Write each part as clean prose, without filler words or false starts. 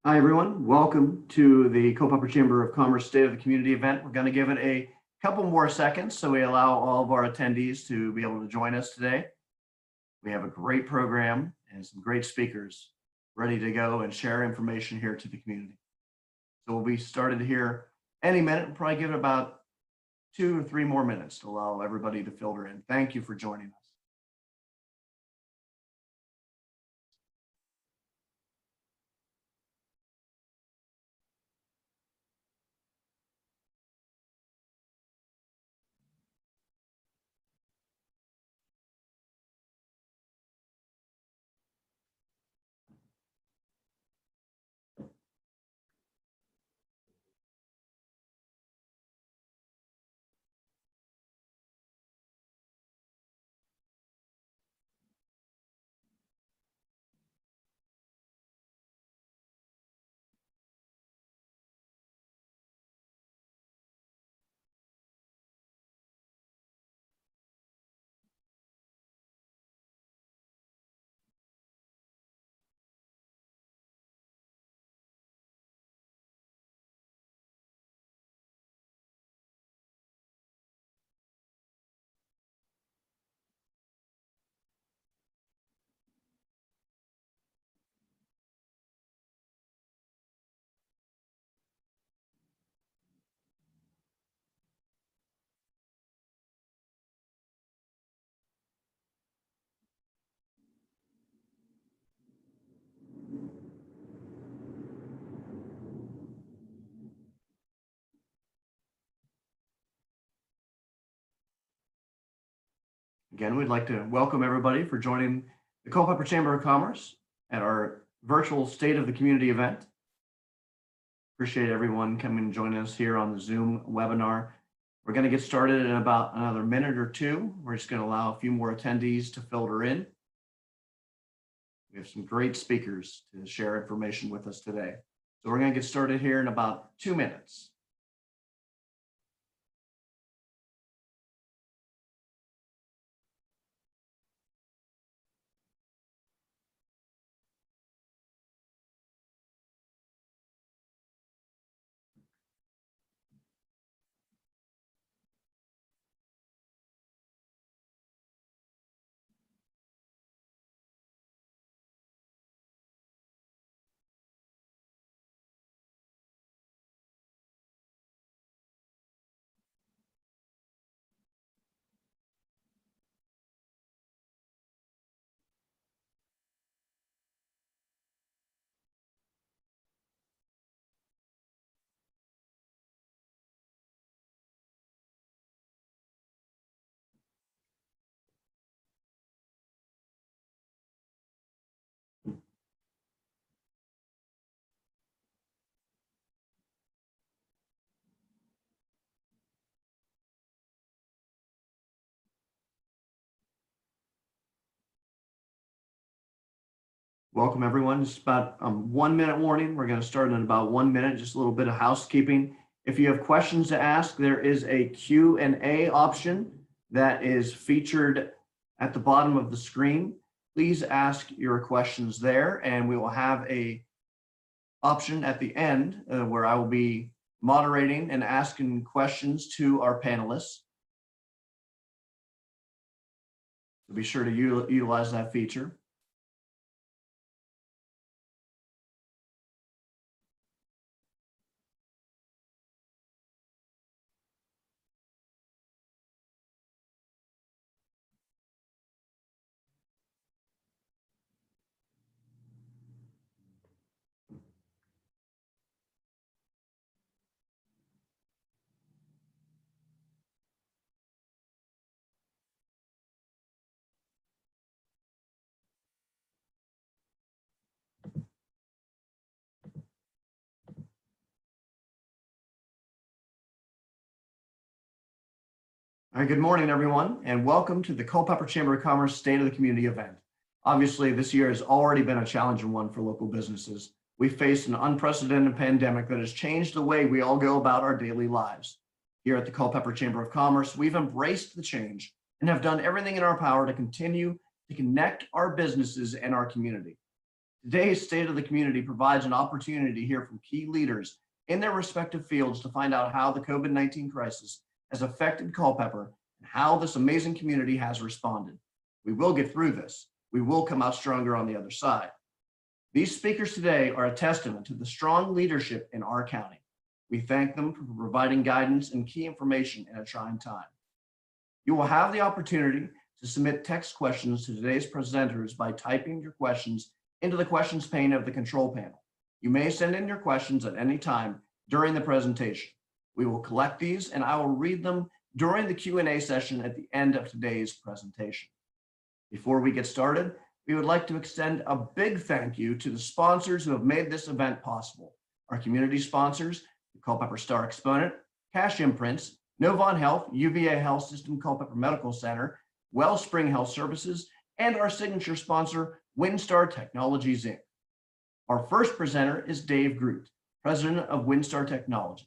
Hi, everyone. Welcome to the Culpeper Chamber of Commerce State of the Community event. We're going to give it a couple more seconds so we allow all of our attendees to be able to join us today. We have a great program and some great speakers ready to go and share information here to the community. So we'll be started here any minute. We'll probably give it about 2 or 3 more minutes to allow everybody to filter in. Thank you for joining us. Again, we'd like to welcome everybody for joining the Culpeper Chamber of Commerce at our virtual State of the Community event. Appreciate everyone coming and joining us here on the Zoom webinar. We're going to get started in about another minute or two. We're just going to allow a few more attendees to filter in. We have some great speakers to share information with us today. So we're going to get started here in about 2 minutes. Welcome everyone. Just about 1 minute warning. We're going to start in about 1 minute, just a little bit of housekeeping. If you have questions to ask, there is a Q&A option that is featured at the bottom of the screen. Please ask your questions there, and we will have a option at the end where I will be moderating and asking questions to our panelists. So be sure to utilize that feature. All right, good morning, everyone, and welcome to the Culpeper Chamber of Commerce State of the Community event. Obviously, this year has already been a challenging one for local businesses. We faced an unprecedented pandemic that has changed the way we all go about our daily lives. Here at the Culpeper Chamber of Commerce, we've embraced the change and have done everything in our power to continue to connect our businesses and our community. Today's State of the Community provides an opportunity to hear from key leaders in their respective fields to find out how the COVID-19 crisis has affected Culpeper and how this amazing community has responded. We will get through this. We will come out stronger on the other side. These speakers today are a testament to the strong leadership in our county. We thank them for providing guidance and key information in a trying time. You will have the opportunity to submit text questions to today's presenters by typing your questions into the questions pane of the control panel. You may send in your questions at any time during the presentation. We will collect these and I will read them during the Q&A session at the end of today's presentation. Before we get started, we would like to extend a big thank you to the sponsors who have made this event possible. Our community sponsors, the Culpeper Star Exponent, Cash Imprints, Novant Health, UVA Health System Culpeper Medical Center, Wellspring Health Services, and our signature sponsor, WinStar Technologies, Inc. Our first presenter is Dave Groot, president of WinStar Technologies.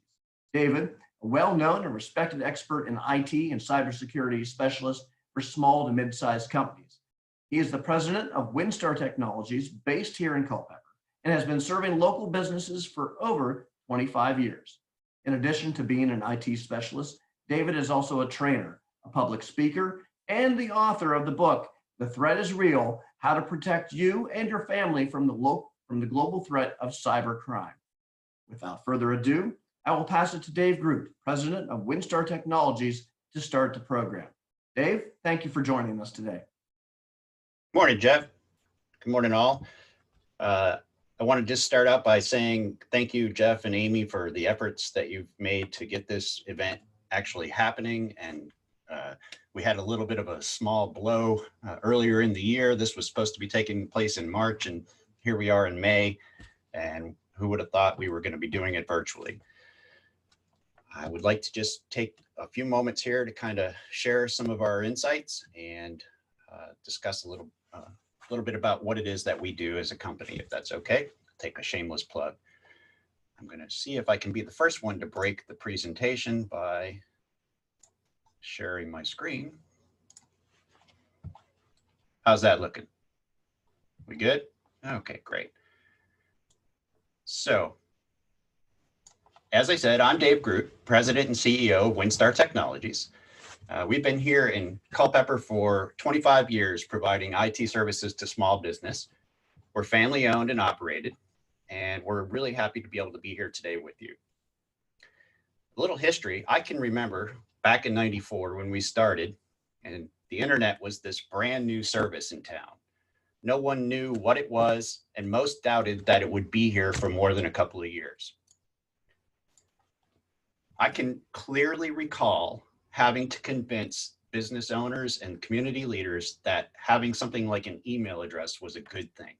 David, a well-known and respected expert in IT and cybersecurity specialist for small to mid-sized companies. He is the president of WinStar Technologies based here in Culpeper and has been serving local businesses for over 25 years. In addition to being an IT specialist, David is also a trainer, a public speaker, and the author of the book, The Threat is Real, How to Protect You and Your Family from the Global Threat of Cybercrime. Without further ado, I will pass it to Dave Groot, president of WinStar Technologies, to start the program. Dave, thank you for joining us today. Morning, Jeff. Good morning, all. I want to just start out by saying thank you, Jeff and Amy, for the efforts that you've made to get this event actually happening. And we had a little bit of a small blow earlier in the year. This was supposed to be taking place in March, and here we are in May. And who would have thought we were going to be doing it virtually? I would like to just take a few moments here to kind of share some of our insights and discuss a little bit about what it is that we do as a company, if that's okay. Take a shameless plug. I'm going to see if I can be the first one to break the presentation by sharing my screen. How's that looking? We good? Okay, great. So, as I said, I'm Dave Groot, president and CEO of WinStar Technologies. We've been here in Culpeper for 25 years providing IT services to small business. We're family owned and operated, and we're really happy to be able to be here today with you. A little history, I can remember back in '94 when we started, and the internet was this brand new service in town. No one knew what it was, and most doubted that it would be here for more than a couple of years. I can clearly recall having to convince business owners and community leaders that having something like an email address was a good thing.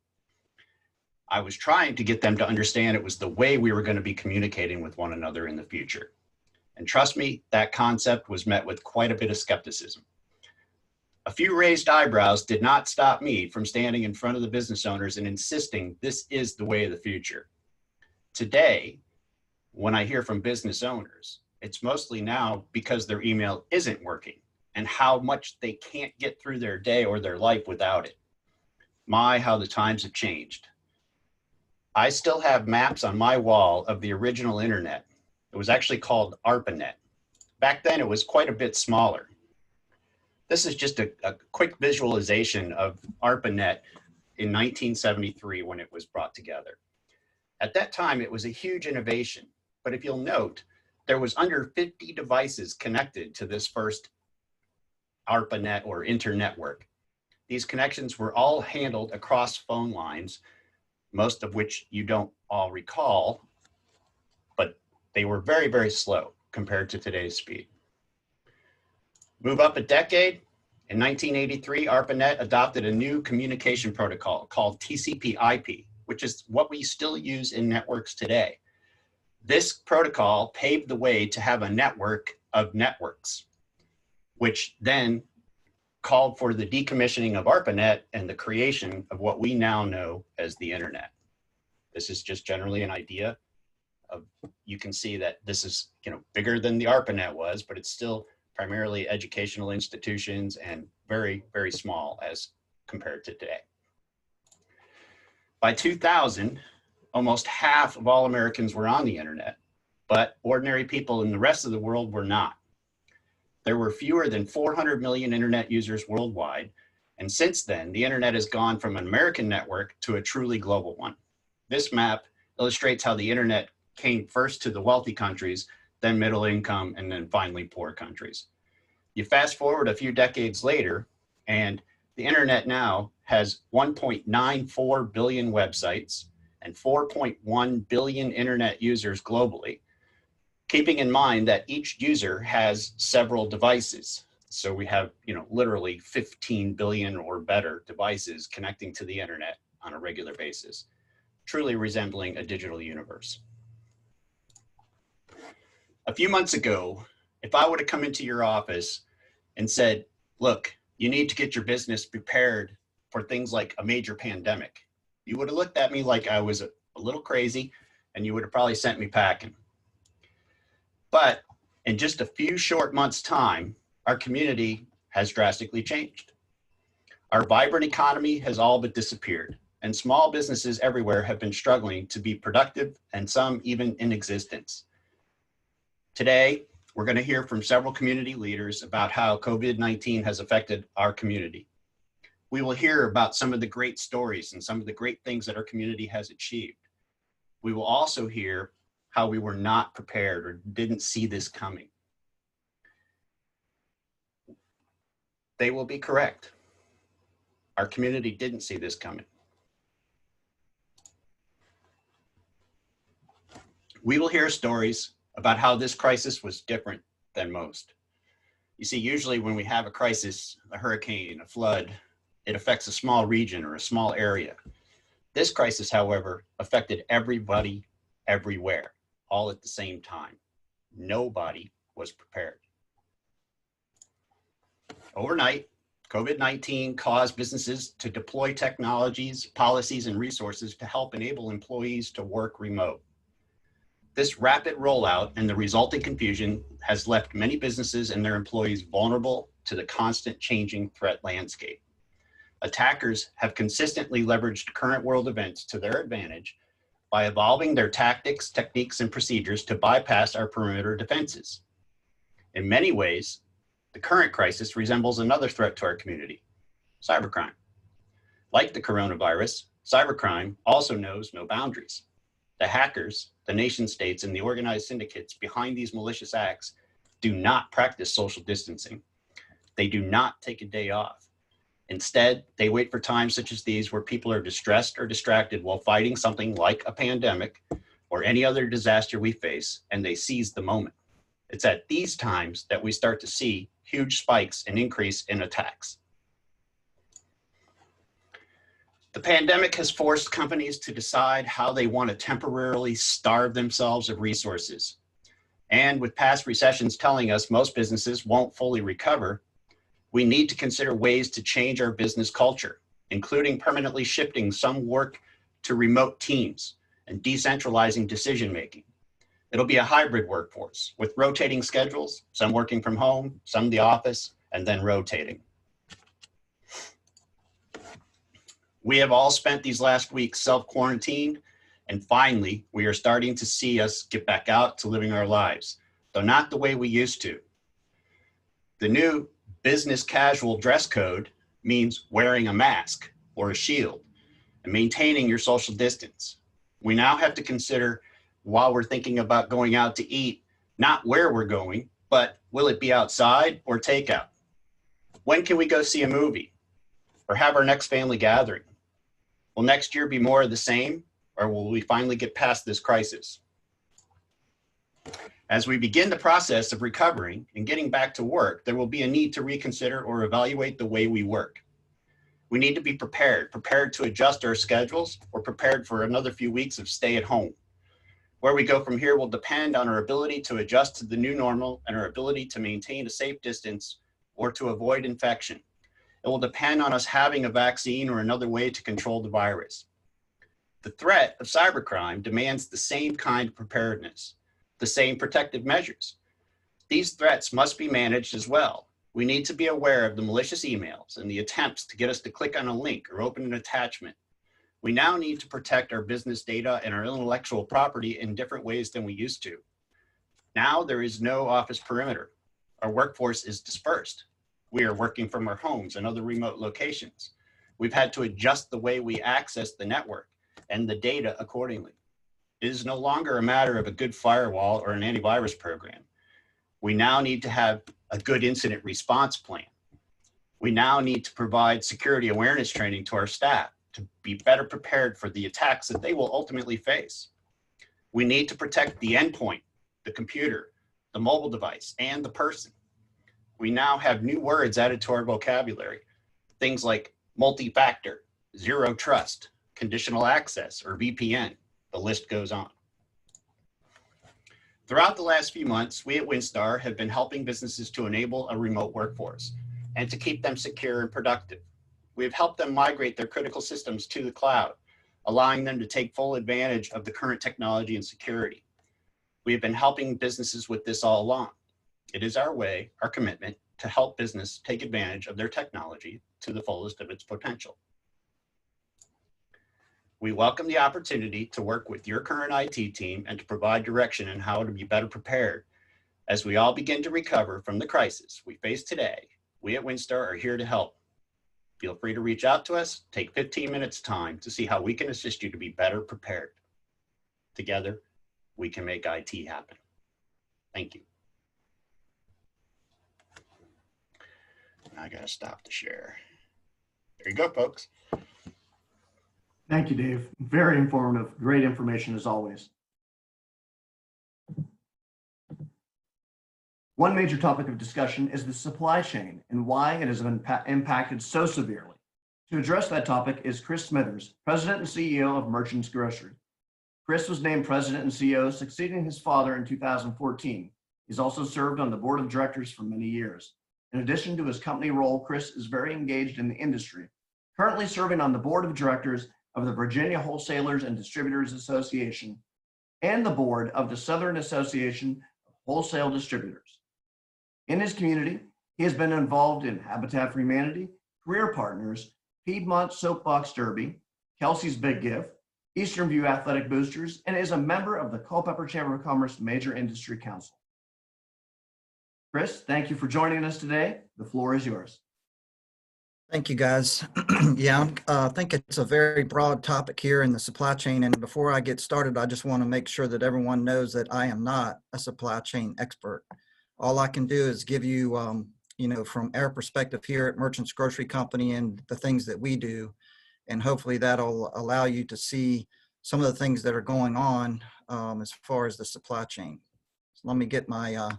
I was trying to get them to understand it was the way we were going to be communicating with one another in the future. And trust me, that concept was met with quite a bit of skepticism. A few raised eyebrows did not stop me from standing in front of the business owners and insisting this is the way of the future. Today, when I hear from business owners, it's mostly now because their email isn't working and how much they can't get through their day or their life without it. My, how the times have changed. I still have maps on my wall of the original internet. It was actually called ARPANET. Back then, it was quite a bit smaller. This is just a quick visualization of ARPANET in 1973 when it was brought together. At that time, it was a huge innovation, but if you'll note, there was under 50 devices connected to this first ARPANET or internetwork. These connections were all handled across phone lines, most of which you don't all recall, but they were very, very slow compared to today's speed. Move up a decade. In 1983, ARPANET adopted a new communication protocol called TCP/IP, which is what we still use in networks today. This protocol paved the way to have a network of networks, which then called for the decommissioning of ARPANET and the creation of what we now know as the internet. This is just generally an idea of, you can see that this is, bigger than the ARPANET was, but it's still primarily educational institutions and very, very small as compared to today. By 2000, almost half of all Americans were on the internet, but ordinary people in the rest of the world were not. There were fewer than 400 million internet users worldwide, and since then, the internet has gone from an American network to a truly global one. This map illustrates how the internet came first to the wealthy countries, then middle income, and then finally poor countries. You fast forward a few decades later, and the internet now has 1.94 billion websites and 4.1 billion internet users globally, keeping in mind that each user has several devices. So we have, literally 15 billion or better devices connecting to the internet on a regular basis, truly resembling a digital universe. A few months ago, if I would have come into your office and said, look, you need to get your business prepared for things like a major pandemic, you would have looked at me like I was a little crazy, and you would have probably sent me packing. But in just a few short months' time, our community has drastically changed. Our vibrant economy has all but disappeared, and small businesses everywhere have been struggling to be productive, and some even in existence. Today, we're going to hear from several community leaders about how COVID-19 has affected our community. We will hear about some of the great stories and some of the great things that our community has achieved. We will also hear how we were not prepared or didn't see this coming. They will be correct. Our community didn't see this coming. We will hear stories about how this crisis was different than most. You see, usually when we have a crisis, a hurricane, a flood, it affects a small region or a small area. This crisis, however, affected everybody, everywhere, all at the same time. Nobody was prepared. Overnight, COVID-19 caused businesses to deploy technologies, policies, and resources to help enable employees to work remote. This rapid rollout and the resulting confusion has left many businesses and their employees vulnerable to the constant changing threat landscape. Attackers have consistently leveraged current world events to their advantage by evolving their tactics, techniques, and procedures to bypass our perimeter defenses. In many ways, the current crisis resembles another threat to our community, cybercrime. Like the coronavirus, cybercrime also knows no boundaries. The hackers, the nation states, and the organized syndicates behind these malicious acts do not practice social distancing. They do not take a day off. Instead, they wait for times such as these where people are distressed or distracted while fighting something like a pandemic or any other disaster we face, and they seize the moment. It's at these times that we start to see huge spikes and increase in attacks. The pandemic has forced companies to decide how they want to temporarily starve themselves of resources. And with past recessions telling us most businesses won't fully recover, we need to consider ways to change our business culture, including permanently shifting some work to remote teams and decentralizing decision-making. It'll be a hybrid workforce with rotating schedules, some working from home, some the office, and then rotating. We have all spent these last weeks self-quarantined, and finally, we are starting to see us get back out to living our lives, though not the way we used to. The new business casual dress code means wearing a mask or a shield and maintaining your social distance. We now have to consider, while we're thinking about going out to eat, not where we're going, but will it be outside or takeout? When can we go see a movie or have our next family gathering? Will next year be more of the same, or will we finally get past this crisis? As we begin the process of recovering and getting back to work, there will be a need to reconsider or evaluate the way we work. We need to be prepared to adjust our schedules, or prepared for another few weeks of stay at home. Where we go from here will depend on our ability to adjust to the new normal and our ability to maintain a safe distance or to avoid infection. It will depend on us having a vaccine or another way to control the virus. The threat of cybercrime demands the same kind of preparedness, the same protective measures. These threats must be managed as well. We need to be aware of the malicious emails and the attempts to get us to click on a link or open an attachment. We now need to protect our business data and our intellectual property in different ways than we used to. Now there is no office perimeter. Our workforce is dispersed. We are working from our homes and other remote locations. We've had to adjust the way we access the network and the data accordingly. It is no longer a matter of a good firewall or an antivirus program. We now need to have a good incident response plan. We now need to provide security awareness training to our staff to be better prepared for the attacks that they will ultimately face. We need to protect the endpoint, the computer, the mobile device, and the person. We now have new words added to our vocabulary, things like multi-factor, zero trust, conditional access, or VPN. The list goes on. Throughout the last few months, we at WinStar have been helping businesses to enable a remote workforce and to keep them secure and productive. We have helped them migrate their critical systems to the cloud, allowing them to take full advantage of the current technology and security. We have been helping businesses with this all along. It is our way, our commitment, to help business take advantage of their technology to the fullest of its potential. We welcome the opportunity to work with your current IT team and to provide direction on how to be better prepared. As we all begin to recover from the crisis we face today, we at WinStar are here to help. Feel free to reach out to us. Take 15 minutes time to see how we can assist you to be better prepared. Together, we can make IT happen. Thank you. I gotta stop the share. There you go, folks. Thank you, Dave. Very informative. Great information as always. One major topic of discussion is the supply chain and why it has been impacted so severely. To address that topic is Chris Smithers, President and CEO of Merchants Grocery. Chris was named President and CEO, succeeding his father in 2014. He's also served on the board of directors for many years. In addition to his company role, Chris is very engaged in the industry, currently serving on the board of directors of the Virginia Wholesalers and Distributors Association and the board of the Southern Association of Wholesale Distributors. In his community, he has been involved in Habitat for Humanity, Career Partners, Piedmont Soapbox Derby, Kelsey's Big Give, Eastern View Athletic Boosters, and is a member of the Culpeper Chamber of Commerce Major Industry Council. Chris, thank you for joining us today. The floor is yours. Thank you, guys. Yeah, I think it's a very broad topic here in the supply chain. And before I get started, I just want to make sure that everyone knows that I am not a supply chain expert. All I can do is give you, from our perspective here at Merchants Grocery Company and the things that we do. And hopefully that'll allow you to see some of the things that are going on as far as the supply chain. So let me get my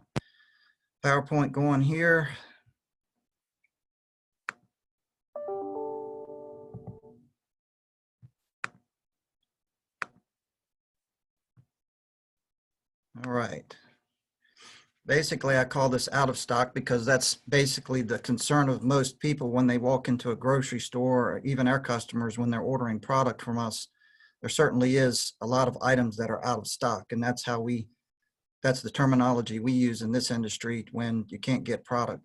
PowerPoint going here. All right. Basically, I call this out of stock because that's basically the concern of most people when they walk into a grocery store, or even our customers when they're ordering product from us. There certainly is a lot of items that are out of stock, and that's the terminology we use in this industry when you can't get product.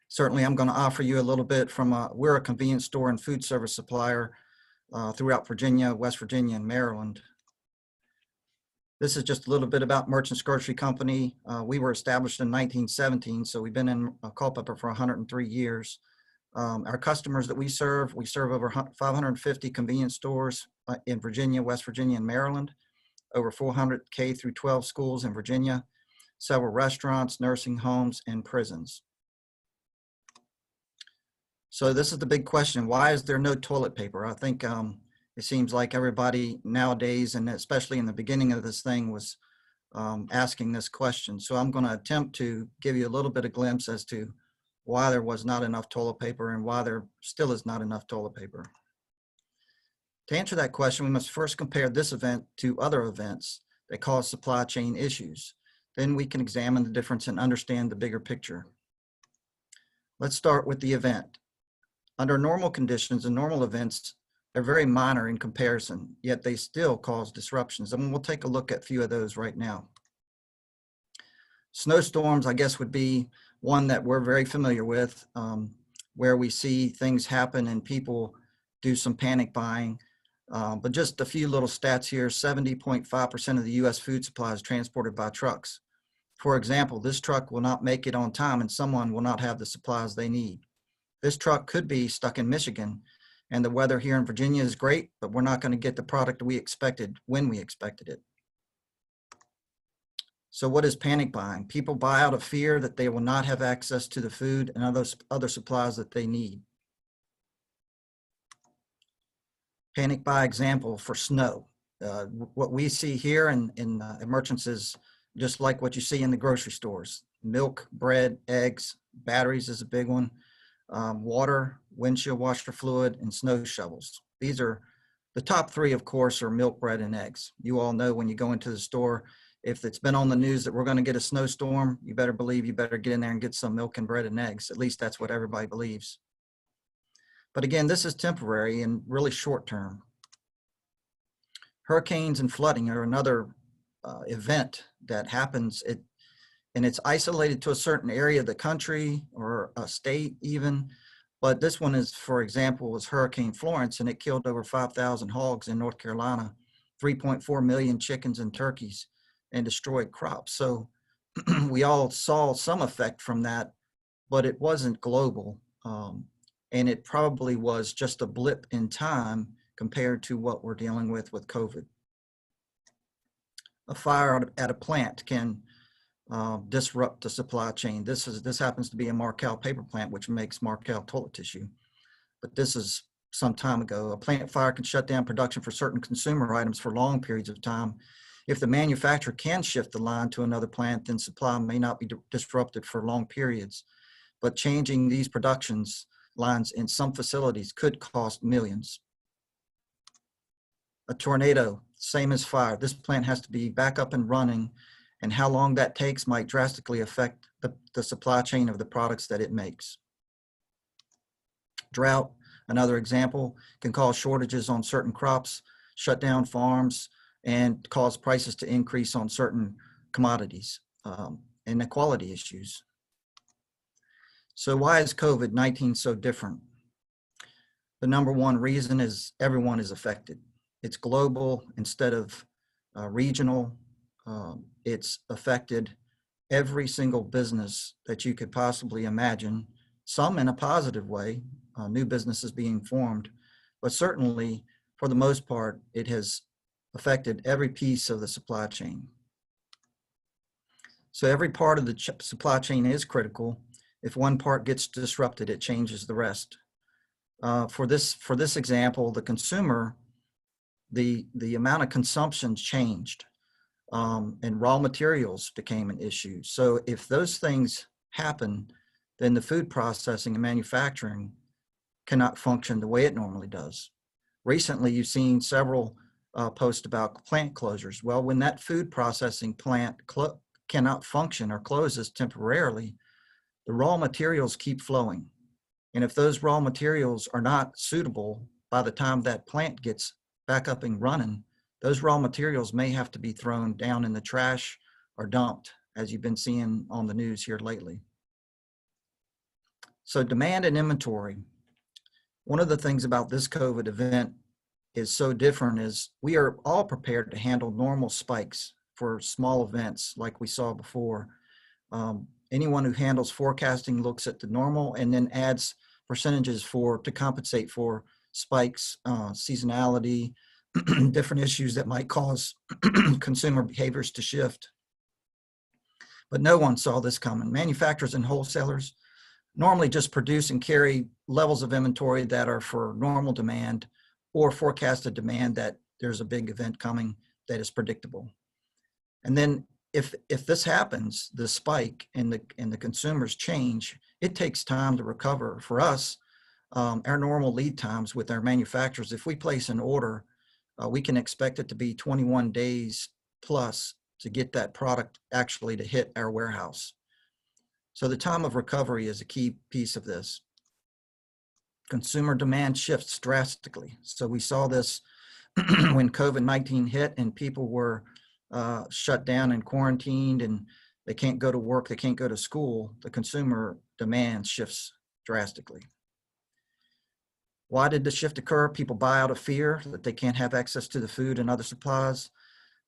Certainly, I'm going to offer you a little bit we're a convenience store and food service supplier throughout Virginia, West Virginia, and Maryland. This is just a little bit about Merchants Grocery Company. We were established in 1917, so we've been in Culpeper for 103 years. Our customers that we serve over 550 convenience stores in Virginia, West Virginia, and Maryland, over 400 K through 12 schools in Virginia, several restaurants, nursing homes, and prisons. So this is the big question. Why is there no toilet paper? I think it seems like everybody nowadays, and especially in the beginning of this thing, was asking this question. So I'm going to attempt to give you a little bit of glimpse as to why there was not enough toilet paper and why there still is not enough toilet paper. To answer that question, we must first compare this event to other events that cause supply chain issues. Then we can examine the difference and understand the bigger picture. Let's start with the event. Under normal conditions and normal events, they're very minor in comparison, yet they still cause disruptions. And we'll take a look at a few of those right now. Snowstorms, I guess, would be one that we're very familiar with, where we see things happen and people do some panic buying. But just a few little stats here: 70.5% of the U.S. food supply is transported by trucks. For example, this truck will not make it on time and someone will not have the supplies they need. This truck could be stuck in Michigan, and the weather here in Virginia is great, but we're not going to get the product we expected when we expected it. So what is panic buying? People buy out of fear that they will not have access to the food and other supplies that they need. Panic buy example for snow. What we see here in merchants is just like what you see in the grocery stores. Milk, bread, eggs, batteries is a big one. Water, windshield washer fluid, and snow shovels. These are the top three, of course, are milk, bread, and eggs. You all know when you go into the store, if it's been on the news that we're going to get a snowstorm, you better believe you better get in there and get some milk and bread and eggs. At least that's what everybody believes. But again, this is temporary and really short term. Hurricanes and flooding are another event that happens, and it's isolated to a certain area of the country or a state even. But this one is, for example, was Hurricane Florence, and it killed over 5,000 hogs in North Carolina, 3.4 million chickens and turkeys, and destroyed crops. So we all saw some effect from that, but it wasn't global. And it probably was just a blip in time compared to what we're dealing with COVID. A fire at a plant can disrupt the supply chain. This happens to be a Markel paper plant, which makes Markel toilet tissue. But this is some time ago. A plant fire can shut down production for certain consumer items for long periods of time. If the manufacturer can shift the line to another plant, then supply may not be disrupted for long periods. But changing these productions lines in some facilities could cost millions. A tornado, same as fire. This plant has to be back up and running, and how long that takes might drastically affect the supply chain of the products that it makes. Drought, another example, can cause shortages on certain crops, shut down farms, and cause prices to increase on certain commodities, and inequality issues. So why is COVID-19 so different? The number one reason is everyone is affected. It's global instead of regional. It's affected every single business that you could possibly imagine, some in a positive way, new businesses being formed, but certainly for the most part, it has affected every piece of the supply chain. So every part of the supply chain is critical. If one part gets disrupted, it changes the rest. For this example, the consumer, the amount of consumption changed, and raw materials became an issue. So if those things happen, then the food processing and manufacturing cannot function the way it normally does. Recently, you've seen several posts about plant closures. Well, when that food processing plant cannot function or closes temporarily, the raw materials keep flowing. And if those raw materials are not suitable by the time that plant gets back up and running, those raw materials may have to be thrown down in the trash or dumped, as you've been seeing on the news here lately. So demand and inventory. One of the things about this COVID event is so different is we are all prepared to handle normal spikes for small events like we saw before. Anyone who handles forecasting looks at the normal and then adds percentages to compensate for spikes, seasonality, different issues that might cause consumer behaviors to shift. But no one saw this coming. Manufacturers and wholesalers normally just produce and carry levels of inventory that are for normal demand or forecasted demand that there's a big event coming that is predictable. And then if this happens, the spike and the consumers change, it takes time to recover. For us, our normal lead times with our manufacturers, if we place an order, we can expect it to be 21 days plus to get that product actually to hit our warehouse. So the time of recovery is a key piece of this. Consumer demand shifts drastically. So we saw this when COVID-19 hit and people were shut down and quarantined and they can't go to work, they can't go to school. The consumer demand shifts drastically. Why did the shift occur? People buy out of fear that they can't have access to the food and other supplies.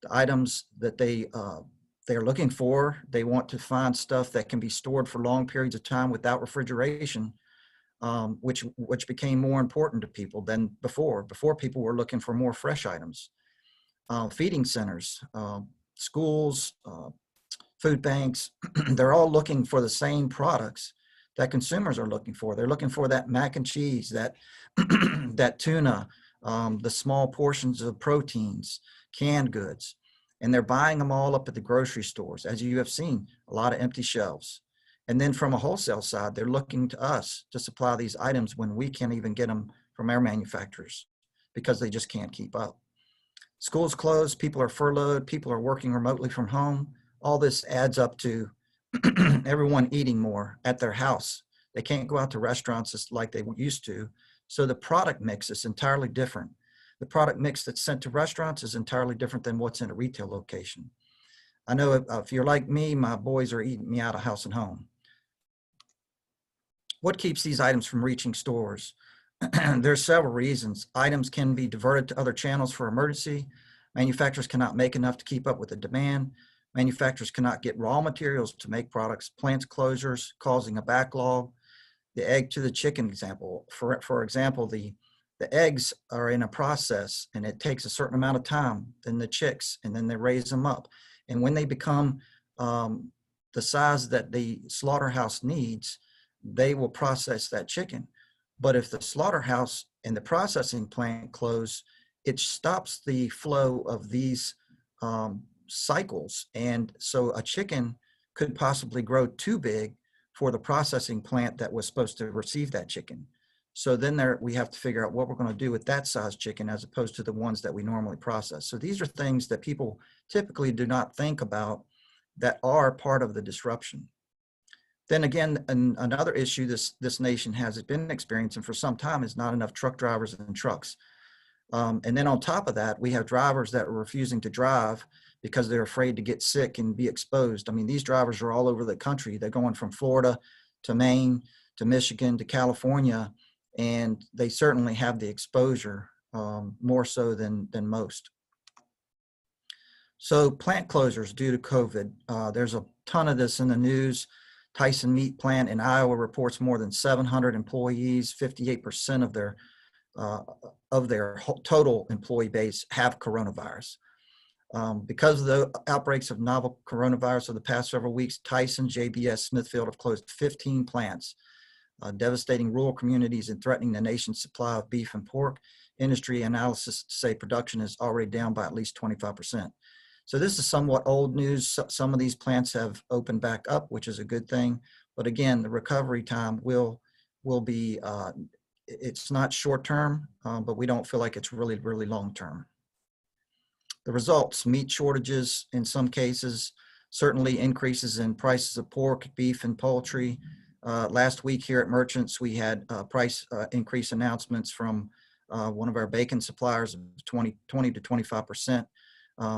The items that they're looking for, they want to find stuff that can be stored for long periods of time without refrigeration, which became more important to people than before. Before, people were looking for more fresh items. Feeding centers, schools, food banks, they're all looking for the same products that consumers are looking for. They're looking for that mac and cheese, that that tuna, the small portions of proteins, canned goods, and they're buying them all up at the grocery stores. As you have seen, a lot of empty shelves. And then from a wholesale side, they're looking to us to supply these items when we can't even get them from our manufacturers because they just can't keep up. Schools closed, people are furloughed, people are working remotely from home. All this adds up to everyone eating more at their house. They can't go out to restaurants like they used to. So the product mix is entirely different. The product mix that's sent to restaurants is entirely different than what's in a retail location. I know if you're like me, my boys are eating me out of house and home. What keeps these items from reaching stores? There's several reasons. Items can be diverted to other channels for emergency. Manufacturers cannot make enough to keep up with the demand. Manufacturers cannot get raw materials to make products. Plants closures causing a backlog. The egg to the chicken example. For example, the eggs are in a process and it takes a certain amount of time, then the chicks, and then they raise them up. And when they become the size that the slaughterhouse needs, they will process that chicken. But if the slaughterhouse and the processing plant close, it stops the flow of these cycles. And so a chicken could possibly grow too big for the processing plant that was supposed to receive that chicken. So then we have to figure out what we're going to do with that size chicken as opposed to the ones that we normally process. So these are things that people typically do not think about that are part of the disruption. Then again, another issue this nation has been experiencing for some time is not enough truck drivers and trucks. And then on top of that, we have drivers that are refusing to drive because they're afraid to get sick and be exposed. I mean, these drivers are all over the country. They're going from Florida to Maine to Michigan to California, and they certainly have the exposure more so than most. So plant closures due to COVID. There's a ton of this in the news. Tyson Meat Plant in Iowa reports more than 700 employees, 58% of their total employee base have coronavirus. Because of the outbreaks of novel coronavirus of the past several weeks, Tyson, JBS, Smithfield have closed 15 plants, devastating rural communities and threatening the nation's supply of beef and pork. Industry analysis say production is already down by at least 25%. So this is somewhat old news. Some of these plants have opened back up, which is a good thing. But again, the recovery time will be, it's not short term, but we don't feel like it's really, really long term. The results, meat shortages in some cases, certainly increases in prices of pork, beef, and poultry. Last week here at Merchants, we had price increase announcements from one of our bacon suppliers of 20 to 25%.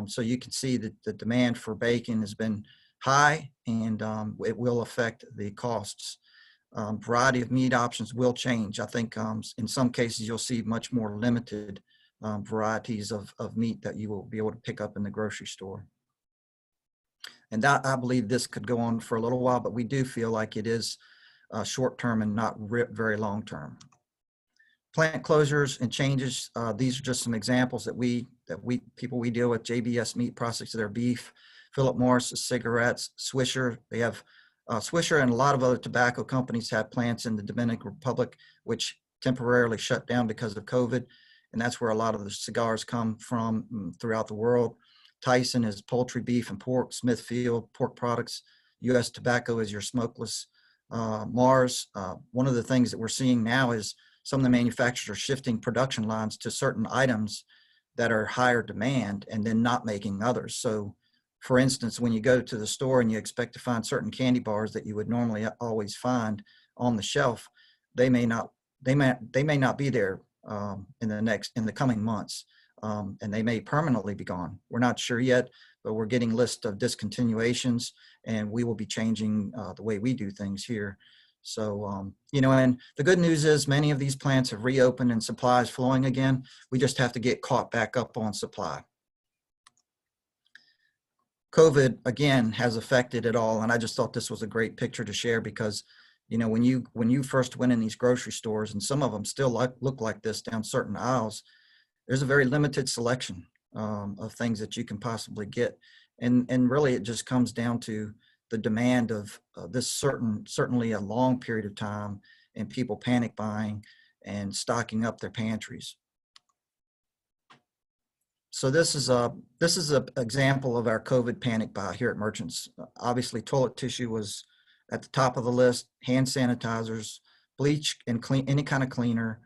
So you can see that the demand for bacon has been high, and it will affect the costs. Variety of meat options will change. I think in some cases you'll see much more limited varieties of meat that you will be able to pick up in the grocery store. And that, I believe this could go on for a little while, but we do feel like it is short term and not very long term. Plant closures and changes. These are just some examples that people we deal with. JBS Meat processes their beef. Philip Morris cigarettes. Swisher. They have Swisher and a lot of other tobacco companies have plants in the Dominican Republic, which temporarily shut down because of COVID, and that's where a lot of the cigars come from throughout the world. Tyson is poultry, beef, and pork. Smithfield, pork products. U.S. Tobacco is your smokeless. Mars. One of the things that we're seeing now is some of the manufacturers are shifting production lines to certain items that are higher demand and then not making others. So for instance, when you go to the store and you expect to find certain candy bars that you would normally always find on the shelf, they may not be there in the coming months, and they may permanently be gone. We're not sure yet, but we're getting lists of discontinuations, and we will be changing the way we do things here. So, and the good news is many of these plants have reopened and supply is flowing again. We just have to get caught back up on supply. COVID, again, has affected it all. And I just thought this was a great picture to share because, when you first went in these grocery stores, and some of them still look like this down certain aisles, there's a very limited selection of things that you can possibly get. And really, it just comes down to the demand of this certainly a long period of time and people panic buying and stocking up their pantries. So this is a example of our COVID panic buy here at Merchants. Obviously, toilet tissue was at the top of the list, hand sanitizers, bleach and any kind of cleaner,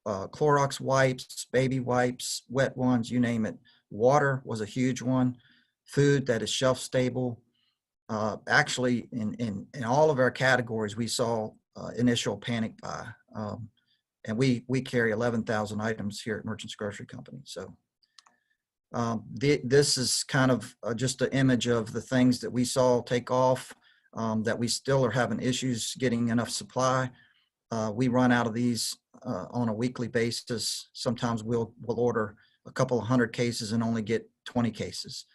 Clorox wipes, baby wipes, wet ones, you name it. Water was a huge one. Food that is shelf stable. Actually, in all of our categories, we saw initial panic buy, and we carry 11,000 items here at Merchants Grocery Company. So this is kind of just an image of the things that we saw take off, that we still are having issues getting enough supply. We run out of these on a weekly basis. Sometimes we'll order a couple of hundred cases and only get 20 cases.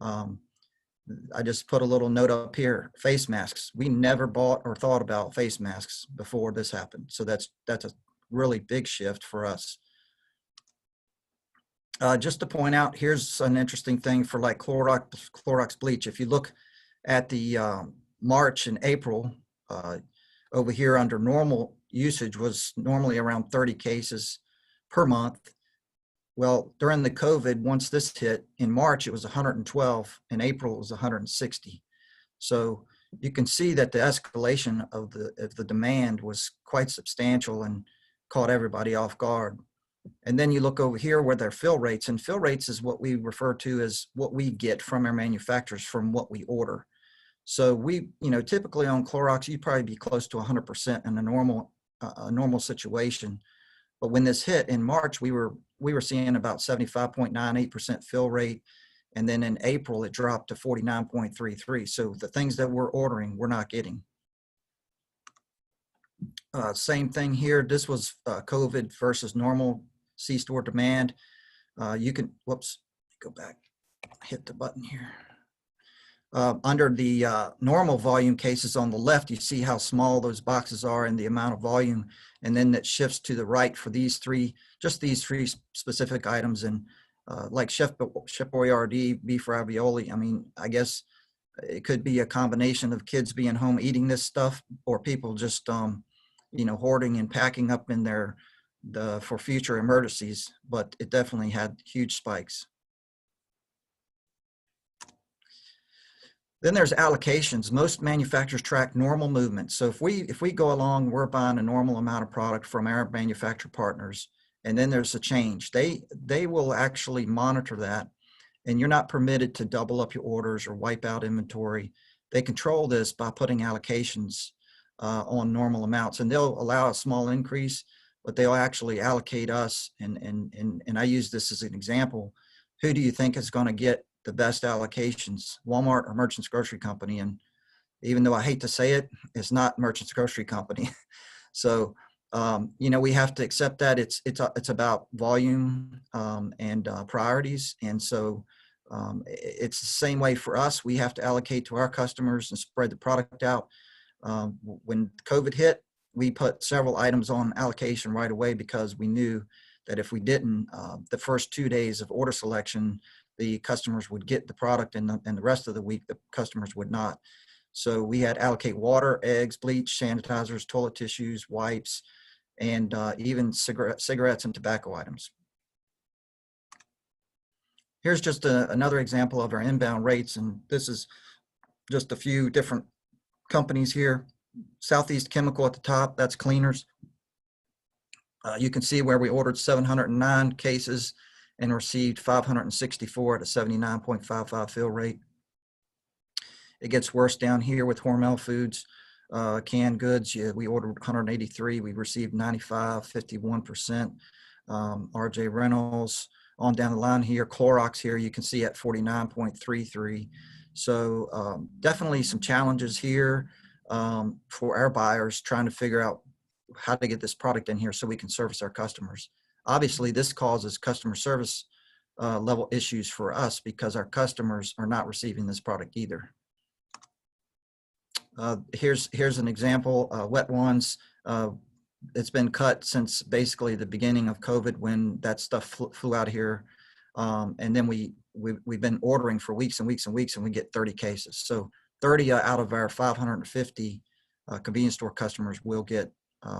I just put a little note up here, face masks. We never bought or thought about face masks before this happened. So that's a really big shift for us. Just to point out, here's an interesting thing for like Clorox bleach. If you look at the March and April, over here under normal usage was normally around 30 cases per month. Well, during the COVID, once this hit in March, it was 112. In April, it was 160. So you can see that the escalation of the demand was quite substantial and caught everybody off guard. And then you look over here where their fill rates, and fill rates is what we refer to as what we get from our manufacturers from what we order. So we, typically on Clorox, you'd probably be close to 100% in a normal situation. But when this hit in March, we were seeing about 75.98% fill rate. And then in April, it dropped to 49.33. So the things that we're ordering, we're not getting. Same thing here. This was COVID versus normal C-store demand. You can, go back, hit the button here. Under the normal volume cases on the left, you see how small those boxes are and the amount of volume. And then that shifts to the right for these three specific items. And like Chef Boyardee, beef ravioli, I mean, I guess it could be a combination of kids being home eating this stuff or people just, hoarding and packing up in for future emergencies, but it definitely had huge spikes. Then there's allocations. Most manufacturers track normal movement. So if we go along, we're buying a normal amount of product from our manufacturer partners, and then there's a change. They will actually monitor that, and you're not permitted to double up your orders or wipe out inventory. They control this by putting allocations on normal amounts, and they'll allow a small increase, but they'll actually allocate us. And I use this as an example. Who do you think is going to get the best allocations, Walmart or Merchants Grocery Company? And even though I hate to say it, it's not Merchants Grocery Company. So, we have to accept that it's about volume and priorities. And so it's the same way for us. We have to allocate to our customers and spread the product out. When COVID hit, we put several items on allocation right away because we knew that if we didn't, the first 2 days of order selection, the customers would get the product, and the rest of the week, the customers would not. So we had to allocate water, eggs, bleach, sanitizers, toilet tissues, wipes, and even cigarettes and tobacco items. Here's just another example of our inbound rates, and this is just a few different companies here. Southeast Chemical at the top, that's cleaners. You can see where we ordered 709 cases and received 564 at a 79.55 fill rate. It gets worse down here with Hormel Foods, canned goods. We ordered 183, we received 95, 51%. RJ Reynolds, on down the line here, Clorox here, you can see at 49.33. So definitely some challenges here. for our buyers trying to figure out how to get this product in here so we can service our customers. Obviously, this causes customer service level issues for us because our customers are not receiving this product either. Here's an example, wet ones. It's been cut since basically the beginning of COVID when that stuff flew out of here. And then we've been ordering for weeks and weeks and weeks, and we get 30 cases. So 30 out of our 550 convenience store customers will get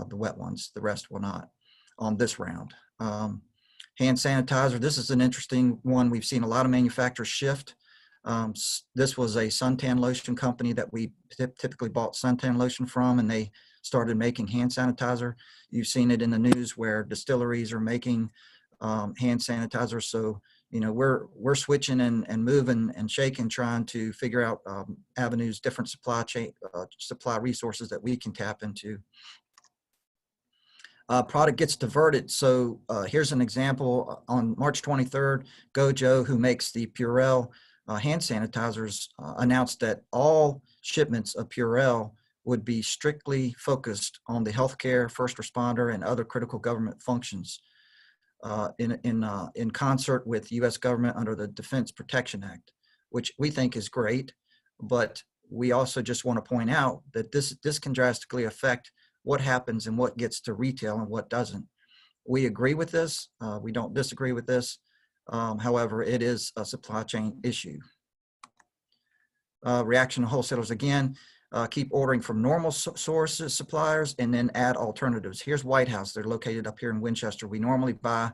the wet ones. The rest will not on this round. Hand sanitizer, this is an interesting one. We've seen a lot of manufacturers shift. This was a suntan lotion company that we typically bought suntan lotion from, and they started making hand sanitizer. You've seen it in the news where distilleries are making hand sanitizer. So, you know, we're switching and moving and shaking, trying to figure out avenues, different supply chain, supply resources that we can tap into. Product gets diverted. So here's an example. On March 23rd, Gojo, who makes the Purell hand sanitizers, announced that all shipments of Purell would be strictly focused on the healthcare, first responder, and other critical government functions in concert with U.S. government under the Defense Protection Act, which we think is great. But we also just want to point out that this can drastically affect what happens and what gets to retail and what doesn't. We agree with this. We don't disagree with this. However, it is a supply chain issue. Reaction to wholesalers, again, keep ordering from normal sources, suppliers, and then add alternatives. Here's White House. They're located up here in Winchester. We normally buy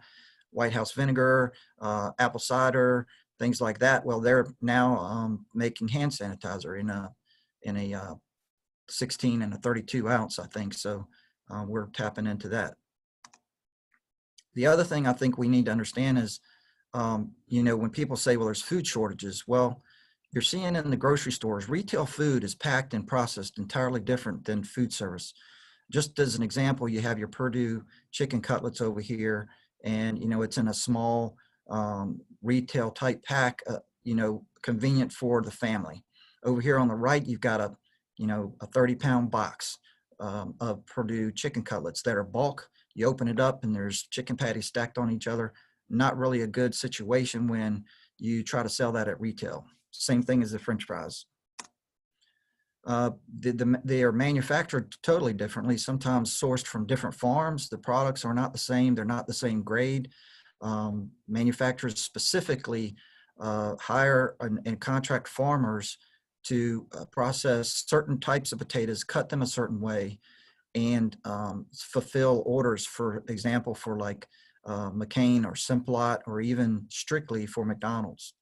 White House vinegar, apple cider, things like that. Well, they're now making hand sanitizer in a 16 and a 32 ounce, I think. So we're tapping into that. The other thing I think we need to understand is, you know, when people say, well, there's food shortages, well, you're seeing in the grocery stores, retail food is packed and processed entirely different than food service. Just as an example, you have your Purdue chicken cutlets over here, and, you know, it's in a small retail type pack, you know, convenient for the family. Over here on the right, you've got a 30-pound box of Purdue chicken cutlets that are bulk. You open it up and there's chicken patties stacked on each other. Not really a good situation when you try to sell that at retail. Same thing as the French fries. They are manufactured totally differently, sometimes sourced from different farms. The products are not the same. They're not the same grade. Manufacturers specifically hire and contract farmers to process certain types of potatoes, cut them a certain way, and fulfill orders, for example, for like McCain or Simplot, or even strictly for McDonald's.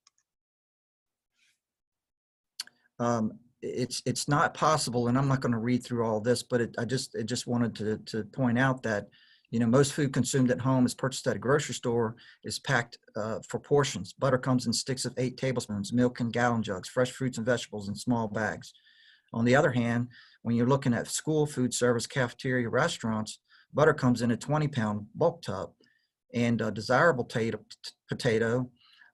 It's not possible, and I'm not going to read through all this, but I just wanted to point out that, you know, most food consumed at home is purchased at a grocery store is packed for portions. Butter comes in sticks of 8 tablespoons, milk in gallon jugs, fresh fruits and vegetables in small bags. On the other hand, when you're looking at school, food service, cafeteria, restaurants, butter comes in a 20-pound bulk tub, and a desirable potato,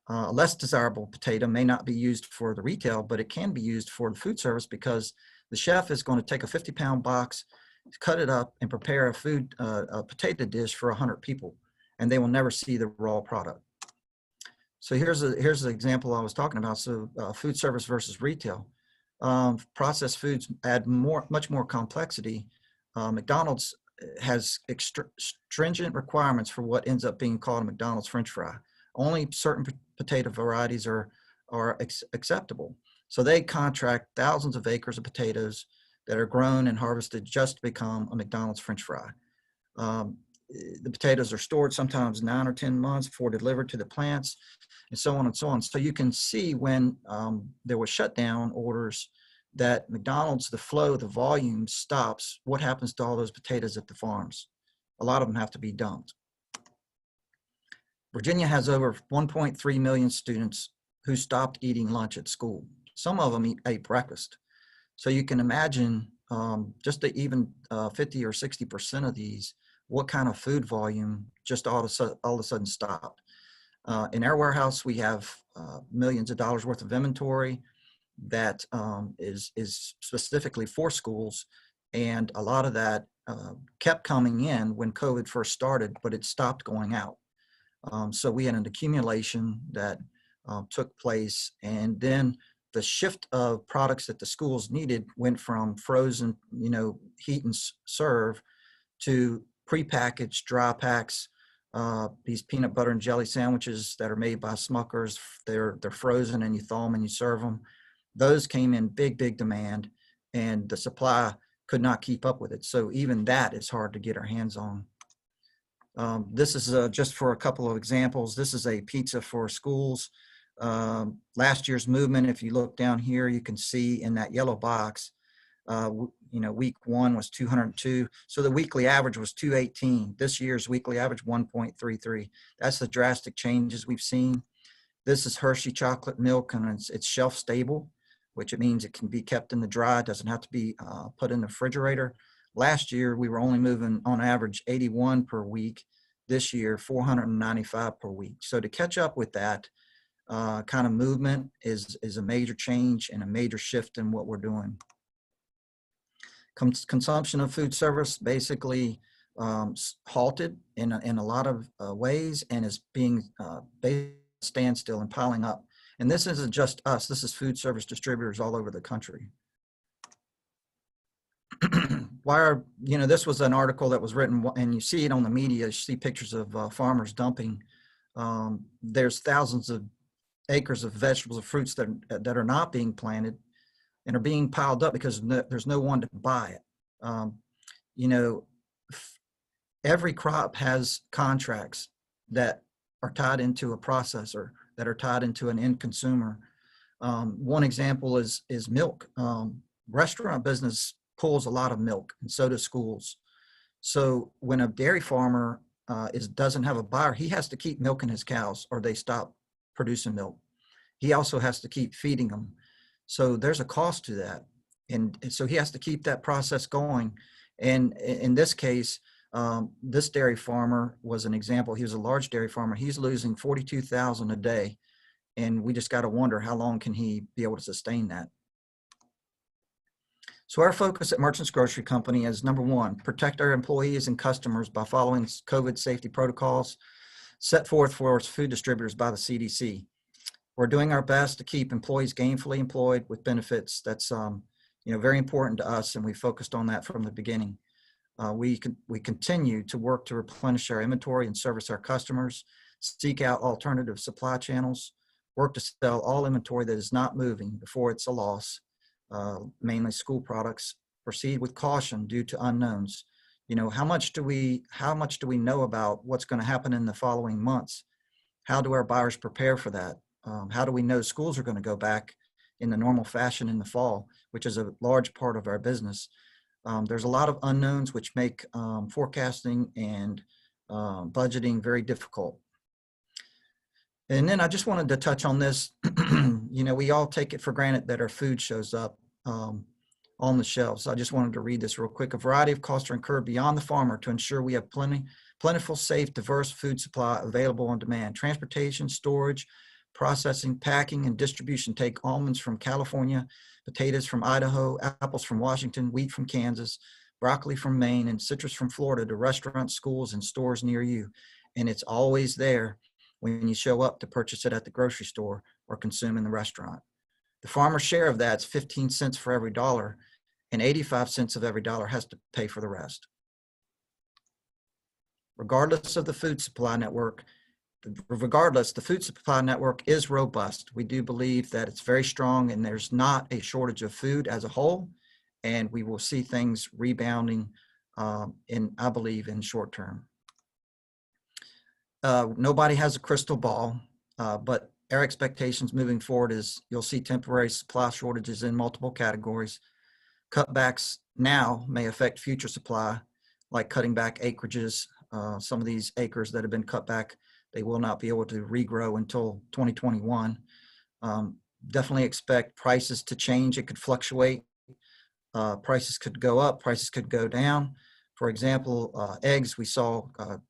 a less desirable potato may not be used for the retail, but it can be used for the food service, because the chef is going to take a 50-pound box, cut it up, and prepare a potato dish for 100 people, and they will never see the raw product. So here's the example I was talking about. So food service versus retail. Processed foods add much more complexity. McDonald's has stringent requirements for what ends up being called a McDonald's French fry. Only certain potato varieties are acceptable. So they contract thousands of acres of potatoes that are grown and harvested just to become a McDonald's French fry. The potatoes are stored sometimes 9 or 10 months before delivered to the plants, and so on and so on. So you can see when there were shutdown orders that McDonald's, the flow, the volume stops. What happens to all those potatoes at the farms? A lot of them have to be dumped. Virginia has over 1.3 million students who stopped eating lunch at school. Some of them ate breakfast. So you can imagine just even 50 or 60% of these, what kind of food volume just all of a sudden stopped. In our warehouse, we have millions of dollars worth of inventory. that is specifically for schools. And a lot of that kept coming in when COVID first started, but it stopped going out. So we had an accumulation that took place, and then the shift of products that the schools needed went from frozen, heat and serve, to prepackaged dry packs. These peanut butter and jelly sandwiches that are made by Smuckers, they're frozen and you thaw them and you serve them. Those came in big demand, and the supply could not keep up with it. So even that is hard to get our hands on. This is just for a couple of examples. This is a pizza for schools. Last year's movement, if you look down here, you can see in that yellow box, week 1 was 202. So the weekly average was 218. This year's weekly average, 1.33. That's the drastic changes we've seen. This is Hershey chocolate milk, and it's shelf stable, which it means it can be kept in the dry. It doesn't have to be put in the refrigerator. Last year, we were only moving on average 81 per week. This year, 495 per week. So to catch up with that kind of movement is a major change and a major shift in what we're doing. Consumption of food service basically halted in a lot of ways, and is being standstill and piling up. And this isn't just us. This is food service distributors all over the country. This was an article that was written, and you see it on the media. You see pictures of farmers dumping. There's thousands of acres of vegetables and fruits that are not being planted and are being piled up because there's no one to buy it. Every crop has contracts that are tied into a processor, that are tied into an end consumer. One example is milk. Restaurant business pulls a lot of milk, and so do schools. So when a dairy farmer doesn't have a buyer, he has to keep milking his cows or they stop producing milk. He also has to keep feeding them. So there's a cost to that. And so he has to keep that process going. And in this case, this dairy farmer was an example. He was a large dairy farmer. He's losing $42,000 a day. And we just got to wonder, how long can he be able to sustain that? So our focus at Merchants Grocery Company is, number one, protect our employees and customers by following COVID safety protocols set forth for food distributors by the CDC. We're doing our best to keep employees gainfully employed with benefits. That's very important to us, and we focused on that from the beginning. We continue to work to replenish our inventory and service our customers, seek out alternative supply channels, work to sell all inventory that is not moving before it's a loss, mainly school products. Proceed with caution due to unknowns. How much do we know about what's going to happen in the following months? How do our buyers prepare for that? How do we know schools are going to go back in the normal fashion in the fall, which is a large part of our business? There's a lot of unknowns which make forecasting and budgeting very difficult. And then I just wanted to touch on this. We all take it for granted that our food shows up on the shelves. I just wanted to read this real quick. A variety of costs are incurred beyond the farmer to ensure we have plentiful, safe, diverse food supply available on demand. Transportation, storage, processing, packing, and distribution take almonds from California, potatoes from Idaho, apples from Washington, wheat from Kansas, broccoli from Maine, and citrus from Florida to restaurants, schools, and stores near you. And it's always there when you show up to purchase it at the grocery store or consume in the restaurant. The farmer's share of that's 15 cents for every dollar, and 85 cents of every dollar has to pay for the rest. Regardless of the food supply network, the food supply network is robust. We do believe that it's very strong, and there's not a shortage of food as a whole, and we will see things rebounding I believe, in short term. Nobody has a crystal ball, but our expectations moving forward is you'll see temporary supply shortages in multiple categories. Cutbacks now may affect future supply, like cutting back acreages. Some of these acres that have been cut back, they will not be able to regrow until 2021. Definitely expect prices to change. It could fluctuate. Prices could go up, prices could go down. For example, eggs we saw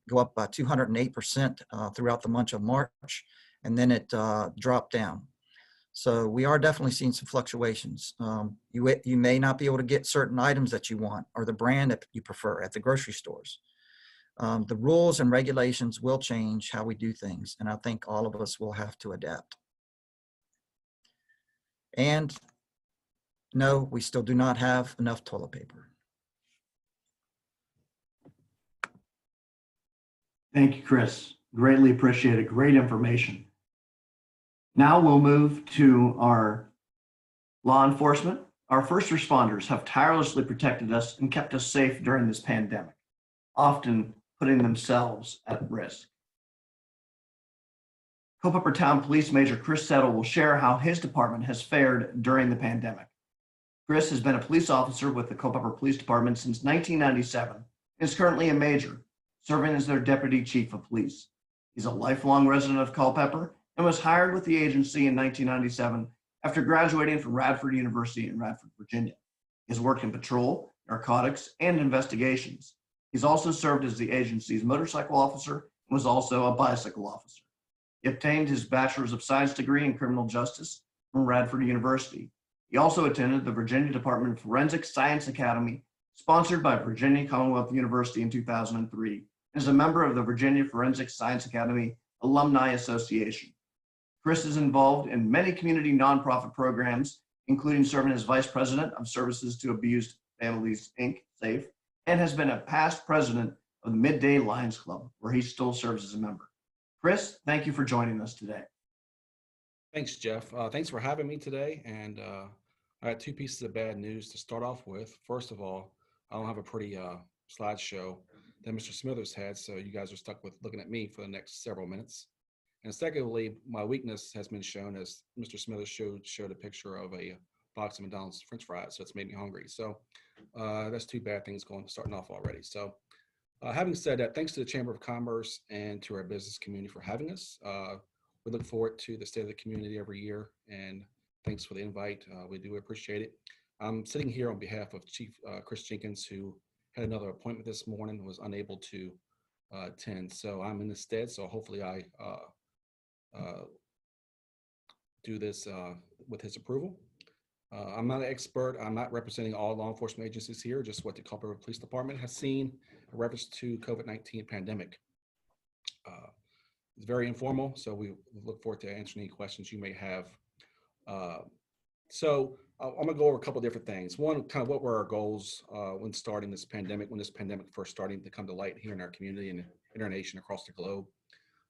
go up by 208% throughout the month of March, and then it dropped down. So we are definitely seeing some fluctuations. You may not be able to get certain items that you want or the brand that you prefer at the grocery stores. The rules and regulations will change how we do things, and I think all of us will have to adapt. And no, we still do not have enough toilet paper. Thank you, Chris. Greatly appreciate it. Great information. Now we'll move to our law enforcement. Our first responders have tirelessly protected us and kept us safe during this pandemic, often putting themselves at risk. Culpeper Town Police Major Chris Settle will share how his department has fared during the pandemic. Chris has been a police officer with the Culpeper Police Department since 1997 and is currently a major, serving as their deputy chief of police. He's a lifelong resident of Culpeper and was hired with the agency in 1997 after graduating from Radford University in Radford, Virginia. He has worked in patrol, narcotics, and investigations. He's also served as the agency's motorcycle officer and was also a bicycle officer. He obtained his Bachelor's of Science degree in criminal justice from Radford University. He also attended the Virginia Department of Forensic Science Academy, sponsored by Virginia Commonwealth University in 2003, and is a member of the Virginia Forensic Science Academy Alumni Association. Chris is involved in many community nonprofit programs, including serving as Vice President of Services to Abused Families, Inc., SAFE, and has been a past president of the Midday Lions Club, where he still serves as a member. Chris, thank you for joining us today. Thanks, Jeff. Thanks for having me today. And I got two pieces of bad news to start off with. First of all, I don't have a pretty slideshow that Mr. Smithers had, so you guys are stuck with looking at me for the next several minutes. And secondly, my weakness has been shown as Mr. Smithers showed a picture of a box of McDonald's French fries, so it's made me hungry. So that's two bad things starting off already. So having said that, thanks to the Chamber of Commerce and to our business community for having us. We look forward to the State of the Community every year, and thanks for the invite. We do appreciate it. I'm sitting here on behalf of Chief Chris Jenkins, who had another appointment this morning and was unable to attend. So I'm in his stead, so hopefully I do this with his approval. I'm not an expert. I'm not representing all law enforcement agencies here, just what the Culpeper Police Department has seen in reference to COVID-19 pandemic. It's very informal, so we look forward to answering any questions you may have. So I'm gonna go over a couple different things. One, kind of what were our goals when starting this pandemic, when this pandemic first starting to come to light here in our community and in our nation across the globe.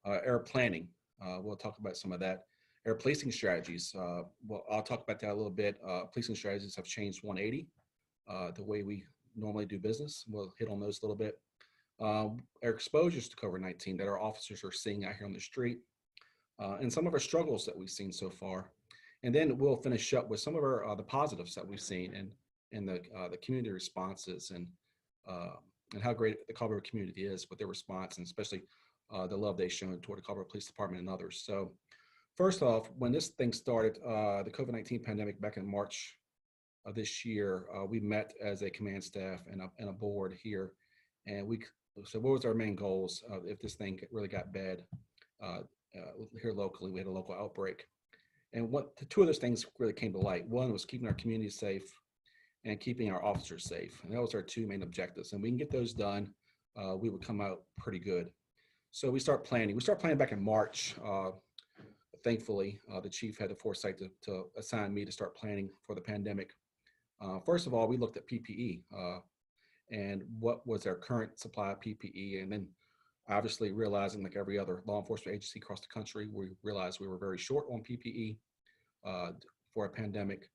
Air planning, we'll talk about some of that. Air policing strategies, well, I'll talk about that a little bit. Policing strategies have changed 180, the way we normally do business. We'll hit on those a little bit. Our exposures to COVID-19 that our officers are seeing out here on the street, and some of our struggles that we've seen so far. And then we'll finish up with some of our the positives that we've seen and the community responses and how great the Culpeper community is with their response, and especially the love they've shown toward the Culpeper Police Department and others. So first off, when this thing started, the COVID-19 pandemic back in March of this year, we met as a command staff and a board here, and so what was our main goals if this thing really got bad here locally? We had a local outbreak. And the two of those things really came to light. One was keeping our community safe and keeping our officers safe. And that was our two main objectives. And we can get those done, we would come out pretty good. So we start planning. We start planning back in March. Thankfully, the chief had the foresight to assign me to start planning for the pandemic. First of all, we looked at PPE and what was our current supply of PPE. And then obviously realizing, like every other law enforcement agency across the country, we realized we were very short on PPE for a pandemic.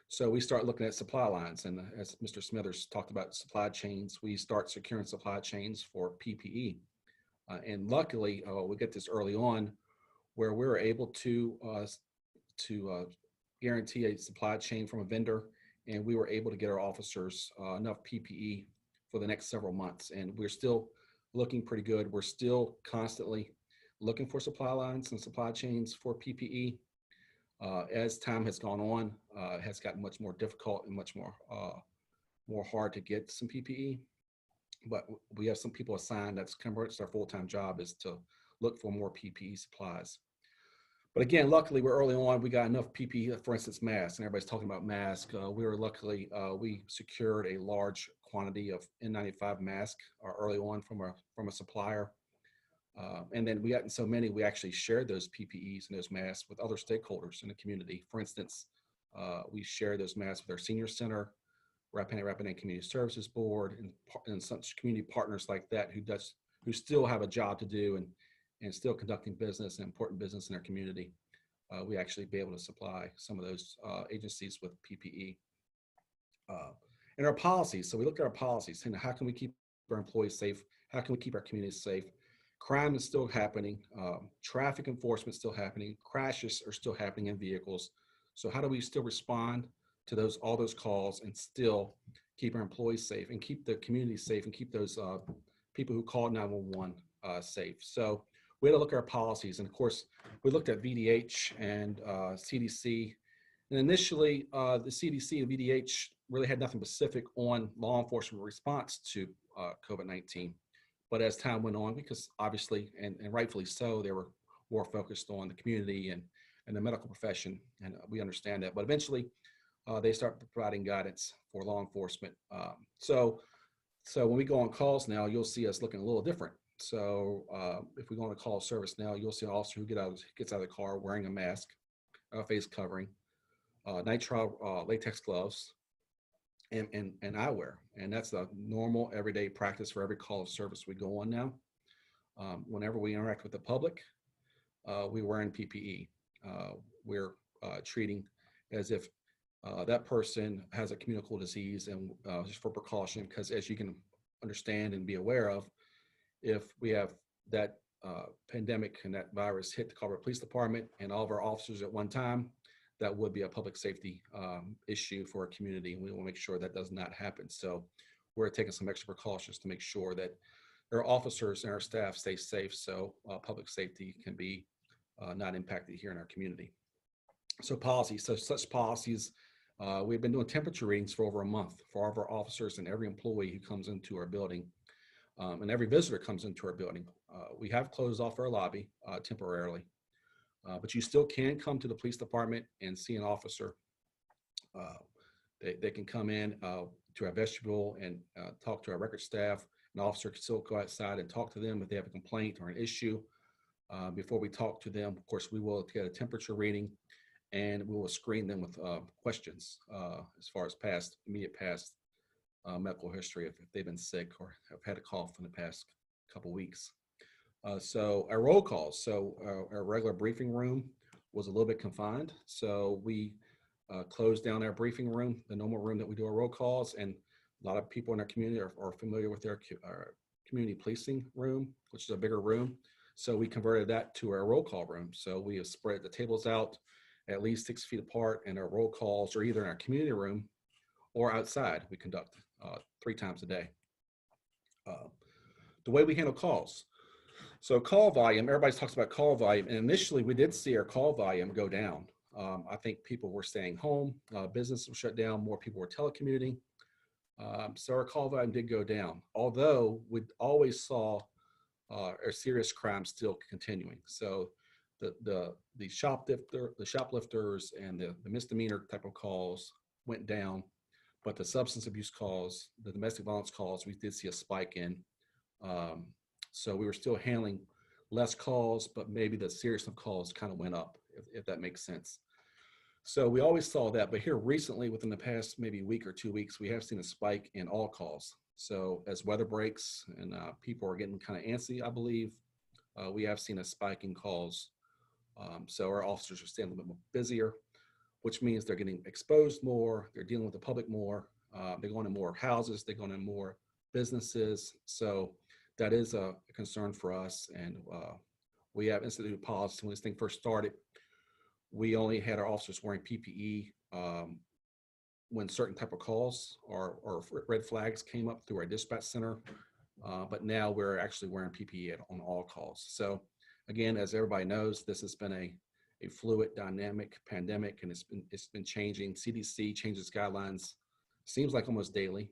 So we start looking at supply lines. And as Mr. Smithers talked about supply chains, we start securing supply chains for PPE. And luckily, we get this early on where we were able to guarantee a supply chain from a vendor, and we were able to get our officers enough PPE for the next several months. And we're still looking pretty good. We're still constantly looking for supply lines and supply chains for PPE. As time has gone on, it has gotten much more difficult and much more hard to get some PPE. But we have some people assigned, that's our full-time job, is to look for more PPE supplies. But again, luckily, we're early on. We got enough PPE, for instance, masks, and everybody's talking about masks. We secured a large quantity of N95 masks early on from a supplier. And then we got so many, we actually shared those PPEs and those masks with other stakeholders in the community. For instance, we shared those masks with our senior center, Rappahannock Community Services Board, and such community partners like that who still have a job to do and still conducting business and important business in our community. We actually be able to supply some of those agencies with PPE. And our policies. So we looked at our policies and how can we keep our employees safe? How can we keep our communities safe? Crime is still happening. Traffic enforcement is still happening. Crashes are still happening in vehicles. So how do we still respond to all those calls and still keep our employees safe and keep the community safe and keep those people who call 911 safe? So we had to look at our policies. And of course, we looked at VDH and CDC. And initially, the CDC and VDH really had nothing specific on law enforcement response to COVID-19. But as time went on, because obviously, and rightfully so, they were more focused on the community and the medical profession, and we understand that. But eventually, they start providing guidance for law enforcement. So when we go on calls now, you'll see us looking a little different. So if we go on a call service now, you'll see an officer who gets out of the car wearing a mask, face covering, nitrile latex gloves, and eyewear. And that's a normal everyday practice for every call of service we go on now. Whenever we interact with the public, we're wearing PPE. We're treating as if that person has a communicable disease, and just for precaution, because as you can understand and be aware of, if we have that pandemic and that virus hit the Culpeper Police Department and all of our officers at one time, that would be a public safety issue for our community, and we will make sure that does not happen. So we're taking some extra precautions to make sure that our officers and our staff stay safe, so public safety can be not impacted here in our community. So policies, such policies, we've been doing temperature readings for over a month for all of our officers and every employee who comes into our building, and every visitor comes into our building. We have closed off our lobby temporarily. But you still can come to the police department and see an officer. They can come in to our vestibule and talk to our record staff. An officer can still go outside and talk to them if they have a complaint or an issue. Before we talk to them, of course, we will get a temperature reading, and we will screen them with questions as far as immediate past medical history if they've been sick or have had a cough in the past couple weeks. So our roll calls, our regular briefing room was a little bit confined. So we closed down our briefing room, the normal room that we do our roll calls, and a lot of people in our community are familiar with our community policing room, which is a bigger room. So we converted that to our roll call room. So we have spread the tables out at least 6 feet apart, and our roll calls are either in our community room or outside. We conduct 3 times a day. The way we handle calls. So call volume, everybody talks about call volume, and initially we did see our call volume go down. I think people were staying home, business was shut down, more people were telecommuting. So our call volume did go down, although we always saw our serious crime still continuing. So the shoplifters and the misdemeanor type of calls went down, but the substance abuse calls, the domestic violence calls, we did see a spike in. So we were still handling less calls, but maybe the seriousness of calls kind of went up, if that makes sense. So we always saw that, but here recently, within the past maybe week or 2 weeks, we have seen a spike in all calls. So as weather breaks and people are getting kind of antsy, I believe, we have seen a spike in calls. So our officers are staying a little bit more busier, which means they're getting exposed more, they're dealing with the public more, they're going to more houses, they're going to more businesses. So that is a concern for us, and we have instituted policy. When this thing first started, we only had our officers wearing PPE when certain type of calls or red flags came up through our dispatch center, but now we're actually wearing PPE on all calls. So again, as everybody knows, this has been a fluid, dynamic pandemic, and it's been changing. CDC changes guidelines, seems like almost daily.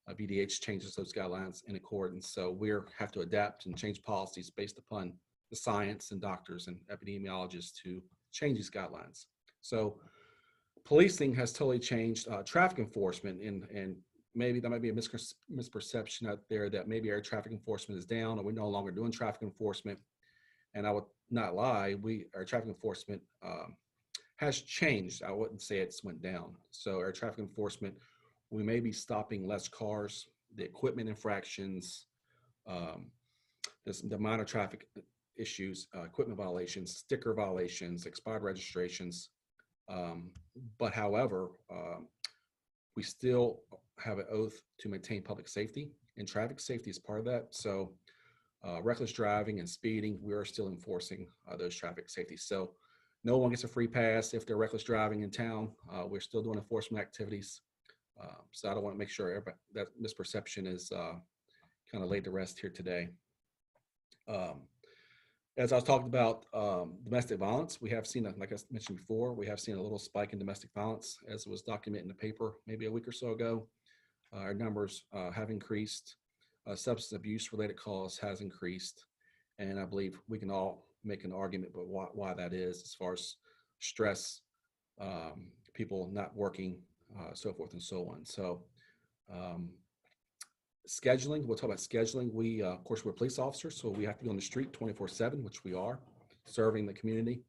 VDH changes those guidelines in accordance. So we have to adapt and change policies based upon the science and doctors and epidemiologists to change these guidelines. So policing has totally changed traffic enforcement, and maybe that might be a misperception out there that maybe air traffic enforcement is down or we're no longer doing traffic enforcement. And I would not lie, our traffic enforcement has changed. I wouldn't say it's went down. So our traffic enforcement, we may be stopping less cars, the equipment infractions, the minor traffic issues, equipment violations, sticker violations, expired registrations. But however, we still have an oath to maintain public safety, and traffic safety is part of that. So reckless driving and speeding, we are still enforcing those traffic safety. So no one gets a free pass if they're reckless driving in town. We're still doing enforcement activities. So I don't want to make sure that misperception is kind of laid to rest here today. As I was talking about domestic violence, we have seen, like I mentioned before, we have seen a little spike in domestic violence as it was documented in the paper maybe a week or so ago. Our numbers have increased. Substance abuse related calls has increased. And I believe we can all make an argument about why that is, as far as stress, people not working, so forth and so on. So scheduling, we'll talk about scheduling. We, of course, we're police officers, so we have to be on the street 24/7, which we are, serving the community.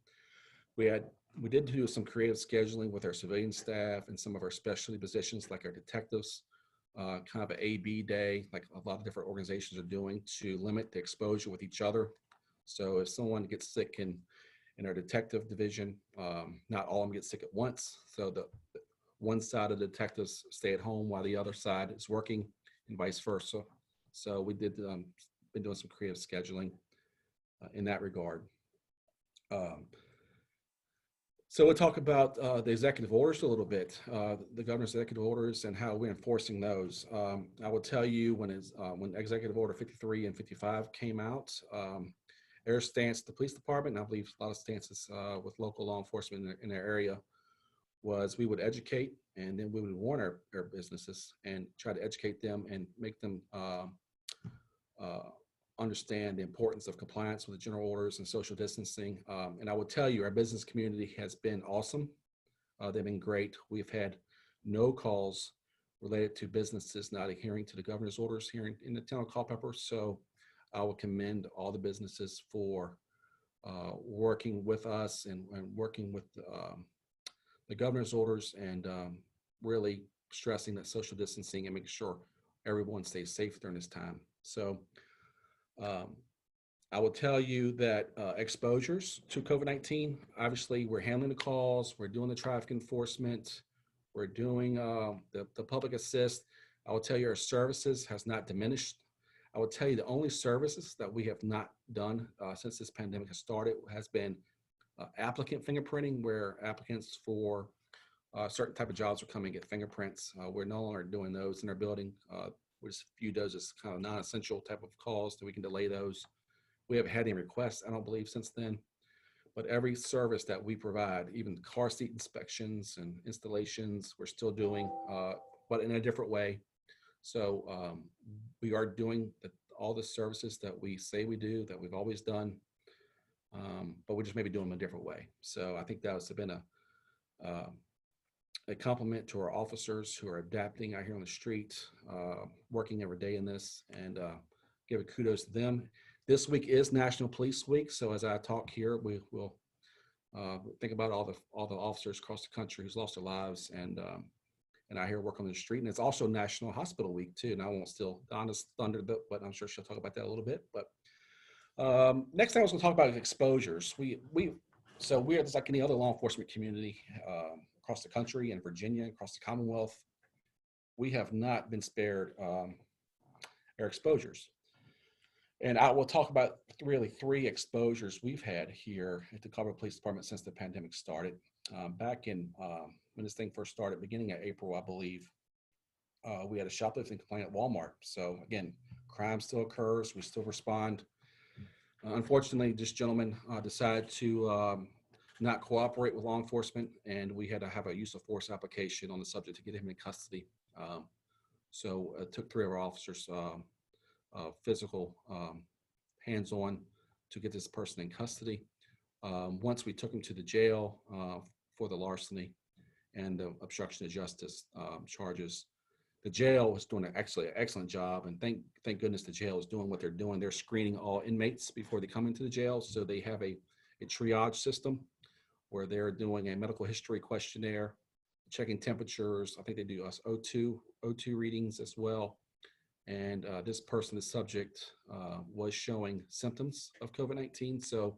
We did do some creative scheduling with our civilian staff and some of our specialty positions, like our detectives, kind of an A/B day, like a lot of different organizations are doing, to limit the exposure with each other. So if someone gets sick in our detective division, not all of them get sick at once. So the one side of the detectives stay at home while the other side is working, and vice versa. So we did been doing some creative scheduling in that regard. So we'll talk about the executive orders a little bit, the governor's executive orders and how we're enforcing those. I will tell you when Executive Order 53 and 55 came out, their stance, the police department, and I believe a lot of stances with local law enforcement in their area, was we would educate and then we would warn our businesses and try to educate them and make them understand the importance of compliance with the general orders and social distancing. And I will tell you, our business community has been awesome. They've been great. We've had no calls related to businesses not adhering to the governor's orders here in the town of Culpeper. So I will commend all the businesses for working with us and working with the governor's orders and really stressing that social distancing and making sure everyone stays safe during this time. So I will tell you that exposures to COVID-19, obviously we're handling the calls, we're doing the traffic enforcement, we're doing the public assist. I will tell you our services has not diminished. I will tell you the only services that we have not done since this pandemic has started has been applicant fingerprinting, where applicants for certain type of jobs will come and get fingerprints. We're no longer doing those in our building. We just view those as kind of non-essential type of calls, that we can delay those. We haven't had any requests, I don't believe, since then. But every service that we provide, even car seat inspections and installations, we're still doing, but in a different way. So we are doing all the services that we say we do, that we've always done, but we just maybe doing them a different way. So I think that has been a compliment to our officers who are adapting out here on the street, working every day in this, and give a kudos to them. This week is National Police Week, so as I talk here, we will think about all the officers across the country who's lost their lives and out here working on the street. And it's also National Hospital Week too. And I won't steal Donna's thunder, but I'm sure she'll talk about that a little bit. But next thing I was going to talk about is exposures. So we're just like any other law enforcement community across the country and Virginia, across the Commonwealth. We have not been spared our exposures. And I will talk about really 3 exposures we've had here at the Culpeper Police Department since the pandemic started. Back in when this thing first started, beginning of April, I believe, we had a shoplifting complaint at Walmart. So again, crime still occurs. We still respond. Unfortunately, this gentleman decided to not cooperate with law enforcement, and we had to have a use of force application on the subject to get him in custody. So it took 3 of our officers physical hands-on to get this person in custody. Once we took him to the jail for the larceny and the obstruction of justice charges, the jail was doing an excellent job, and thank goodness the jail is doing what they're doing. They're screening all inmates before they come into the jail, so they have a triage system where they're doing a medical history questionnaire, checking temperatures. I think they do O2 readings as well. And this person, the subject, was showing symptoms of COVID-19. So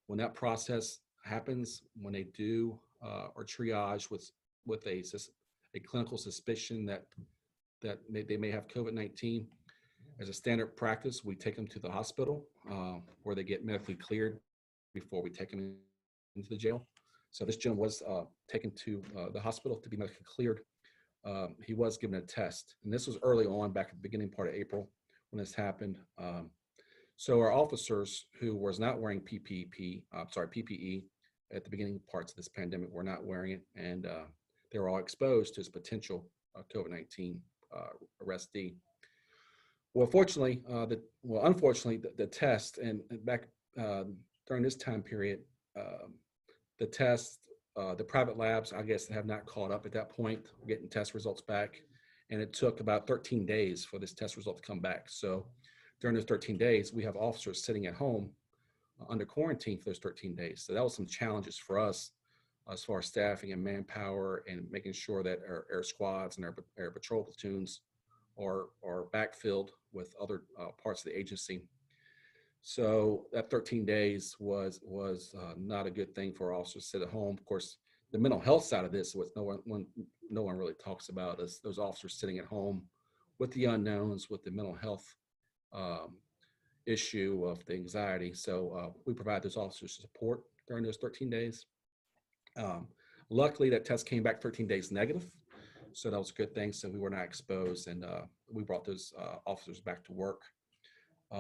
when that process happens, when they do or triage with a clinical suspicion that they may have COVID-19, as a standard practice, we take them to the hospital where they get medically cleared before we take them into the jail. So this gentleman was taken to the hospital to be medically cleared. He was given a test, and this was early on, back at the beginning part of April when this happened. So our officers who was not wearing PPE at the beginning parts of this pandemic were not wearing it, and they were all exposed to this potential COVID-19 arrestee. Well, unfortunately, the test, and back during this time period, the test, the private labs, I guess, have not caught up at that point, getting test results back. And it took about 13 days for this test result to come back. So during those 13 days, we have officers sitting at home under quarantine for those 13 days. So that was some challenges for us as far as staffing and manpower and making sure that our air squads and our patrol platoons are backfilled with other parts of the agency. So that 13 days was not a good thing for officers to sit at home. Of course, the mental health side of this, what no one really talks about, is those officers sitting at home with the unknowns, with the mental health issue of the anxiety. So we provide those officers support during those 13 days. Luckily, that test came back 13 days negative. So that was a good thing. So we were not exposed, and we brought those officers back to work.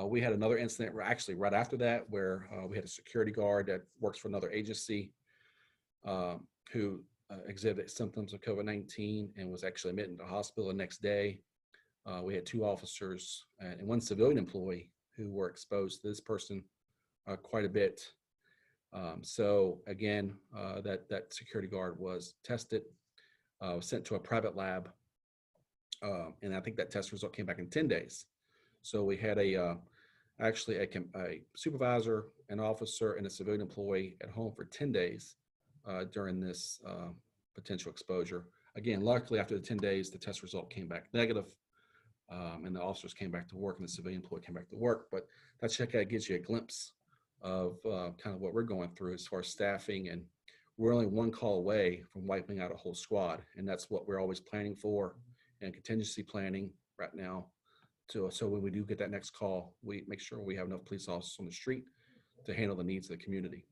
We had another incident actually right after that where we had a security guard that works for another agency who exhibited symptoms of COVID-19 and was actually admitted to the hospital the next day. We had two officers and one civilian employee who were exposed to this person quite a bit. So again, that security guard was tested, was sent to a private lab, and I think that test result came back in 10 days. So we had actually a supervisor, an officer, and a civilian employee at home for 10 days during this potential exposure. Again, luckily after the 10 days, the test result came back negative, and the officers came back to work and the civilian employee came back to work. But that check out gives you a glimpse of kind of what we're going through as far as staffing, and we're only one call away from wiping out a whole squad. And that's what we're always planning for and contingency planning right now. So when we do get that next call, we make sure we have enough police officers on the street to handle the needs of the community.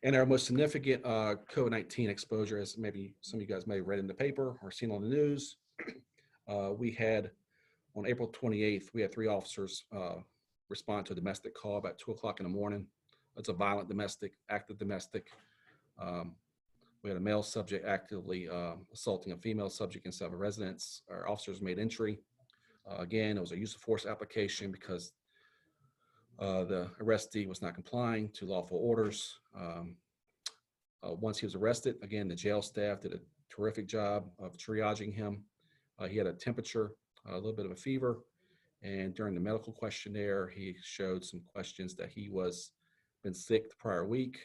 And our most significant COVID-19 exposure, as maybe some of you guys may have read in the paper or seen on the news, we had on April 28th, we had 3 officers respond to a domestic call about 2 o'clock in the morning. It's a violent domestic, active domestic. We had a male subject actively assaulting a female subject inside of a residence. Our officers made entry. Again, it was a use of force application because the arrestee was not complying to lawful orders. Once he was arrested, again, the jail staff did a terrific job of triaging him. He had a temperature, a little bit of a fever, and during the medical questionnaire, he showed some questions that he was been sick the prior week.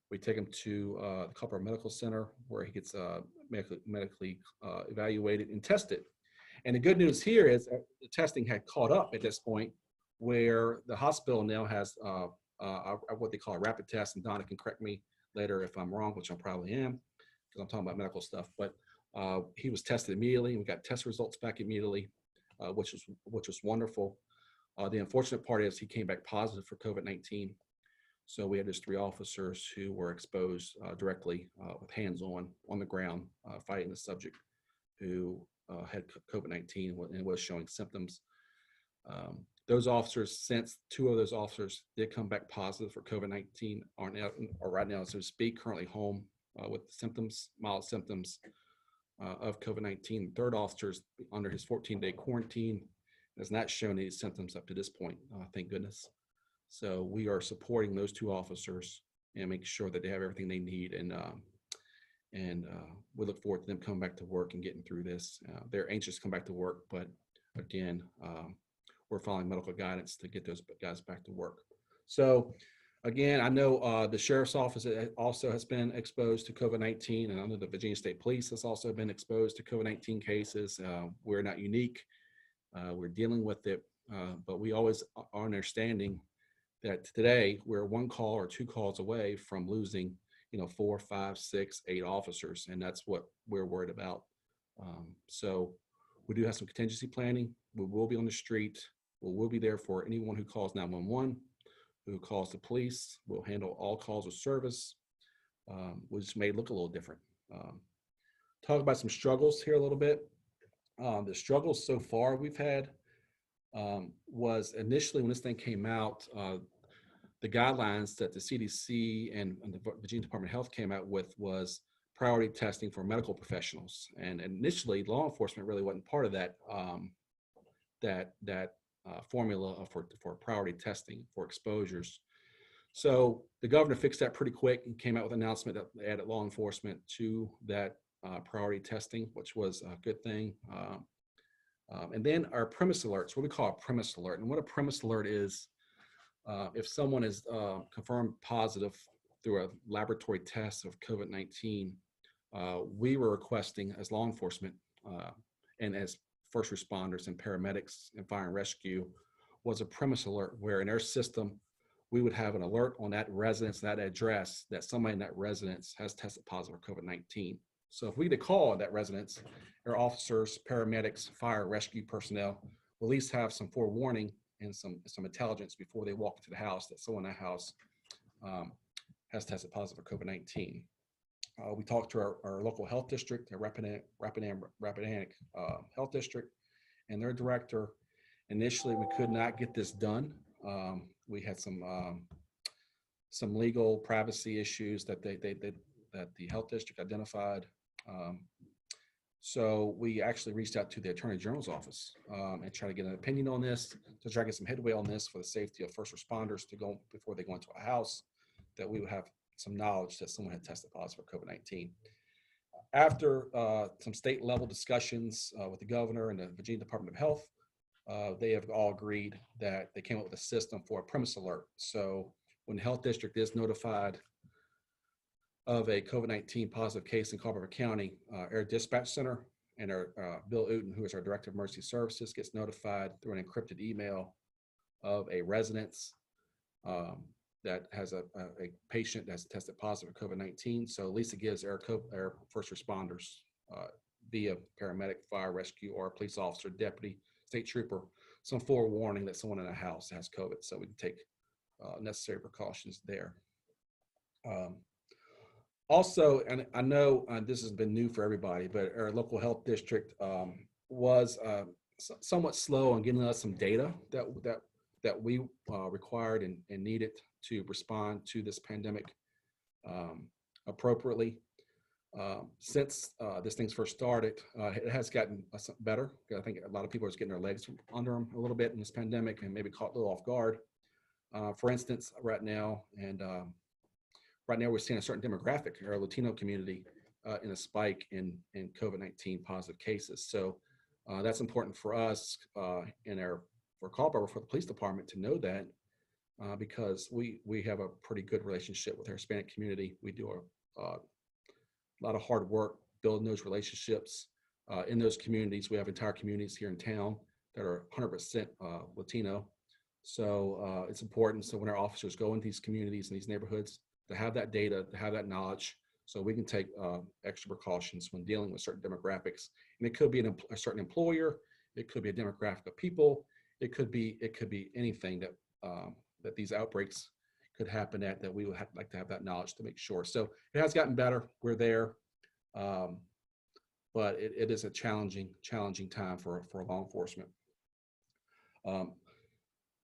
We take him to the Culpeper Medical Center where he gets medically evaluated and tested. And the good news here is that the testing had caught up at this point, where the hospital now has what they call a rapid test. And Donna can correct me later if I'm wrong, which I probably am, because I'm talking about medical stuff. But he was tested immediately. We got test results back immediately, which was wonderful. The unfortunate part is he came back positive for COVID-19. So we had just 3 officers who were exposed directly with hands-on on the ground fighting the subject who had COVID-19 and was showing symptoms. Those officers, since 2 of those officers did come back positive for COVID-19, are now, or right now, so to speak, currently home with symptoms, mild symptoms of COVID-19. The 3rd officer is under his 14-day quarantine, has not shown any symptoms up to this point, thank goodness. So we are supporting those two officers and making sure that they have everything they need. And we look forward to them coming back to work and getting through this. They're anxious to come back to work, but again, we're following medical guidance to get those guys back to work. So again, I know the sheriff's office also has been exposed to COVID-19, and I know the Virginia State Police has also been exposed to COVID-19 cases. We're not unique. We're dealing with it, but we always are understanding that today we're one call or two calls away from losing, 4, 5, 6, 8 officers, and that's what we're worried about. So we do have some contingency planning. We will be on the street. We will be there for anyone who calls 911, who calls the police. We'll handle all calls of service, which may look a little different. Talk about some struggles here a little bit. The struggles so far we've had was initially when this thing came out, the guidelines that the CDC and the Virginia Department of Health came out with was priority testing for medical professionals. And initially, law enforcement really wasn't part of that formula for priority testing for exposures. So the governor fixed that pretty quick and came out with an announcement that added law enforcement to that priority testing, which was a good thing. And then our premise alerts, what we call a premise alert. And what a premise alert is, if someone is confirmed positive through a laboratory test of COVID-19, we were requesting as law enforcement and as first responders and paramedics and fire and rescue was a premise alert where in our system, we would have an alert on that residence, that address, that somebody in that residence has tested positive for COVID-19. So if we get a call at that residence, our officers, paramedics, fire rescue personnel will at least have some forewarning and some intelligence before they walk into the house that someone in that house has tested positive for COVID-19. We talked to our local health district, the Rappahannock Health District, and their director. Initially, we could not get this done. We had some legal privacy issues that that the health district identified. So we actually reached out to the Attorney General's office and try to get an opinion on this, to try to get some headway on this for the safety of first responders to go before they go into a house, that we would have some knowledge that someone had tested positive for COVID-19. After some state level discussions with the governor and the Virginia Department of Health, they have all agreed that they came up with a system for a premise alert. So when the health district is notified of a COVID-19 positive case in Culpeper County, our dispatch center and our Bill Uten, who is our director of emergency services, gets notified through an encrypted email of a residence that has a patient that's tested positive for COVID-19. So at least it gives our first responders via paramedic, fire rescue, or a police officer, deputy, state trooper, some forewarning that someone in a house has COVID, so we can take necessary precautions there. Also, and I know this has been new for everybody, but our local health district was somewhat slow on getting us some data that we required and needed to respond to this pandemic appropriately. Since this thing's first started, it has gotten better. I think a lot of people are just getting their legs under them a little bit in this pandemic and maybe caught a little off guard. For instance, right now we're seeing a certain demographic, our Latino community, in a spike in COVID-19 positive cases. So that's important for us for Culpeper, for the police department to know that, because we have a pretty good relationship with our Hispanic community. We do a lot of hard work building those relationships in those communities. We have entire communities here in town that are 100% Latino. So it's important. So when our officers go into these communities and these neighborhoods, to have that data, to have that knowledge, so we can take extra precautions when dealing with certain demographics. And it could be a certain employer, it could be a demographic of people, it could be anything that that these outbreaks could happen at, that we would like to have that knowledge to make sure. So it has gotten better. We're there, but it is a challenging time for law enforcement.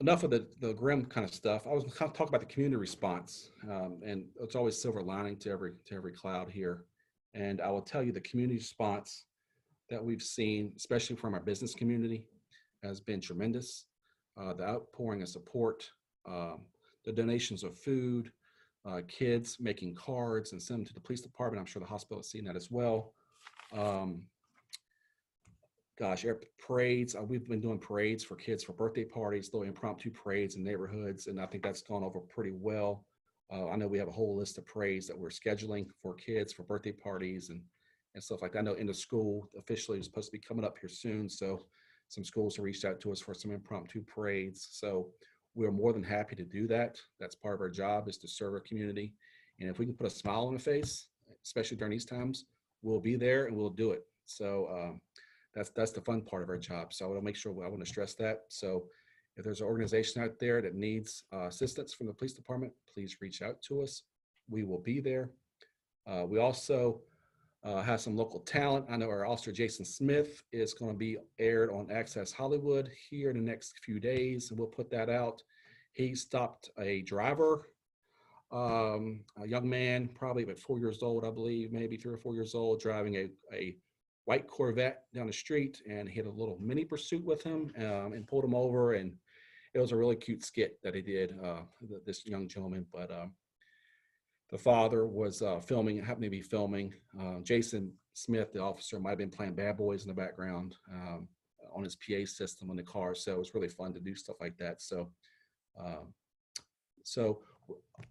Enough of the grim kind of stuff. I was going to talk about the community response, and it's always silver lining to every cloud here. And I will tell you, the community response that we've seen, especially from our business community, has been tremendous. The outpouring of support, the donations of food, kids making cards and send them to the police department. I'm sure the hospital has seen that as well. Parades. We've been doing parades for kids for birthday parties, little impromptu parades in neighborhoods, and I think that's gone over pretty well. I know we have a whole list of parades that we're scheduling for kids for birthday parties and stuff like that. I know end of school officially is supposed to be coming up here soon, so some schools have reached out to us for some impromptu parades. So we're more than happy to do that. That's part of our job, is to serve our community. And if we can put a smile on the face, especially during these times, we'll be there and we'll do it. So that's the fun part of our job. So I want to make sure, I want to stress that. So if there's an organization out there that needs assistance from the police department, please reach out to us. We will be there. We also have some local talent. I know our Officer Jason Smith is going to be aired on Access Hollywood here in the next few days, and we'll put that out. He stopped a driver, a young man, probably about 4 years old, I believe, maybe 3 or 4 years old, driving a white Corvette down the street, and he had a little mini pursuit with him and pulled him over. And it was a really cute skit that he did, this young gentleman. But the father was happened to be filming. Jason Smith, the officer, might have been playing Bad Boys in the background on his PA system in the car. So it was really fun to do stuff like that. So,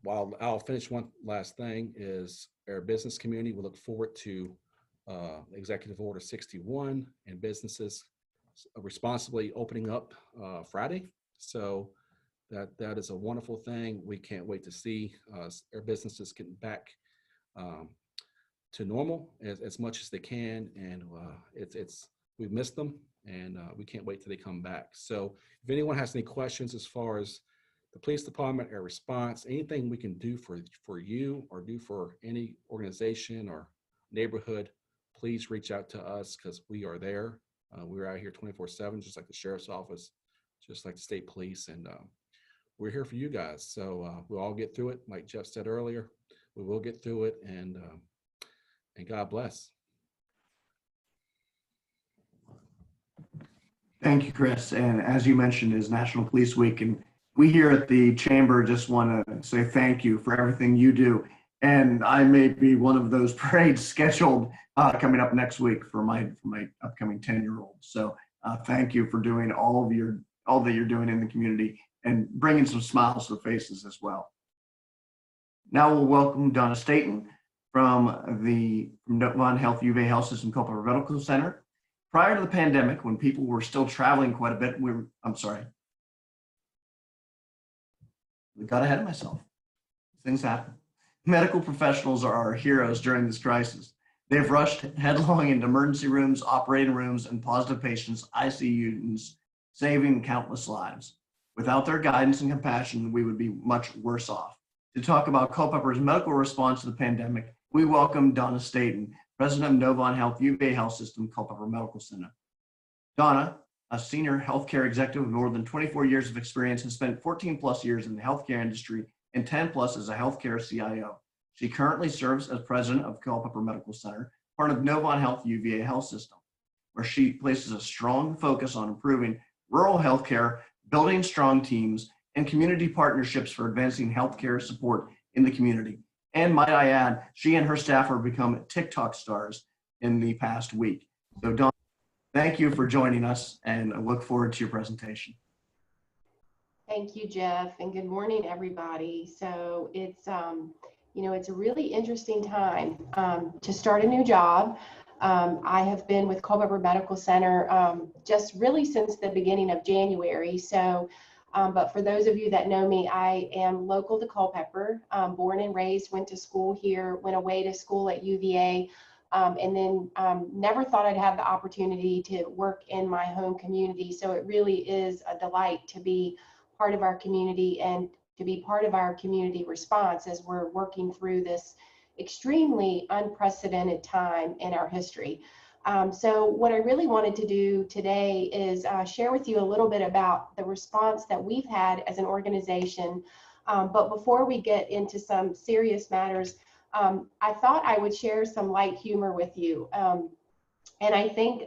while I'll finish, one last thing is our business community. We look forward to Executive Order 61 and businesses responsibly opening up Friday. So that is a wonderful thing. We can't wait to see our businesses getting back to normal as much as they can, and we've missed them, and we can't wait till they come back. So if anyone has any questions as far as the police department, our response, anything we can do for you or do for any organization or neighborhood, please reach out to us, because we are there. We're out here 24/7, just like the sheriff's office, just like the state police, and we're here for you guys. So we'll all get through it. Like Jeff said earlier, we will get through it, and God bless. Thank you, Chris. And as you mentioned, is National Police Week, and we here at the Chamber just want to say thank you for everything you do. And I may be one of those parades scheduled coming up next week for my upcoming 10-year-old. So thank you for doing all that you're doing in the community and bringing some smiles to the faces as well. Now we'll welcome Donna Staten from the Novant Health UVA Health System Culpeper Medical Center. Prior to the pandemic, when people were still traveling quite a bit, I'm sorry. We got ahead of myself. Things happen. Medical professionals are our heroes during this crisis. They've rushed headlong into emergency rooms, operating rooms, and positive patients, ICU units, saving countless lives. Without their guidance and compassion, we would be much worse off. To talk about Culpeper's medical response to the pandemic, we welcome Donna Staten, President of Novant Health UVA Health System Culpeper Medical Center. Donna, a senior healthcare executive with more than 24 years of experience, has spent 14 plus years in the healthcare industry and 10 plus as a healthcare CIO. She currently serves as president of Culpeper Medical Center, part of Novant Health UVA Health System, where she places a strong focus on improving rural healthcare, building strong teams, and community partnerships for advancing healthcare support in the community. And might I add, she and her staff have become TikTok stars in the past week. So Dawn, thank you for joining us, and I look forward to your presentation. Thank you, Jeff, and good morning, everybody. So it's a really interesting time to start a new job. I have been with Culpeper Medical Center just really since the beginning of January. So, but for those of you that know me, I am local to Culpeper, born and raised, went to school here, went away to school at UVA, and then never thought I'd have the opportunity to work in my home community. So it really is a delight to be part of our community and to be part of our community response as we're working through this extremely unprecedented time in our history. So what I really wanted to do today is share with you a little bit about the response that we've had as an organization. But before we get into some serious matters, I thought I would share some light humor with you. And I think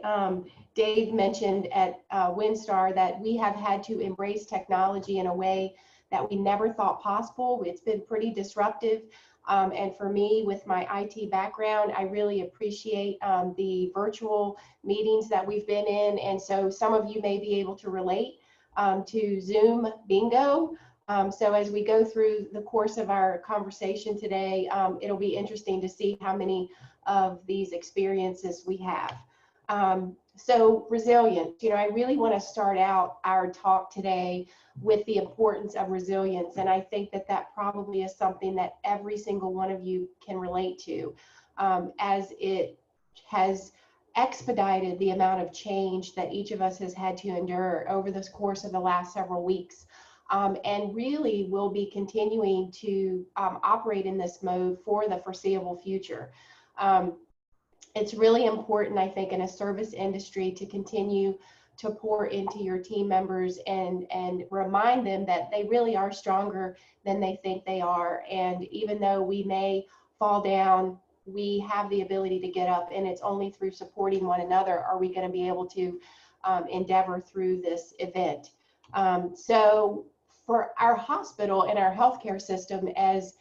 Dave mentioned at WinStar that we have had to embrace technology in a way that we never thought possible. It's been pretty disruptive. And for me, with my IT background, I really appreciate the virtual meetings that we've been in. And so some of you may be able to relate to Zoom bingo. So as we go through the course of our conversation today, it'll be interesting to see how many of these experiences we have. So resilience, I really want to start out our talk today with the importance of resilience. And I think that that probably is something that every single one of you can relate to, as it has expedited the amount of change that each of us has had to endure over this course of the last several weeks. And really will be continuing to operate in this mode for the foreseeable future. It's really important, I think, in a service industry to continue to pour into your team members and remind them that they really are stronger than they think they are. And even though we may fall down, we have the ability to get up, and it's only through supporting one another are we going to be able to endeavor through this event. So for our hospital and our healthcare system, as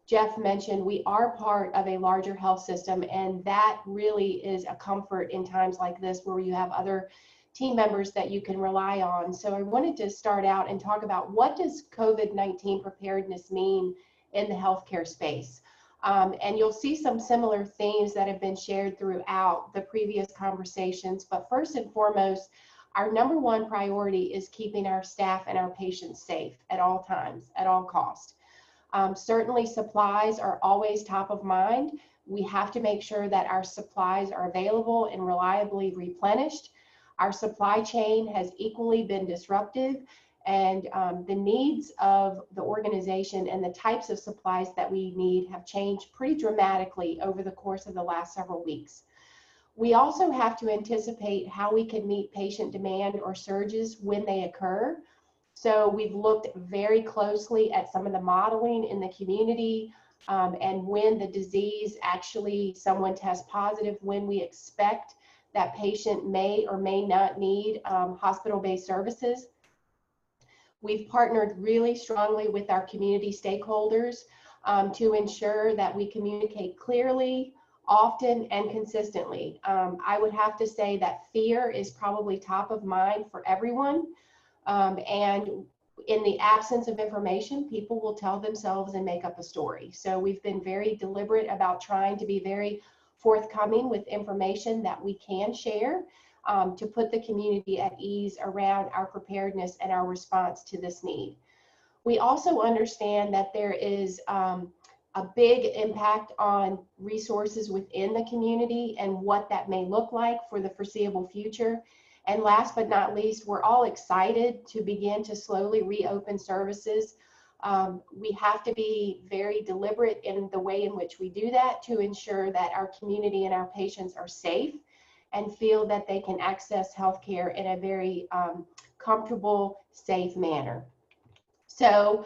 Jeff mentioned, we are part of a larger health system, and that really is a comfort in times like this where you have other team members that you can rely on. So I wanted to start out and talk about, what does COVID-19 preparedness mean in the healthcare space? And you'll see some similar themes that have been shared throughout the previous conversations. But first and foremost, our number one priority is keeping our staff and our patients safe at all times, at all costs. Certainly supplies are always top of mind. We have to make sure that our supplies are available and reliably replenished. Our supply chain has equally been disruptive, and the needs of the organization and the types of supplies that we need have changed pretty dramatically over the course of the last several weeks. We also have to anticipate how we can meet patient demand or surges when they occur. So we've looked very closely at some of the modeling in the community, and when the disease actually, someone tests positive, when we expect that patient may or may not need hospital-based services. We've partnered really strongly with our community stakeholders to ensure that we communicate clearly, often, and consistently. I would have to say that fear is probably top of mind for everyone. And in the absence of information, people will tell themselves and make up a story. So we've been very deliberate about trying to be very forthcoming with information that we can share to put the community at ease around our preparedness and our response to this need. We also understand that there is a big impact on resources within the community and what that may look like for the foreseeable future. And last but not least, we're all excited to begin to slowly reopen services. We have to be very deliberate in the way in which we do that to ensure that our community and our patients are safe and feel that they can access healthcare in a very comfortable, safe manner. So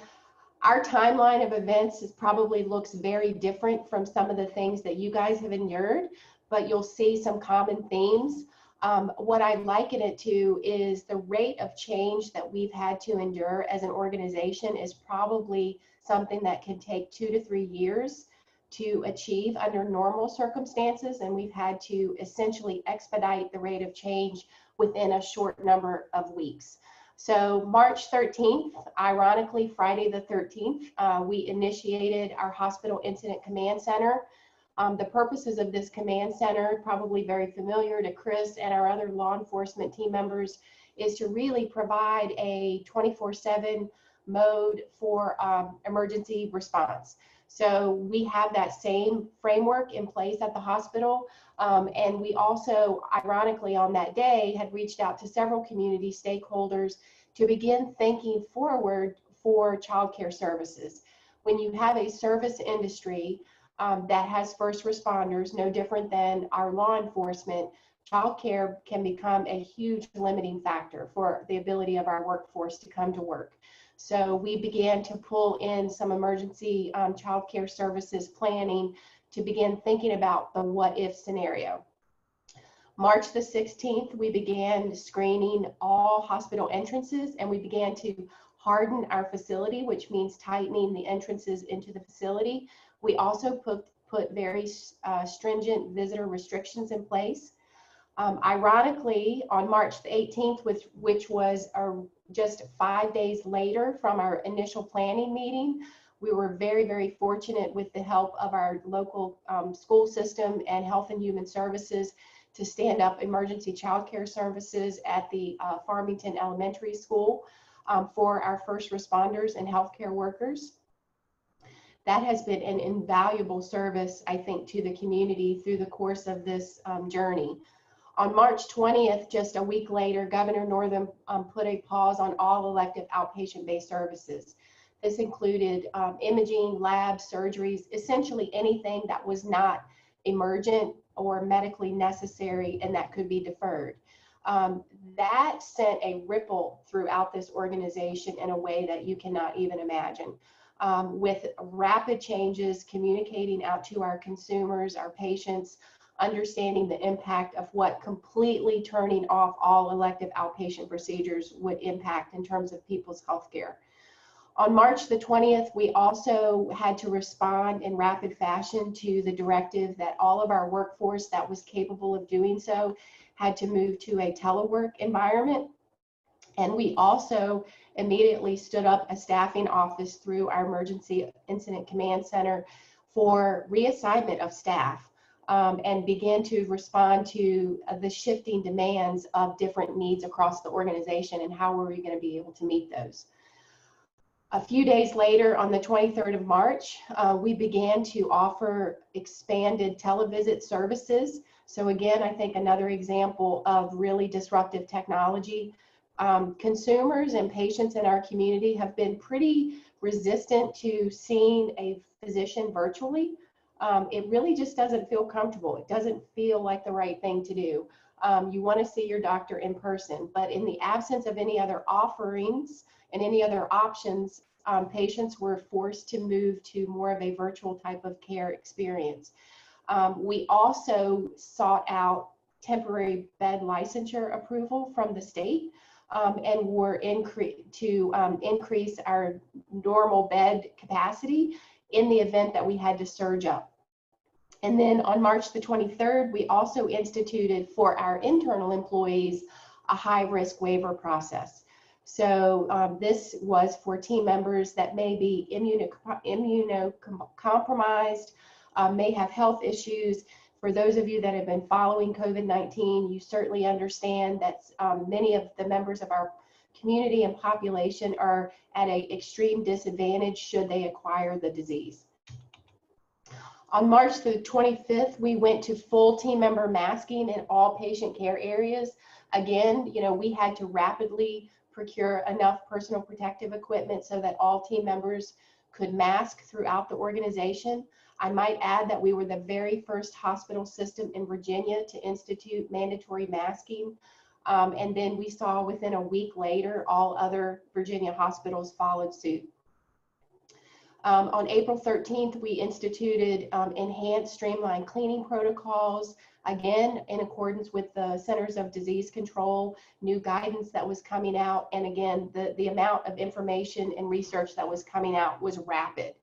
our timeline of events probably looks very different from some of the things that you guys have endured, but you'll see some common themes. What I liken it to is the rate of change that we've had to endure as an organization is probably something that can take 2 to 3 years to achieve under normal circumstances, and we've had to essentially expedite the rate of change within a short number of weeks. So March 13th, ironically Friday the 13th, we initiated our Hospital Incident Command Center. The purposes of this command center, probably very familiar to Chris and our other law enforcement team members, is to really provide a 24/7 mode for emergency response. So we have that same framework in place at the hospital. And we also, ironically, on that day, had reached out to several community stakeholders to begin thinking forward for childcare services. When you have a service industry that has first responders, no different than our law enforcement, childcare can become a huge limiting factor for the ability of our workforce to come to work. So we began to pull in some emergency childcare services planning to begin thinking about the what if scenario. March the 16th, we began screening all hospital entrances, and we began to hardened our facility, which means tightening the entrances into the facility. We also put very stringent visitor restrictions in place. Ironically, on March the 18th, which was just 5 days later from our initial planning meeting, we were very, very fortunate with the help of our local school system and Health and Human Services to stand up emergency childcare services at the Farmington Elementary School for our first responders and healthcare workers. That has been an invaluable service, I think, to the community through the course of this journey. On March 20th, just a week later, Governor Northam put a pause on all elective outpatient-based services. This included imaging, labs, surgeries, essentially anything that was not emergent or medically necessary and that could be deferred. That sent a ripple throughout this organization in a way that you cannot even imagine. With rapid changes, communicating out to our consumers, our patients, understanding the impact of what completely turning off all elective outpatient procedures would impact in terms of people's healthcare. On March the 20th, we also had to respond in rapid fashion to the directive that all of our workforce that was capable of doing so had to move to a telework environment. And we also immediately stood up a staffing office through our Emergency Incident Command Center for reassignment of staff. And began to respond to the shifting demands of different needs across the organization and how were we going to be able to meet those. A few days later, on the 23rd of March, we began to offer expanded televisit services. So again, I think another example of really disruptive technology. Consumers and patients in our community have been pretty resistant to seeing a physician virtually. It really just doesn't feel comfortable. It doesn't feel like the right thing to do. You want to see your doctor in person, but in the absence of any other offerings and any other options, patients were forced to move to more of a virtual type of care experience. We also sought out temporary bed licensure approval from the state and were increase our normal bed capacity in the event that we had to surge up. And then on March the 23rd, we also instituted for our internal employees a high-risk waiver process. So this was for team members that may be immunocompromised, may have health issues. For those of you that have been following COVID-19, you certainly understand that many of the members of our community and population are at an extreme disadvantage should they acquire the disease. On March the 25th, we went to full team member masking in all patient care areas. Again, we had to rapidly procure enough personal protective equipment so that all team members could mask throughout the organization. I might add that we were the very first hospital system in Virginia to institute mandatory masking. And then we saw within a week later, all other Virginia hospitals followed suit. On April 13th, we instituted enhanced streamlined cleaning protocols, again, in accordance with the Centers of Disease Control, new guidance that was coming out. And again, the amount of information and research that was coming out was rapid,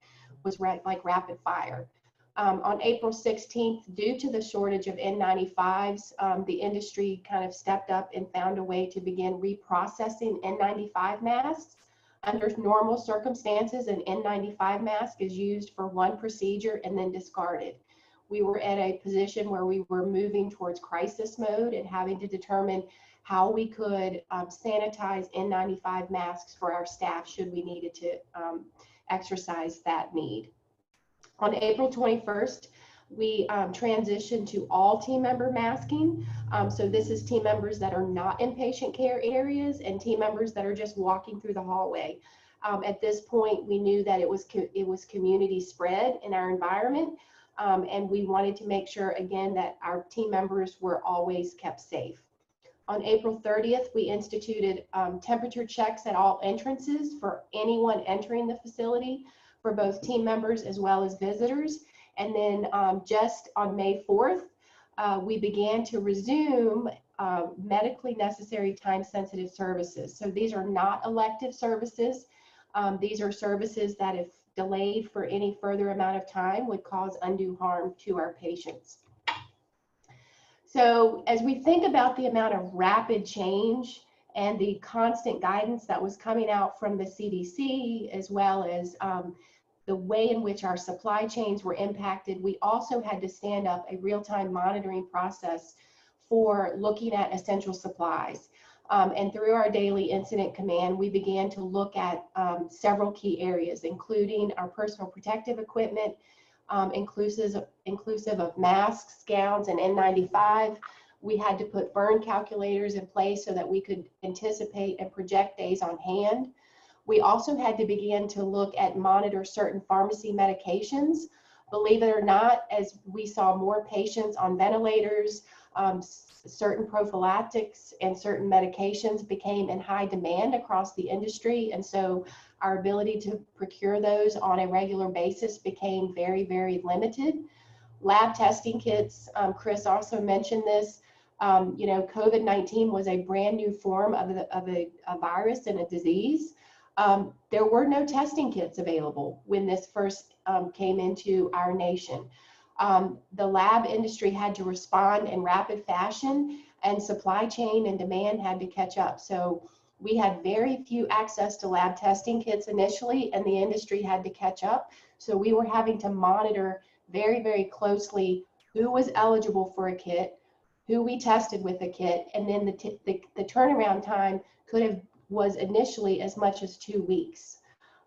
like rapid fire. On April 16th, due to the shortage of N95s, the industry kind of stepped up and found a way to begin reprocessing N95 masks. Under normal circumstances, an N95 mask is used for one procedure and then discarded. We were at a position where we were moving towards crisis mode and having to determine how we could sanitize N95 masks for our staff should we needed to exercise that need. On April 21st, we transitioned to all team member masking. So this is team members that are not in patient care areas and team members that are just walking through the hallway. At this point, we knew that it was community spread in our environment, and we wanted to make sure, again, that our team members were always kept safe. On April 30th, we instituted temperature checks at all entrances for anyone entering the facility, for both team members as well as visitors. And then just on May 4th, we began to resume medically necessary time-sensitive services. So these are not elective services. These are services that, if delayed for any further amount of time, would cause undue harm to our patients. So as we think about the amount of rapid change and the constant guidance that was coming out from the CDC, as well as the way in which our supply chains were impacted, we also had to stand up a real-time monitoring process for looking at essential supplies. And through our daily incident command, we began to look at several key areas, including our personal protective equipment, inclusive of masks, gowns, and N95. We had to put burn calculators in place so that we could anticipate and project days on hand. We also had to begin to look at monitor certain pharmacy medications. Believe it or not, as we saw more patients on ventilators, certain prophylactics and certain medications became in high demand across the industry. And so our ability to procure those on a regular basis became very, very limited. Lab testing kits, Chris also mentioned this. COVID-19 was a brand new form of a virus and a disease. There were no testing kits available when this first came into our nation. The lab industry had to respond in rapid fashion, and supply chain and demand had to catch up. So we had very few access to lab testing kits initially, and the industry had to catch up. So we were having to monitor very, very closely who was eligible for a kit, who we tested with a kit, and then the turnaround time was initially as much as 2 weeks.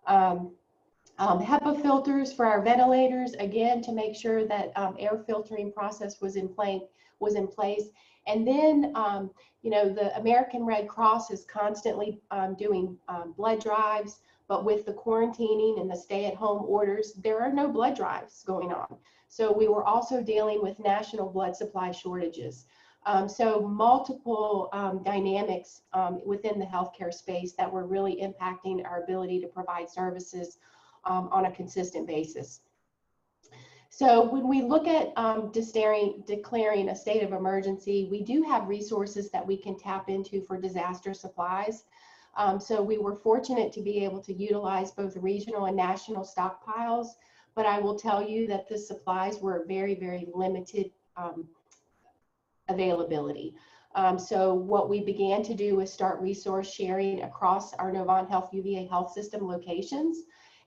HEPA filters for our ventilators, again, to make sure that air filtering process was in place. And then, the American Red Cross is constantly doing blood drives, but with the quarantining and the stay-at-home orders, there are no blood drives going on. So we were also dealing with national blood supply shortages. So multiple dynamics within the healthcare space that were really impacting our ability to provide services on a consistent basis. So when we look at declaring a state of emergency, we do have resources that we can tap into for disaster supplies. So we were fortunate to be able to utilize both regional and national stockpiles, but I will tell you that the supplies were very, very limited availability. So what we began to do is start resource sharing across our Novant Health UVA Health System locations.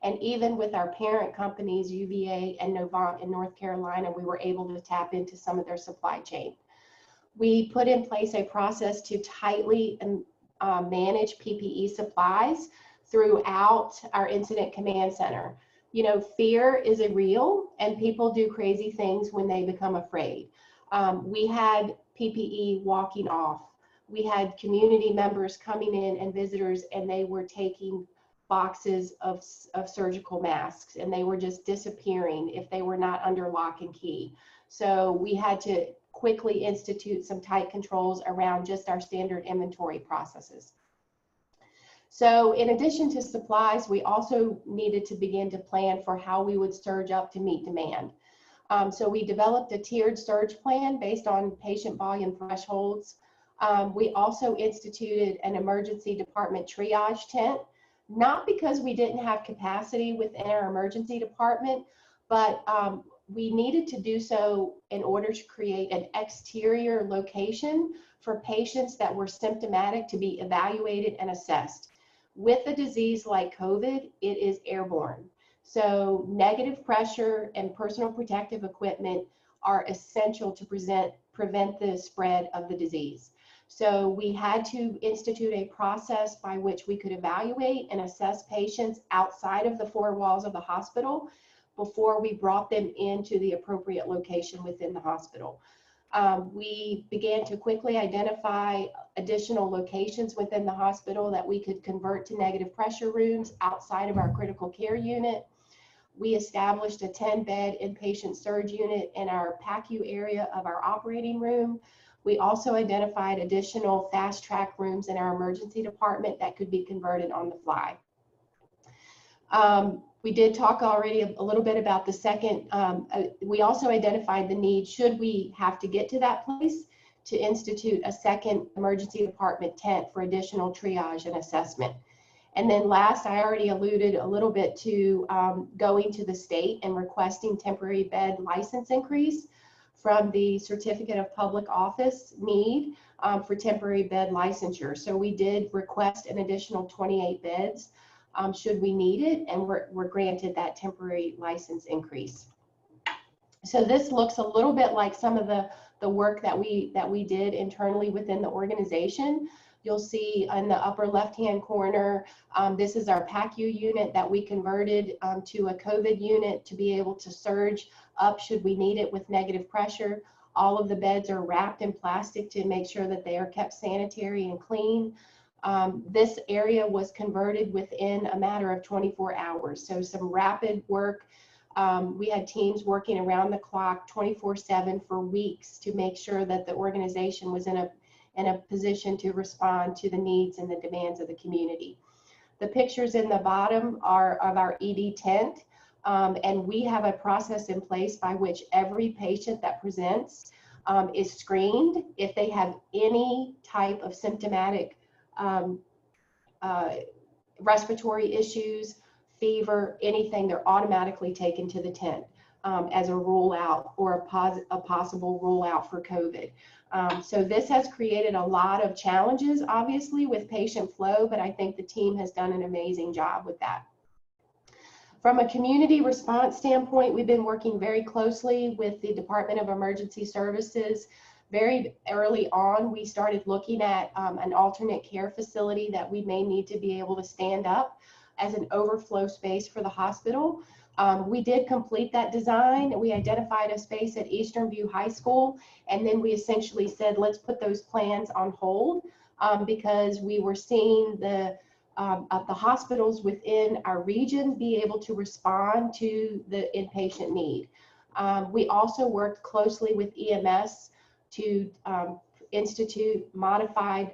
And even with our parent companies, UVA and Novant in North Carolina, we were able to tap into some of their supply chain. We put in place a process to tightly manage PPE supplies throughout our incident command center. Fear is real, and people do crazy things when they become afraid. We had PPE walking off. We had community members coming in and visitors, and they were taking boxes of surgical masks, and they were just disappearing if they were not under lock and key. So we had to quickly institute some tight controls around just our standard inventory processes. So in addition to supplies, we also needed to begin to plan for how we would surge up to meet demand. So we developed a tiered surge plan based on patient volume thresholds. We also instituted an emergency department triage tent, not because we didn't have capacity within our emergency department, but we needed to do so in order to create an exterior location for patients that were symptomatic to be evaluated and assessed. With a disease like COVID, it is airborne. So negative pressure and personal protective equipment are essential to prevent the spread of the disease. So we had to institute a process by which we could evaluate and assess patients outside of the four walls of the hospital before we brought them into the appropriate location within the hospital. We began to quickly identify additional locations within the hospital that we could convert to negative pressure rooms outside of our critical care unit. We established a 10-bed inpatient surge unit in our PACU area of our operating room. We also identified additional fast track rooms in our emergency department that could be converted on the fly. We did talk already a little bit about the second. We also identified the need, should we have to get to that place, to institute a second emergency department tent for additional triage and assessment. And then last, I already alluded a little bit to going to the state and requesting temporary bed license increase from the certificate of public office need for temporary bed licensure. So we did request an additional 28 beds should we need it, and we're granted that temporary license increase. So this looks a little bit like some of the work that we did internally within the organization. You'll see in the upper left-hand corner, this is our PACU unit that we converted to a COVID unit to be able to surge up should we need it with negative pressure. All of the beds are wrapped in plastic to make sure that they are kept sanitary and clean. This area was converted within a matter of 24 hours. So some rapid work. We had teams working around the clock 24/7 for weeks to make sure that the organization was in a position to respond to the needs and the demands of the community. The pictures in the bottom are of our ED tent, and we have a process in place by which every patient that presents is screened. If they have any type of symptomatic respiratory issues, fever, anything, they're automatically taken to the tent as a rule out or a possible rule out for COVID. So this has created a lot of challenges, obviously, with patient flow, but I think the team has done an amazing job with that. From a community response standpoint, we've been working very closely with the Department of Emergency Services. Very early on, we started looking at an alternate care facility that we may need to be able to stand up as an overflow space for the hospital. We did complete that design. We identified a space at Eastern View High School, and then we essentially said, let's put those plans on hold because we were seeing the hospitals within our region be able to respond to the inpatient need. We also worked closely with EMS to institute modified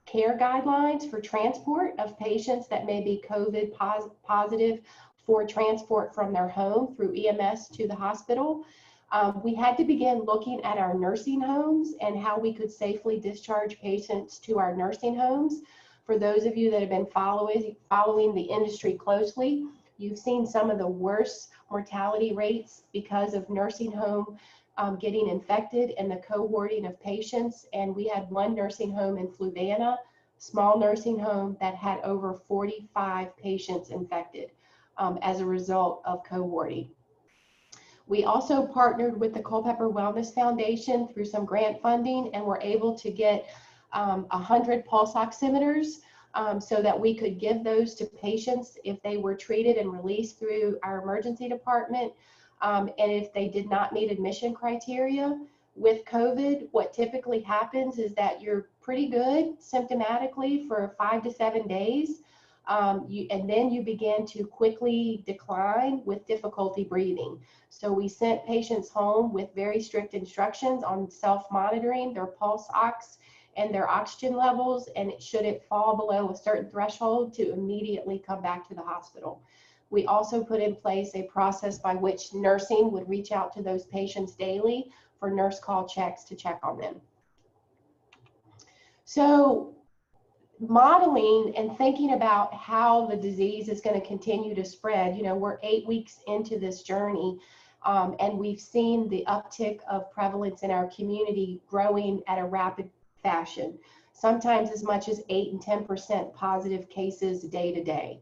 care guidelines for transport of patients that may be COVID positive for transport from their home through EMS to the hospital. We had to begin looking at our nursing homes and how we could safely discharge patients to our nursing homes. For those of you that have been following the industry closely, you've seen some of the worst mortality rates because of nursing home getting infected and the cohorting of patients. And we had one nursing home in Fluvanna, small nursing home, that had over 45 patients infected as a result of cohorting. We also partnered with the Culpeper Wellness Foundation through some grant funding, and were able to get 100 pulse oximeters so that we could give those to patients if they were treated and released through our emergency department. And if they did not meet admission criteria with COVID, what typically happens is that you're pretty good symptomatically for 5 to 7 days. And then you begin to quickly decline with difficulty breathing. So we sent patients home with very strict instructions on self-monitoring their pulse ox and their oxygen levels, and should it fall below a certain threshold, to immediately come back to the hospital. We also put in place a process by which nursing would reach out to those patients daily for nurse call checks to check on them. So modeling and thinking about how the disease is going to continue to spread, you know, we're 8 weeks into this journey, and we've seen the uptick of prevalence in our community growing at a rapid fashion, sometimes as much as 8 and 10% positive cases day to day.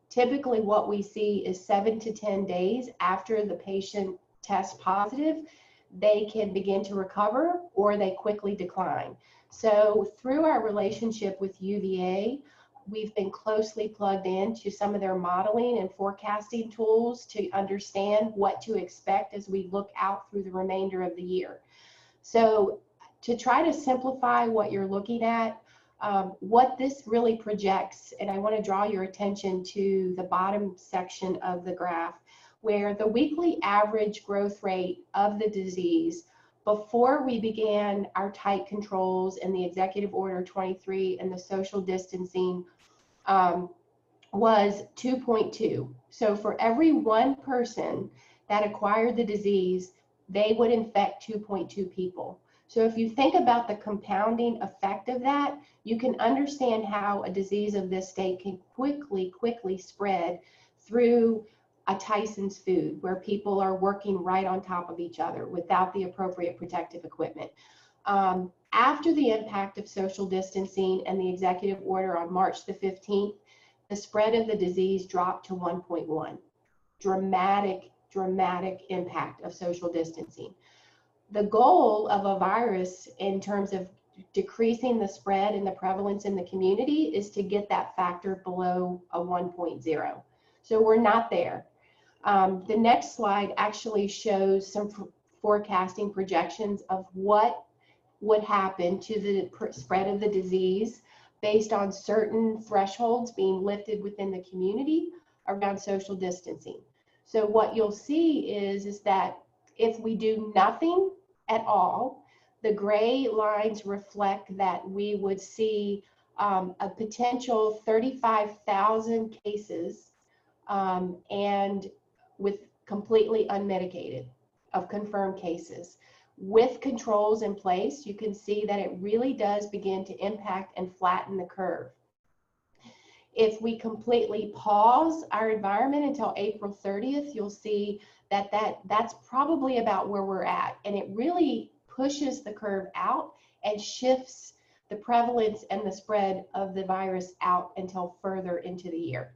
Typically what we see is 7 to 10 days after the patient tests positive, they can begin to recover or they quickly decline. So through our relationship with UVA, we've been closely plugged into some of their modeling and forecasting tools to understand what to expect as we look out through the remainder of the year. So to try to simplify what you're looking at, what this really projects, and I want to draw your attention to the bottom section of the graph, where the weekly average growth rate of the disease before we began our tight controls and the Executive Order 23 and the social distancing was 2.2. So for every one person that acquired the disease, they would infect 2.2 people. So if you think about the compounding effect of that, you can understand how a disease of this state can quickly spread through a Tyson's food where people are working right on top of each other without the appropriate protective equipment. After the impact of social distancing and the executive order on March the 15th, the spread of the disease dropped to 1.1. Dramatic impact of social distancing. The goal of a virus in terms of decreasing the spread and the prevalence in the community is to get that factor below a 1.0. So we're not there. The next slide actually shows some forecasting projections of what would happen to the spread of the disease based on certain thresholds being lifted within the community around social distancing. So what you'll see is that if we do nothing at all, the gray lines reflect that we would see a potential 35,000 cases and with completely unmitigated of confirmed cases. With controls in place, you can see that it really does begin to impact and flatten the curve. If we completely pause our environment until April 30th, you'll see that that's probably about where we're at. And it really pushes the curve out and shifts the prevalence and the spread of the virus out until further into the year.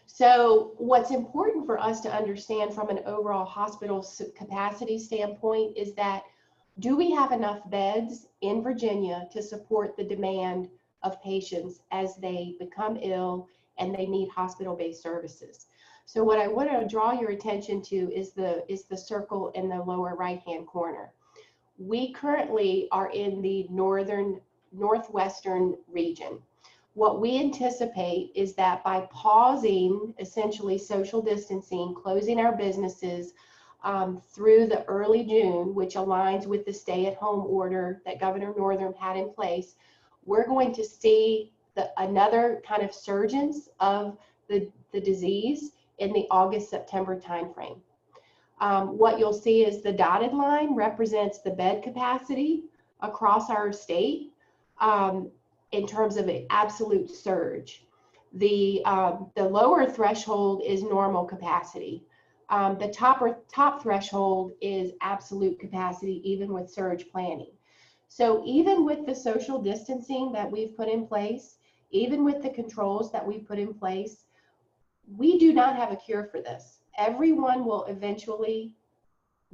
So what's important for us to understand from an overall hospital capacity standpoint is that, do we have enough beds in Virginia to support the demand of patients as they become ill and they need hospital-based services? So what I want to draw your attention to is the circle in the lower right-hand corner. We currently are in the northwestern region. What we anticipate is that by pausing essentially social distancing, closing our businesses through the early June, which aligns with the stay-at-home order that Governor Northam had in place, we're going to see another kind of surgence of the disease in the August-September timeframe. What you'll see is the dotted line represents the bed capacity across our state in terms of an absolute surge. The lower threshold is normal capacity. The top threshold is absolute capacity, even with surge planning. So even with the social distancing that we've put in place, even with the controls that we've put in place, we do not have a cure for this. Everyone will eventually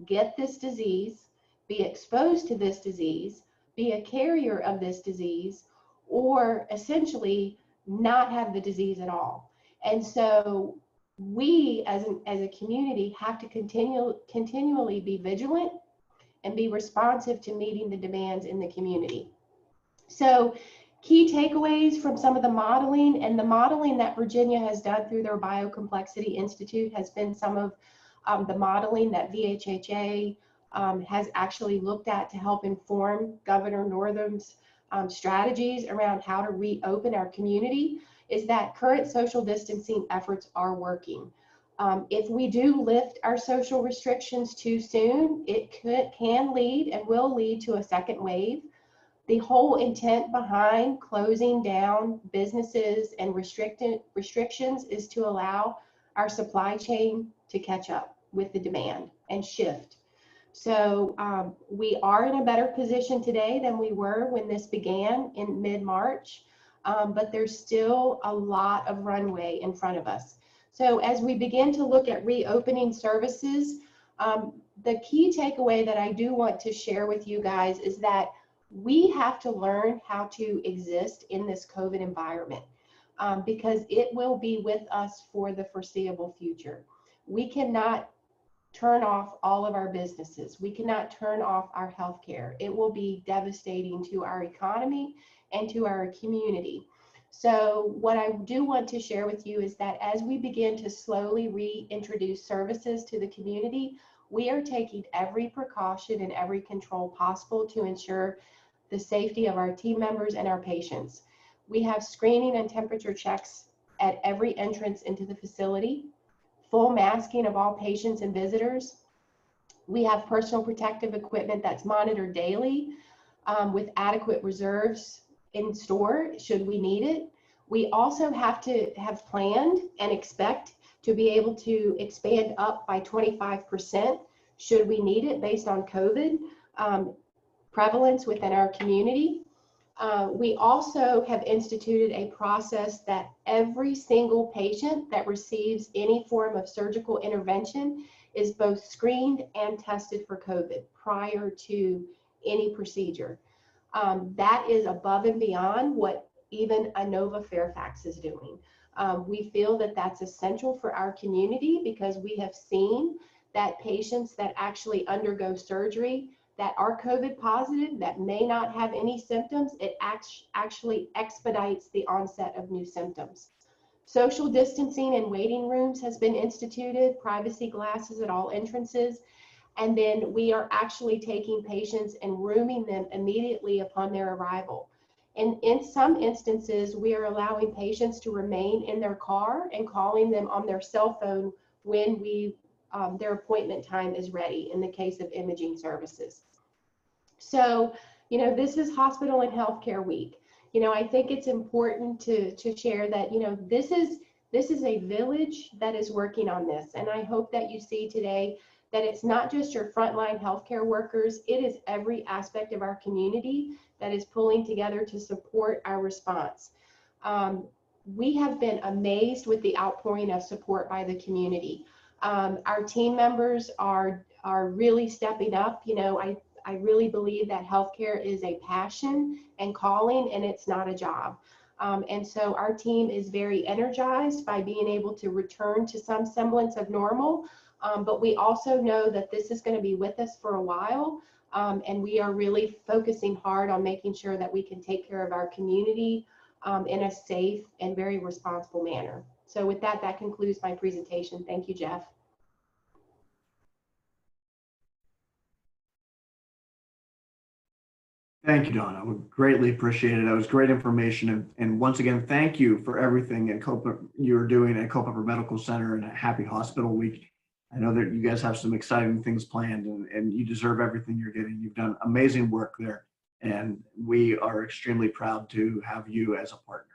get this disease, be exposed to this disease, be a carrier of this disease, or essentially not have the disease at all. And so we as a community have to continually be vigilant and be responsive to meeting the demands in the community. So key takeaways from some of the modeling, and the modeling that Virginia has done through their Biocomplexity Institute has been some of the modeling that VHHA has actually looked at to help inform Governor Northam's strategies around how to reopen our community, is that current social distancing efforts are working. If we do lift our social restrictions too soon, it can lead and will lead to a second wave. The whole intent behind closing down businesses and restrictions is to allow our supply chain to catch up with the demand and shift. So we are in a better position today than we were when this began in mid-March, but there's still a lot of runway in front of us. So as we begin to look at reopening services, the key takeaway that I do want to share with you guys is that we have to learn how to exist in this COVID environment because it will be with us for the foreseeable future. We cannot turn off all of our businesses. We cannot turn off our healthcare. It will be devastating to our economy and to our community. So what I do want to share with you is that as we begin to slowly reintroduce services to the community, we are taking every precaution and every control possible to ensure the safety of our team members and our patients. We have screening and temperature checks at every entrance into the facility, full masking of all patients and visitors. We have personal protective equipment that's monitored daily with adequate reserves in store should we need it. We also have to have planned and expect to be able to expand up by 25% should we need it based on COVID prevalence within our community. We also have instituted a process that every single patient that receives any form of surgical intervention is both screened and tested for COVID prior to any procedure. That is above and beyond what even Inova Fairfax is doing. We feel that that's essential for our community because we have seen that patients that actually undergo surgery that are COVID positive, that may not have any symptoms, it actually expedites the onset of new symptoms. Social distancing in waiting rooms has been instituted, privacy glasses at all entrances, and then we are actually taking patients and rooming them immediately upon their arrival. And in some instances, we are allowing patients to remain in their car and calling them on their cell phone when their appointment time is ready in the case of imaging services. So, this is Hospital and Healthcare Week. I think it's important to share that, this is a village that is working on this. And I hope that you see today that it's not just your frontline healthcare workers, it is every aspect of our community that is pulling together to support our response. We have been amazed with the outpouring of support by the community. Our team members are really stepping up. I really believe that healthcare is a passion and calling, and it's not a job. And so our team is very energized by being able to return to some semblance of normal. But we also know that this is going to be with us for a while. And we are really focusing hard on making sure that we can take care of our community in a safe and very responsible manner. So with that, that concludes my presentation. Thank you, Jeff. Thank you, Donna. We greatly appreciate it. That was great information. And once again, thank you for everything at you're doing at Culpeper Medical Center and at Happy Hospital Week. I know that you guys have some exciting things planned, and you deserve everything you're getting. You've done amazing work there, and we are extremely proud to have you as a partner.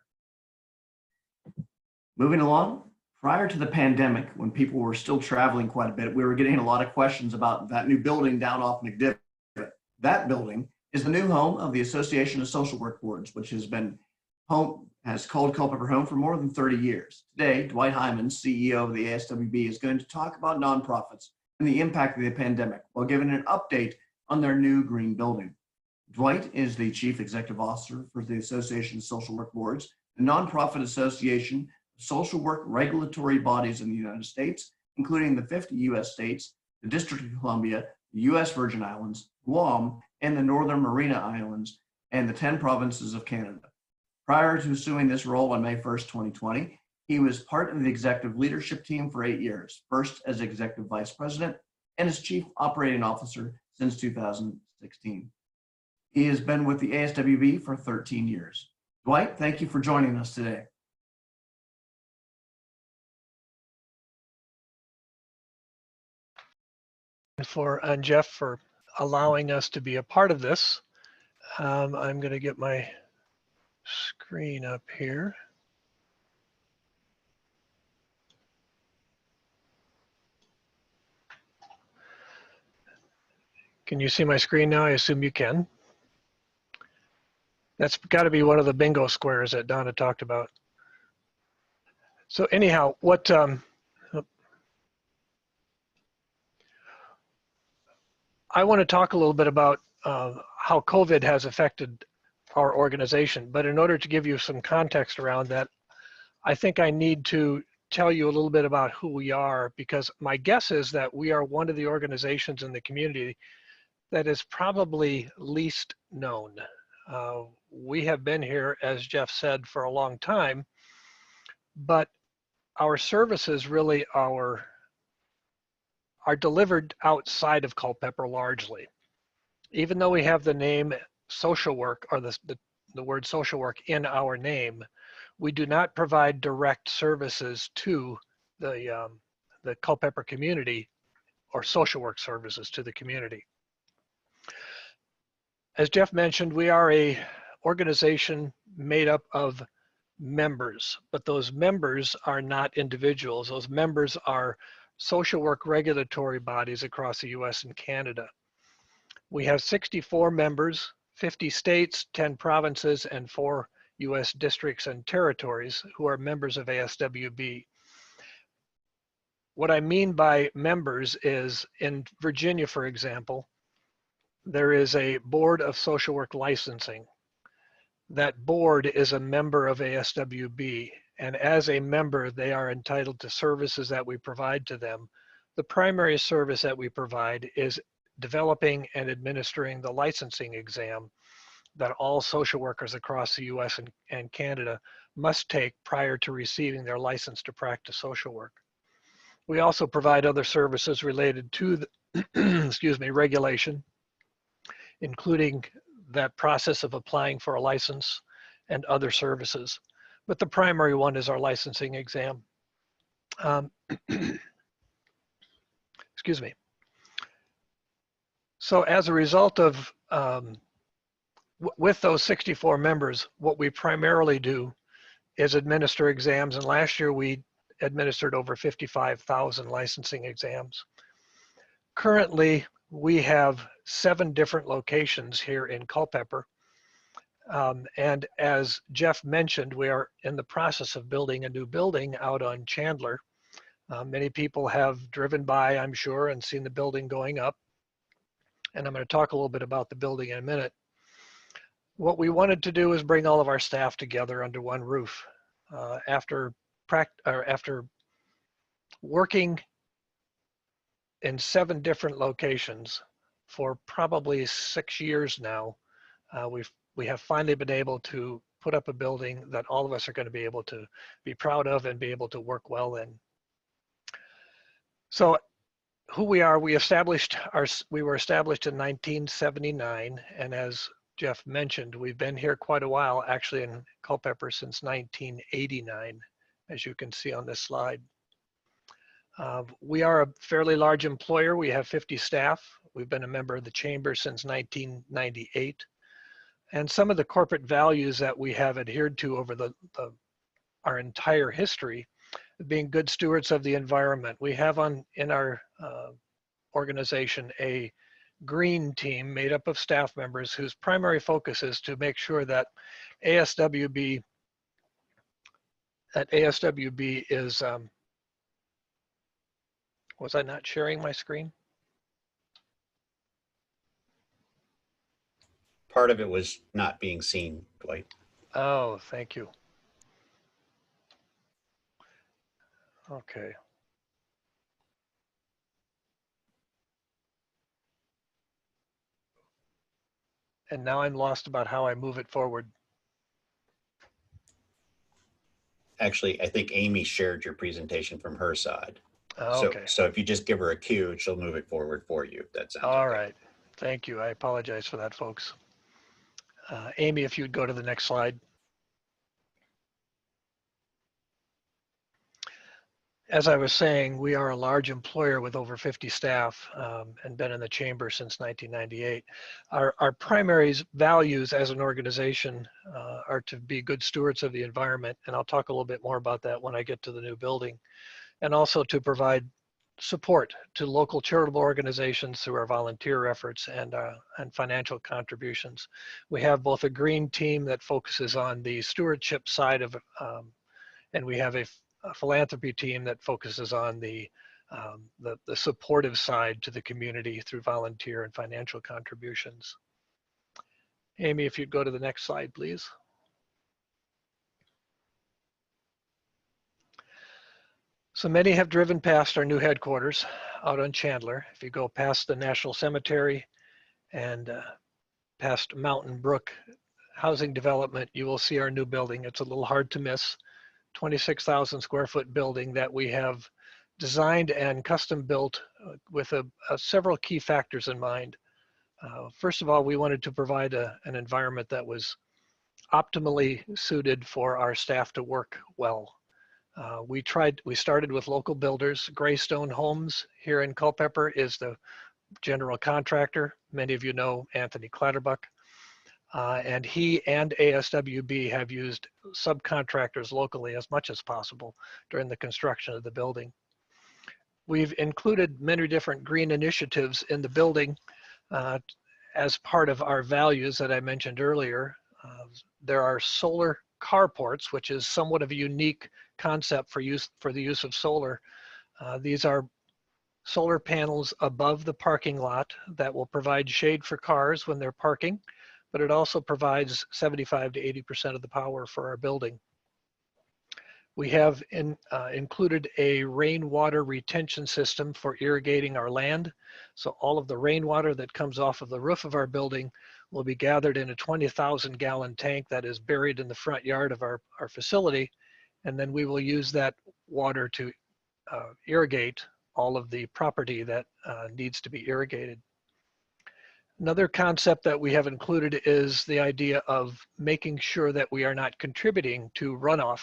Moving along, prior to the pandemic, when people were still traveling quite a bit, we were getting a lot of questions about that new building down off McDivitt. That building is the new home of the Association of Social Work Boards, which has called Culpeper home for more than 30 years. Today, Dwight Hyman, CEO of the ASWB, is going to talk about nonprofits and the impact of the pandemic while giving an update on their new green building. Dwight is the Chief Executive Officer for the Association of Social Work Boards, a nonprofit association of social work regulatory bodies in the United States, including the 50 U.S. states, the District of Columbia, the U.S. Virgin Islands, Guam, and the Northern Mariana Islands, and the 10 provinces of Canada. Prior to assuming this role on May 1st, 2020, he was part of the executive leadership team for 8 years, first as executive vice president and as chief operating officer since 2016. He has been with the ASWB for 13 years. Dwight, thank you for joining us today. And Jeff for allowing us to be a part of this. I'm going to get my screen up here. Can you see my screen now? I assume you can. That's got to be one of the bingo squares that Donna talked about. So anyhow, I want to talk a little bit about how COVID has affected our organization. But in order to give you some context around that, I think I need to tell you a little bit about who we are, because my guess is that we are one of the organizations in the community that is probably least known. We have been here, as Jeff said, for a long time, but our services really are delivered outside of Culpeper largely. Even though we have the name social work, or the word social work in our name, we do not provide direct services to the Culpeper community or social work services to the community. As Jeff mentioned, we are a organization made up of members, but those members are not individuals. Those members are social work regulatory bodies across the US and Canada. We have 64 members, 50 states, 10 provinces, and 4 US districts and territories who are members of ASWB. What I mean by members is in Virginia, for example, there is a board of social work licensing. That board is a member of ASWB, and as a member, they are entitled to services that we provide to them. The primary service that we provide is developing and administering the licensing exam that all social workers across the US and Canada must take prior to receiving their license to practice social work. We also provide other services related to the excuse me, regulation, including that process of applying for a license and other services. But the primary one is our licensing exam. Excuse me. So as a result of, with those 64 members, what we primarily do is administer exams. And last year we administered over 55,000 licensing exams. Currently, we have 7 different locations here in Culpeper. And as Jeff mentioned, we are in the process of building a new building out on Chandler. Many people have driven by, I'm sure, and seen the building going up. And I'm going to talk a little bit about the building in a minute. What we wanted to do is bring all of our staff together under one roof. After working in 7 different locations for probably 6 years now, we have finally been able to put up a building that all of us are going to be able to be proud of and be able to work well in. So who we are, we were established in 1979, and as Jeff mentioned, we've been here quite a while, actually in Culpeper since 1989, as you can see on this slide. We are a fairly large employer. We have 50 staff. We've been a member of the Chamber since 1998. And some of the corporate values that we have adhered to over our entire history, being good stewards of the environment. We have in our organization a green team made up of staff members whose primary focus is to make sure that ASWB is, was I not sharing my screen? Part of it was not being seen, Dwight. Oh, thank you. Okay. And now I'm lost about how I move it forward. Actually, I think Amy shared your presentation from her side. Oh, okay. So if you just give her a cue, she'll move it forward for you. That sounds All okay. right. Thank you. I apologize for that, folks. Amy, if you'd go to the next slide. As I was saying, we are a large employer with over 50 staff and been in the Chamber since 1998. Our primary values as an organization are to be good stewards of the environment, and I'll talk a little bit more about that when I get to the new building, and also to provide support to local charitable organizations through our volunteer efforts and financial contributions. We have both a green team that focuses on the stewardship side of, and we have a philanthropy team that focuses on the supportive side to the community through volunteer and financial contributions. Amy, if you'd go to the next slide, please. So many have driven past our new headquarters out on Chandler. If you go past the National Cemetery and past Mountain Brook Housing Development, you will see our new building. It's a little hard to miss. 26,000 square foot building that we have designed and custom built with several key factors in mind. First of all, we wanted to provide an environment that was optimally suited for our staff to work well. We started with local builders. Greystone Homes here in Culpeper is the general contractor. Many of you know Anthony Clatterbuck. And he and ASWB have used subcontractors locally as much as possible during the construction of the building. We've included many different green initiatives in the building as part of our values that I mentioned earlier. There are solar carports, which is somewhat of a unique concept for the use of solar. These are solar panels above the parking lot that will provide shade for cars when they're parking, but it also provides 75 to 80% of the power for our building. We have included a rainwater retention system for irrigating our land. So all of the rainwater that comes off of the roof of our building will be gathered in a 20,000 gallon tank that is buried in the front yard of our facility. And then we will use that water to irrigate all of the property that needs to be irrigated. Another concept that we have included is the idea of making sure that we are not contributing to runoff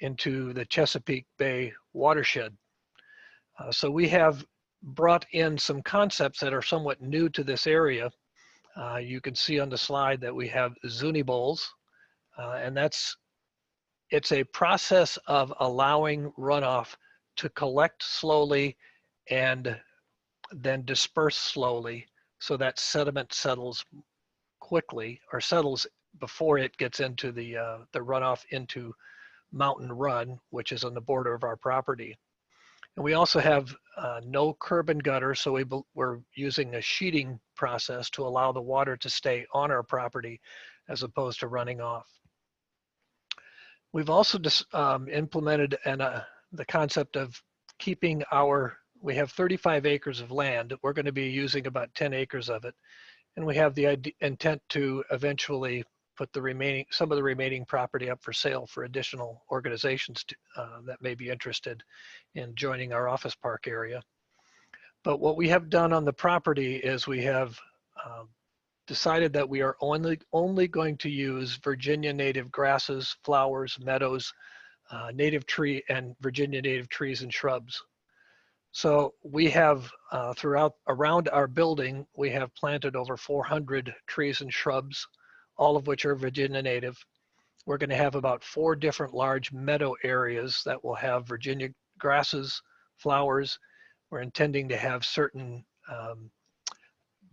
into the Chesapeake Bay watershed. So we have brought in some concepts that are somewhat new to this area. You can see on the slide that we have Zuni bowls, and it's a process of allowing runoff to collect slowly and then disperse slowly so that sediment settles quickly, or settles before it gets into the runoff into Mountain Run, which is on the border of our property. And we also have no curb and gutter, so we're using a sheeting process to allow the water to stay on our property as opposed to running off. We've also implemented the concept of keeping we have 35 acres of land. We're going to be using about 10 acres of it. And we have the intent to eventually put some of the remaining property up for sale for additional organizations that may be interested in joining our office park area. But what we have done on the property is we have decided that we are only going to use Virginia native grasses, flowers, meadows, native tree, and Virginia native trees and shrubs. So we have around our building, we have planted over 400 trees and shrubs, all of which are Virginia native. We're going to have about 4 different large meadow areas that will have Virginia grasses, flowers. We're intending to have certain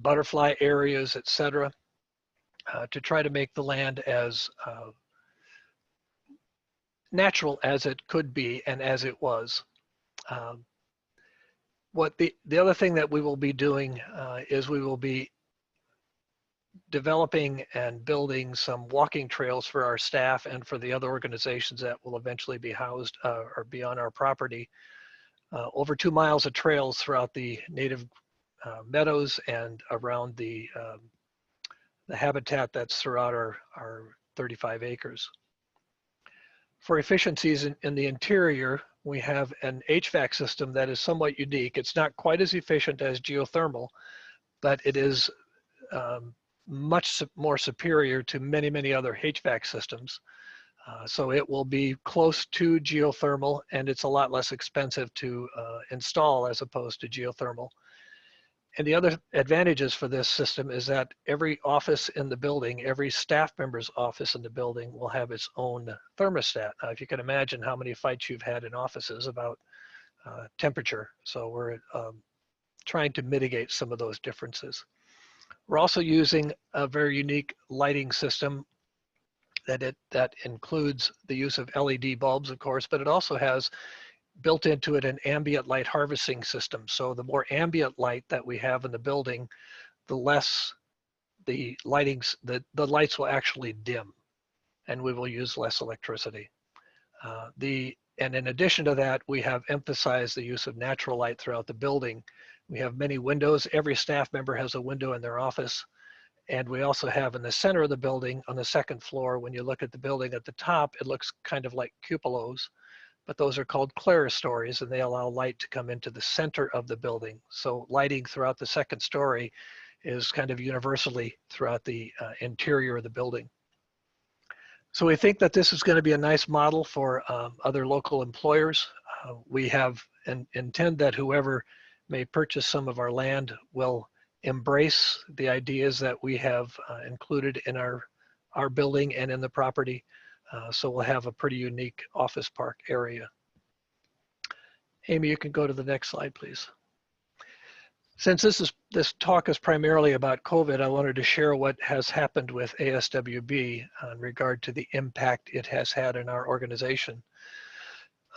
butterfly areas, etc., to try to make the land as natural as it could be and as it was. The other thing that we will be doing is we will be developing and building some walking trails for our staff and for the other organizations that will eventually be housed or be on our property. Over 2 miles of trails throughout the native meadows and around the habitat that's throughout our 35 acres. For efficiencies in the interior, we have an HVAC system that is somewhat unique. It's not quite as efficient as geothermal, but it is much more superior to many, many other HVAC systems. So it will be close to geothermal, and it's a lot less expensive to install as opposed to geothermal. And the other advantages for this system is that every office in the building, every staff member's office in the building will have its own thermostat. Now, if you can imagine how many fights you've had in offices about temperature. So we're trying to mitigate some of those differences. We're also using a very unique lighting system that includes the use of LED bulbs, of course, but it also has built into it an ambient light harvesting system. So the more ambient light that we have in the building, the less the lights will actually dim, and we will use less electricity. And in addition to that, we have emphasized the use of natural light throughout the building. We have many windows. Every staff member has a window in their office. And we also have in the center of the building, on the second floor, when you look at the building at the top, it looks kind of like cupolas, but those are called clerestories, and they allow light to come into the center of the building. So lighting throughout the second story is kind of universally throughout the interior of the building. So we think that this is going to be a nice model for other local employers. We have and intend that whoever may purchase some of our land will embrace the ideas that we have included in our building and in the property. So we'll have a pretty unique office park area. Amy, you can go to the next slide, please. Since this talk is primarily about COVID, I wanted to share what has happened with ASWB in regard to the impact it has had in our organization.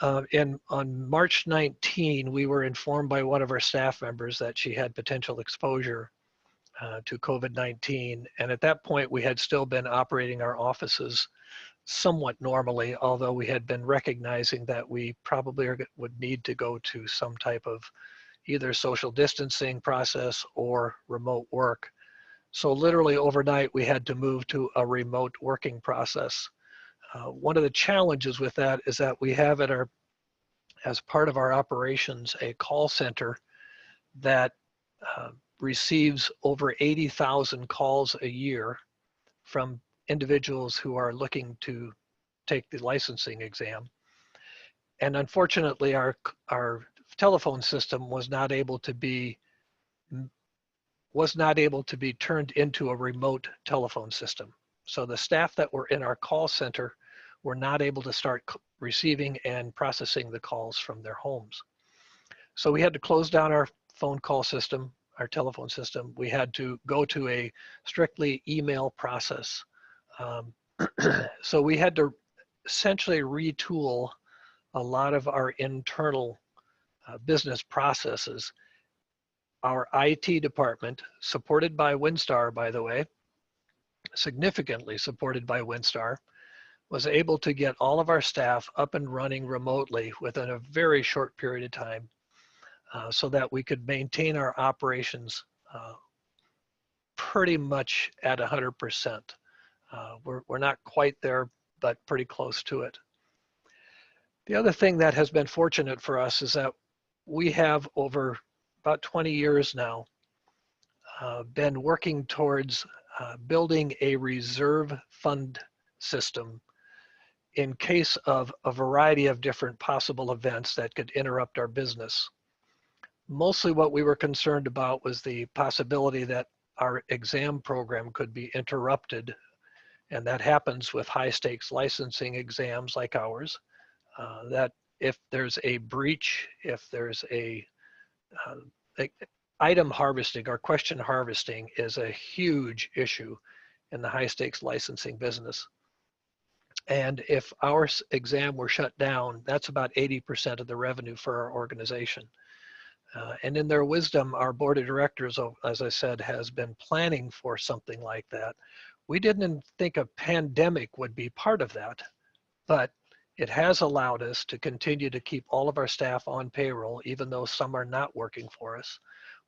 On March 19, we were informed by one of our staff members that she had potential exposure to COVID-19. And at that point, we had still been operating our offices somewhat normally, although we had been recognizing that we probably would need to go to some type of either social distancing process or remote work. So literally overnight, we had to move to a remote working process. One of the challenges with that is that we have as part of our operations, a call center that receives over 80,000 calls a year from individuals who are looking to take the licensing exam. And unfortunately, our telephone system was not able to be turned into a remote telephone system. So the staff that were in our call center were not able to start receiving and processing the calls from their homes. So we had to close down our phone call system, our telephone system. We had to go to a strictly email process. So we had to essentially retool a lot of our internal business processes. Our IT department, supported by WinStar, by the way, significantly supported by WinStar, was able to get all of our staff up and running remotely within a very short period of time so that we could maintain our operations pretty much at 100%. We're not quite there, but pretty close to it. The other thing that has been fortunate for us is that we have over about 20 years now been working towards building a reserve fund system in case of a variety of different possible events that could interrupt our business. Mostly what we were concerned about was the possibility that our exam program could be interrupted, and that happens with high stakes licensing exams like ours. That if there's a breach, if there's item harvesting or question harvesting is a huge issue in the high stakes licensing business. And if our exam were shut down, that's about 80% of the revenue for our organization. And in their wisdom, our board of directors, as I said, has been planning for something like that. We didn't think a pandemic would be part of that, but it has allowed us to continue to keep all of our staff on payroll, even though some are not working for us.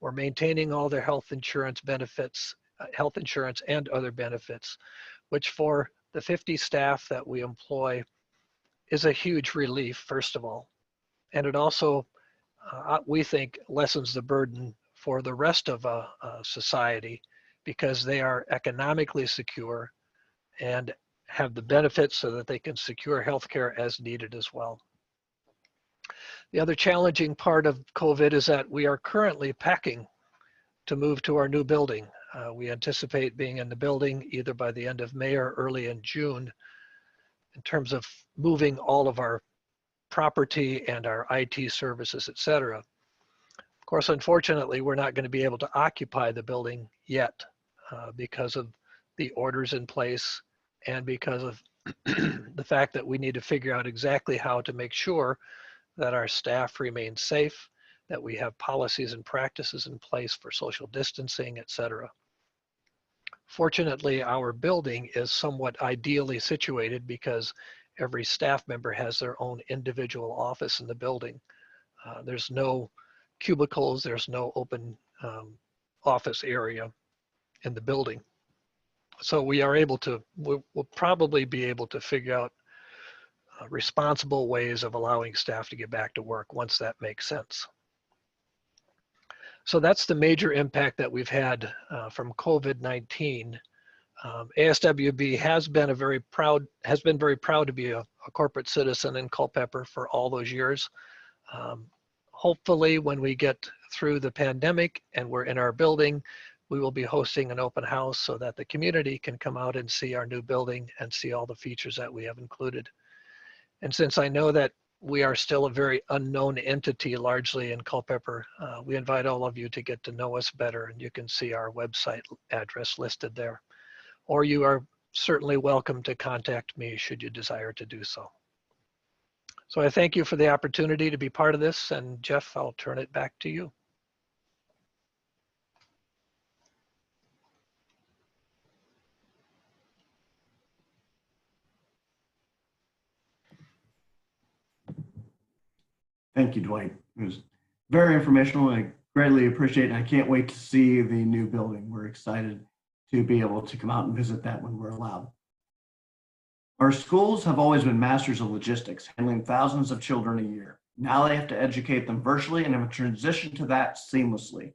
We're maintaining all their health insurance benefits, health insurance and other benefits, which for the 50 staff that we employ is a huge relief, first of all. And it also, we think, lessens the burden for the rest of society because they are economically secure and have the benefits so that they can secure healthcare as needed as well. The other challenging part of COVID is that we are currently packing to move to our new building. We anticipate being in the building either by the end of May or early in June in terms of moving all of our property and our IT services, et cetera. Of course, unfortunately, we're not going to be able to occupy the building yet because of the orders in place and because of the fact that we need to figure out exactly how to make sure that our staff remain safe, that we have policies and practices in place for social distancing, et cetera. Fortunately, our building is somewhat ideally situated because every staff member has their own individual office in the building. There's no cubicles, there's no open office area in the building. So we are able to, we'll probably be able to figure out responsible ways of allowing staff to get back to work once that makes sense. So that's the major impact that we've had from COVID-19. ASWB has been very proud to be a corporate citizen in Culpeper for all those years. Hopefully, when we get through the pandemic and we're in our building, we will be hosting an open house so that the community can come out and see our new building and see all the features that we have included. And since I know that we are still a very unknown entity largely in Culpeper, we invite all of you to get to know us better, and you can see our website address listed there. Or you are certainly welcome to contact me should you desire to do so. So I thank you for the opportunity to be part of this, and Jeff, I'll turn it back to you. Thank you, Dwight. It was very informational. I greatly appreciate it. And I can't wait to see the new building. We're excited to be able to come out and visit that when we're allowed. Our schools have always been masters of logistics, handling thousands of children a year. Now they have to educate them virtually and have transitioned to that seamlessly.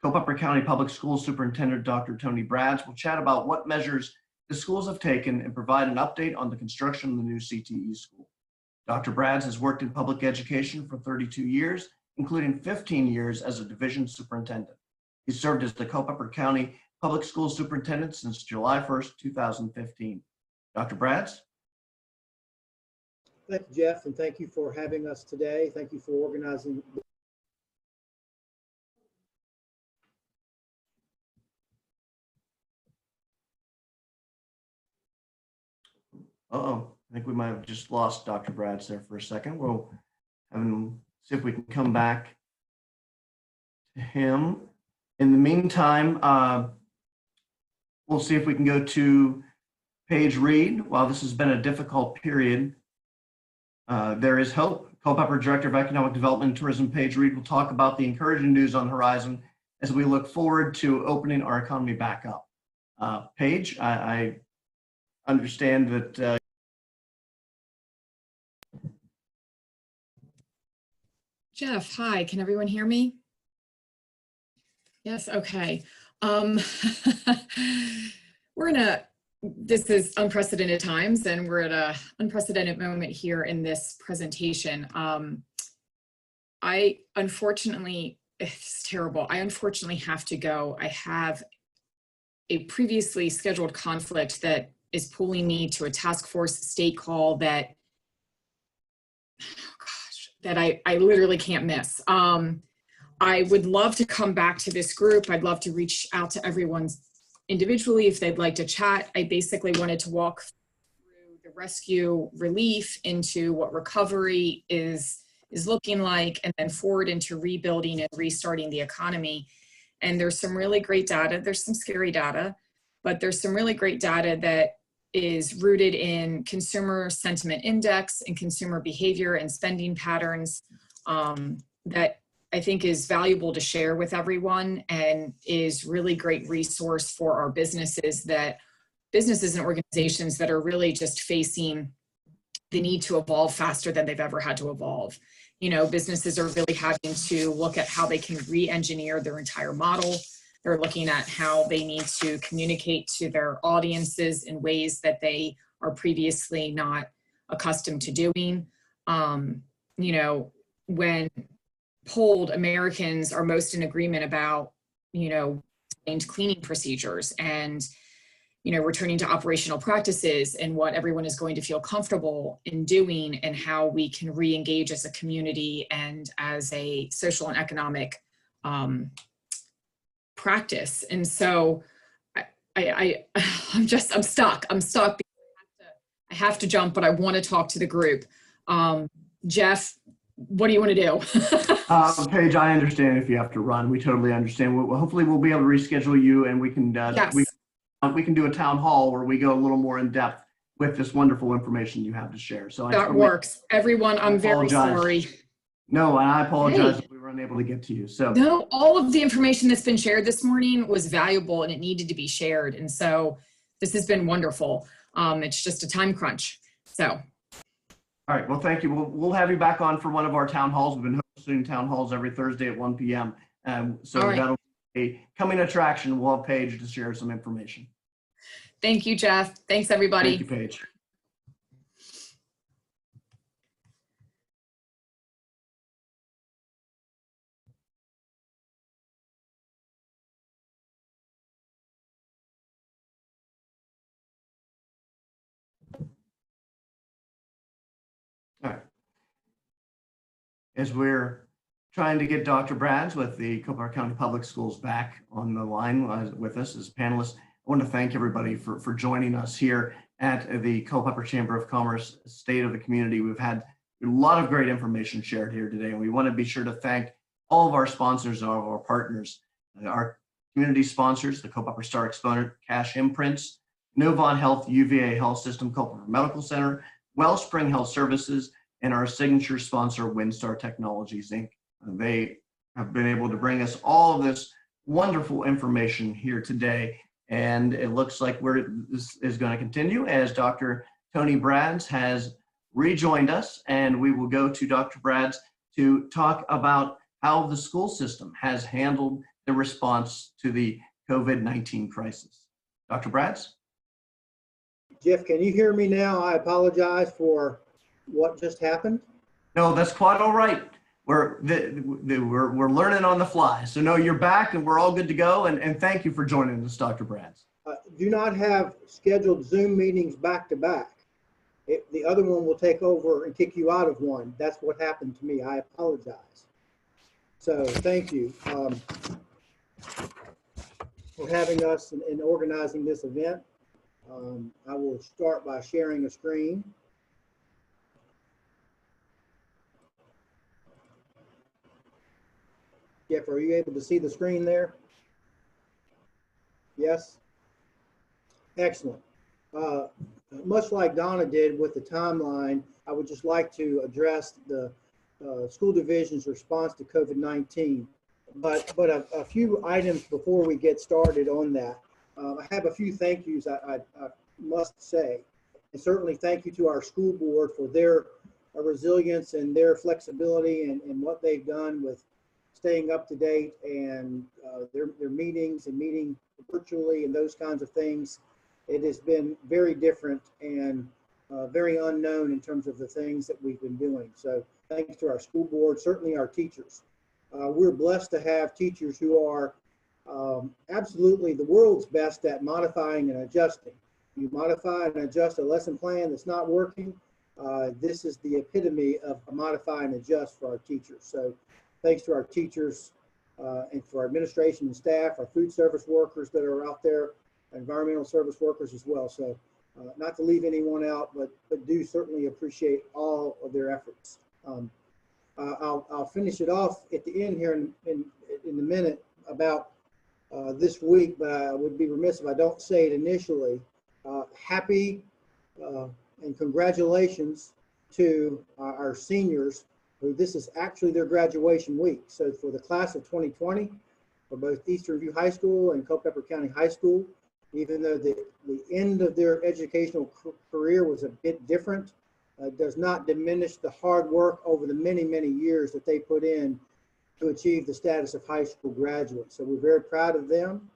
Culpeper County Public Schools Superintendent Dr. Tony Brads will chat about what measures the schools have taken and provide an update on the construction of the new CTE school. Dr. Brads has worked in public education for 32 years, including 15 years as a division superintendent. He served as the Culpeper County Public Schools Superintendent since July 1st, 2015. Dr. Brads? Thank you, Jeff, and thank you for having us today. Thank you for organizing. Uh-oh, I think we might have just lost Dr. Brads there for a second. We'll have him see if we can come back to him. In the meantime, we'll see if we can go to Paige Reed. While this has been a difficult period, there is hope. Culpeper Director of Economic Development and Tourism, Paige Reed, will talk about the encouraging news on the horizon as we look forward to opening our economy back up. Paige, I understand that Jeff, hi, can everyone hear me? Yes, okay. This is unprecedented times, and we're at an unprecedented moment here in this presentation. I unfortunately, it's terrible. I unfortunately have to go. I have a previously scheduled conflict that is pulling me to a task force state call that, I literally can't miss. I would love to come back to this group. I'd love to reach out to everyone individually if they'd like to chat. I basically wanted to walk through the rescue relief into what recovery is looking like, and then forward into rebuilding and restarting the economy. And there's some really great data. There's some scary data, but there's some really great data that is rooted in consumer sentiment index and consumer behavior and spending patterns that I think is valuable to share with everyone, and is really great resource for our businesses and organizations that are really just facing the need to evolve faster than they've ever had to evolve. You know, businesses are really having to look at how they can re-engineer their entire model. They're looking at how they need to communicate to their audiences in ways that they are previously not accustomed to doing. You know, when polled, Americans are most in agreement about, cleaning procedures and, returning to operational practices and what everyone is going to feel comfortable in doing, and how we can re-engage as a community and as a social and economic practice. And so I'm stuck. I have to jump, but I want to talk to the group. Jeff, what do you want to do? Paige, I understand if you have to run. We totally understand. Hopefully we'll be able to reschedule you, and we can Yes. we can do a town hall where we go a little more in depth with this wonderful information you have to share. So That works. Everyone, I'm very sorry. No, and I apologize Hey. if we were unable to get to you. So No, all of the information that's been shared this morning was valuable, and it needed to be shared. And so this has been wonderful. It's just a time crunch. So. all right, well, thank you. We'll have you back on for one of our town halls. We've been hosting town halls every Thursday at 1 p.m. So All right. that'll be a coming attraction. We'll have Paige to share some information. Thank you, Jeff. Thanks, Thank everybody. you, Paige. All right. As we're trying to get Dr. Brads with the Culpeper County Public Schools back on the line with us as panelists, I want to thank everybody for joining us here at the Culpeper Chamber of Commerce State of the Community. We've had a lot of great information shared here today, and we want to be sure to thank all of our sponsors and all of our partners, our community sponsors, the Culpeper Star Exponent Cash Imprints, Novant Health, UVA Health System, Culpeper Medical Center, Wellspring Health Services, and our signature sponsor, WinStar Technologies, Inc. They have been able to bring us all of this wonderful information here today. And it looks like this is going to continue as Dr. Tony Brads has rejoined us, and we will go to Dr. Brads to talk about how the school system has handled the response to the COVID-19 crisis. Dr. Brads? Jeff, can you hear me now? I apologize for what just happened. No, that's quite all right. We're learning on the fly. So no, you're back and we're all good to go. And thank you for joining us, Dr. Brads. Do not have scheduled Zoom meetings back to back. The other one will take over and kick you out of one. That's what happened to me. I apologize. So thank you for having us and organizing this event. I will start by sharing a screen. Jeff, are you able to see the screen there? Yes? Excellent. Much like Donna did with the timeline, I would just like to address the school division's response to COVID-19. But a few items before we get started on that. I have a few thank yous I must say. And certainly thank you to our school board for their resilience and their flexibility and what they've done with staying up to date and their meetings and meeting virtually and those kinds of things. It has been very different and very unknown in terms of the things that we've been doing. So thanks to our school board, certainly our teachers. We're blessed to have teachers who are absolutely the world's best at modifying and adjusting. You modify and adjust a lesson plan that's not working. This is the epitome of a modify and adjust for our teachers. So thanks to our teachers and for our administration and staff, our food service workers that are out there, environmental service workers as well. So not to leave anyone out, but do certainly appreciate all of their efforts. I'll finish it off at the end here in a minute about this week, but I would be remiss if I don't say it initially. Happy and congratulations to our seniors, who this is actually their graduation week. So for the class of 2020, for both Eastern View High School and Culpeper County High School, even though the end of their educational career was a bit different, does not diminish the hard work over the many, many years that they put in to achieve the status of high school graduates. So we're very proud of them.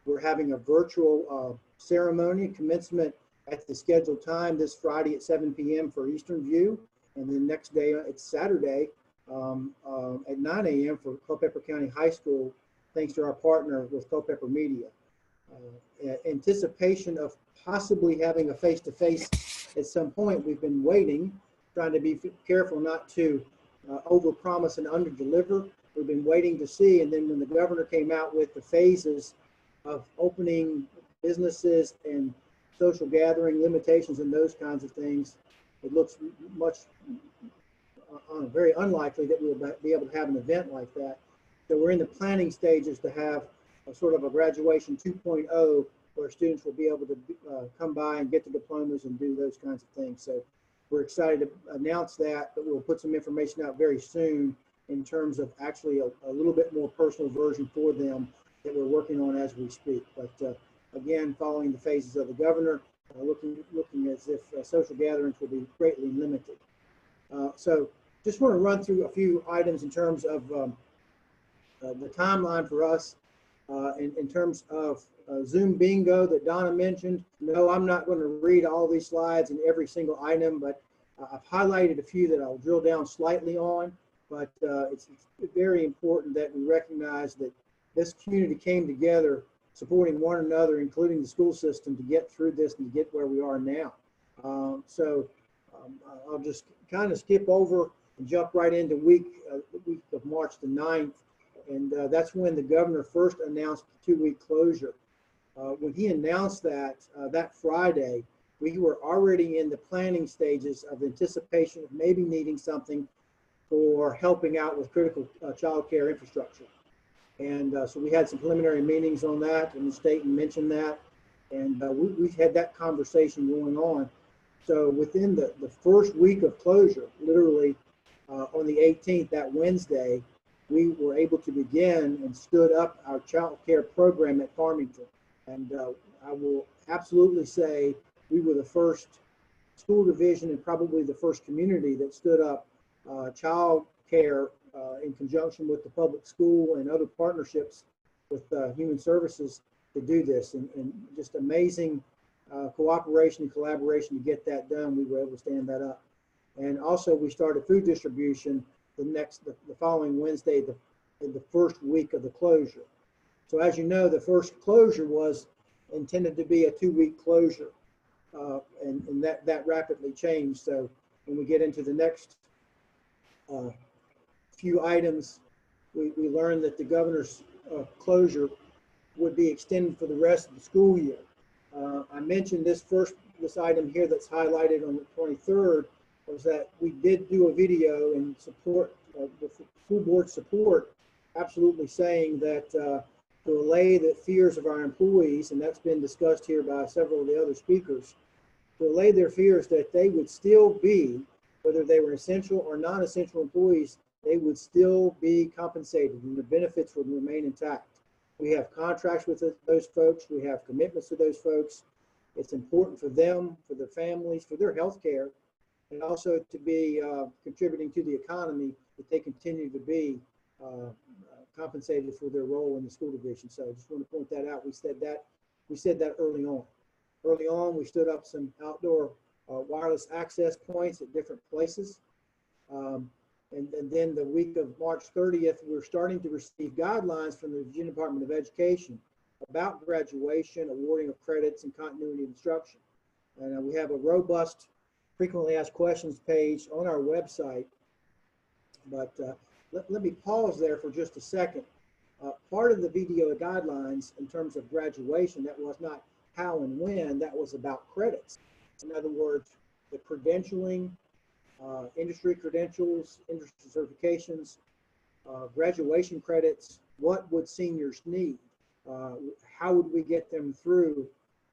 We're having a virtual ceremony, commencement at the scheduled time this Friday at 7 p.m. for Eastern View. And then next day, it's Saturday at 9 a.m. for Culpeper County High School, thanks to our partner with Culpeper Media. Anticipation of possibly having a face-to-face at some point. We've been waiting, trying to be careful not to overpromise and underdeliver. We've been waiting to see, and then when the governor came out with the phases of opening businesses and social gathering limitations and those kinds of things, it looks much very unlikely that we'll be able to have an event like that. So we're in the planning stages to have a sort of a graduation 2.0 where students will be able to come by and get the diplomas and do those kinds of things. So we're excited to announce that, but we'll put some information out very soon in terms of actually a little bit more personal version for them that we're working on as we speak. But again, following the phases of the governor, looking as if social gatherings will be greatly limited. So just want to run through a few items in terms of the timeline for us. In terms of Zoom bingo that Donna mentioned, no, I'm not going to read all these slides and every single item, but I've highlighted a few that I'll drill down slightly on. But it's very important that we recognize that this community came together supporting one another, including the school system, to get through this and to get where we are now. I'll just kind of skip over and jump right into the week of March the 9th. And that's when the governor first announced the 2-week closure. When he announced that, that Friday, we were already in the planning stages of anticipation of maybe needing something for helping out with critical child care infrastructure. And so we had some preliminary meetings on that, and the state mentioned that. And we've had that conversation going on. So within the first week of closure, literally on the 18th, that Wednesday, we were able to begin and stood up our child care program at Farmington. And I will absolutely say we were the first school division and probably the first community that stood up child care in conjunction with the public school and other partnerships with human services to do this. And just amazing cooperation and collaboration to get that done. We were able to stand that up. And also we started food distribution the following Wednesday, the first week of the closure. So as you know, the first closure was intended to be a 2-week closure, and that rapidly changed. So when we get into the next few items, we learned that the governor's closure would be extended for the rest of the school year. I mentioned this item here that's highlighted on the 23rd was that we did do a video in support of the school board support, absolutely saying that to allay the fears of our employees, and that's been discussed here by several of the other speakers, to allay their fears that they would still be, whether they were essential or non-essential employees, they would still be compensated and the benefits would remain intact. We have contracts with those folks. We have commitments to those folks. It's important for them, for their families, for their health care, and also to be contributing to the economy, that they continue to be compensated for their role in the school division. So I just want to point that out. We said that early on. Early on, we stood up some outdoor wireless access points at different places. And then the week of March 30th, we're starting to receive guidelines from the Virginia Department of Education about graduation, awarding of credits, and continuity of instruction. And we have a robust frequently asked questions page on our website. But let me pause there for just a second. Part of the video guidelines in terms of graduation, that was not how and when, that was about credits. In other words, the credentialing, industry credentials, industry certifications, graduation credits, what would seniors need? How would we get them through,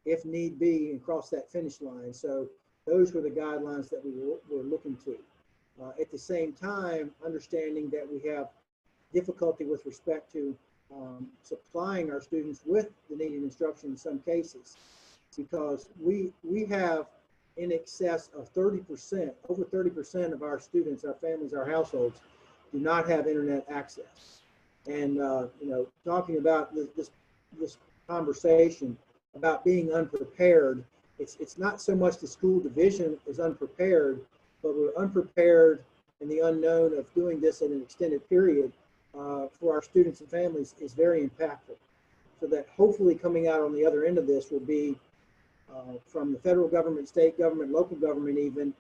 if need be, and cross that finish line? So those were the guidelines that we were looking to. At the same time, understanding that we have difficulty with respect to supplying our students with the needed instruction in some cases, because we have in excess of 30%, over 30% of our students, our families, our households do not have internet access. And talking about this conversation about being unprepared, it's not so much the school division is unprepared, but we're unprepared in the unknown of doing this in an extended period for our students and families is very impactful. So that hopefully coming out on the other end of this will be from the federal government, state government, local government even,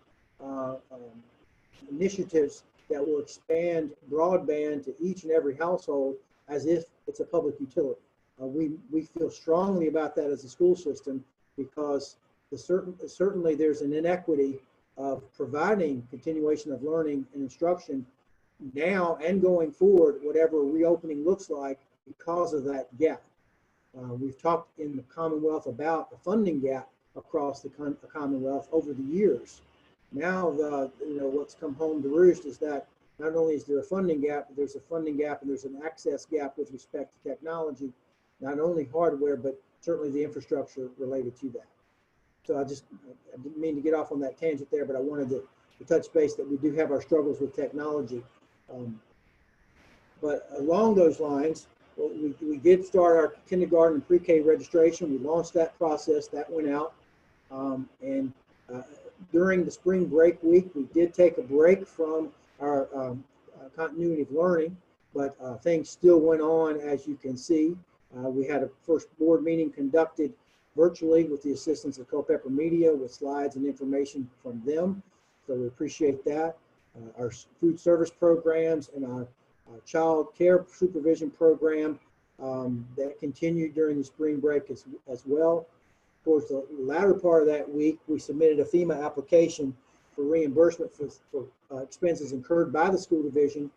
initiatives that will expand broadband to each and every household as if it's a public utility. We feel strongly about that as a school system, because certainly there's an inequity of providing continuation of learning and instruction now and going forward, whatever reopening looks like, because of that gap. We've talked in the Commonwealth about the funding gap across the Commonwealth over the years. Now, what's come home to roost is that not only is there a funding gap, but there's a funding gap and there's an access gap with respect to technology, not only hardware, but certainly the infrastructure related to that. So I didn't mean to get off on that tangent there, but I wanted to touch base that we do have our struggles with technology. But along those lines, Well, we did start our kindergarten and pre-K registration. We launched that process. That went out. And during the spring break week, we did take a break from our continuity of learning, but things still went on, as you can see. We had a first board meeting conducted virtually with the assistance of Culpeper Media with slides and information from them. So we appreciate that. Our food service programs and our child care supervision program that continued during the spring break as well. Of course, the latter part of that week, we submitted a FEMA application for reimbursement for expenses incurred by the school division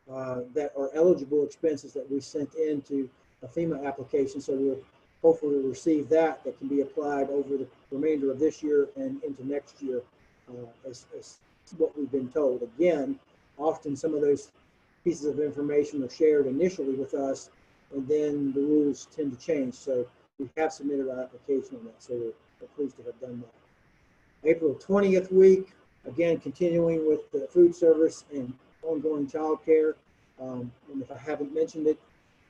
that are eligible expenses that we sent into a FEMA application. So we'll hopefully receive that can be applied over the remainder of this year and into next year as what we've been told. Again, often some of those pieces of information are shared initially with us, and then the rules tend to change. So we have submitted our application on that. So we're pleased to have done that. April 20th week, again, continuing with the food service and ongoing child care. And if I haven't mentioned it,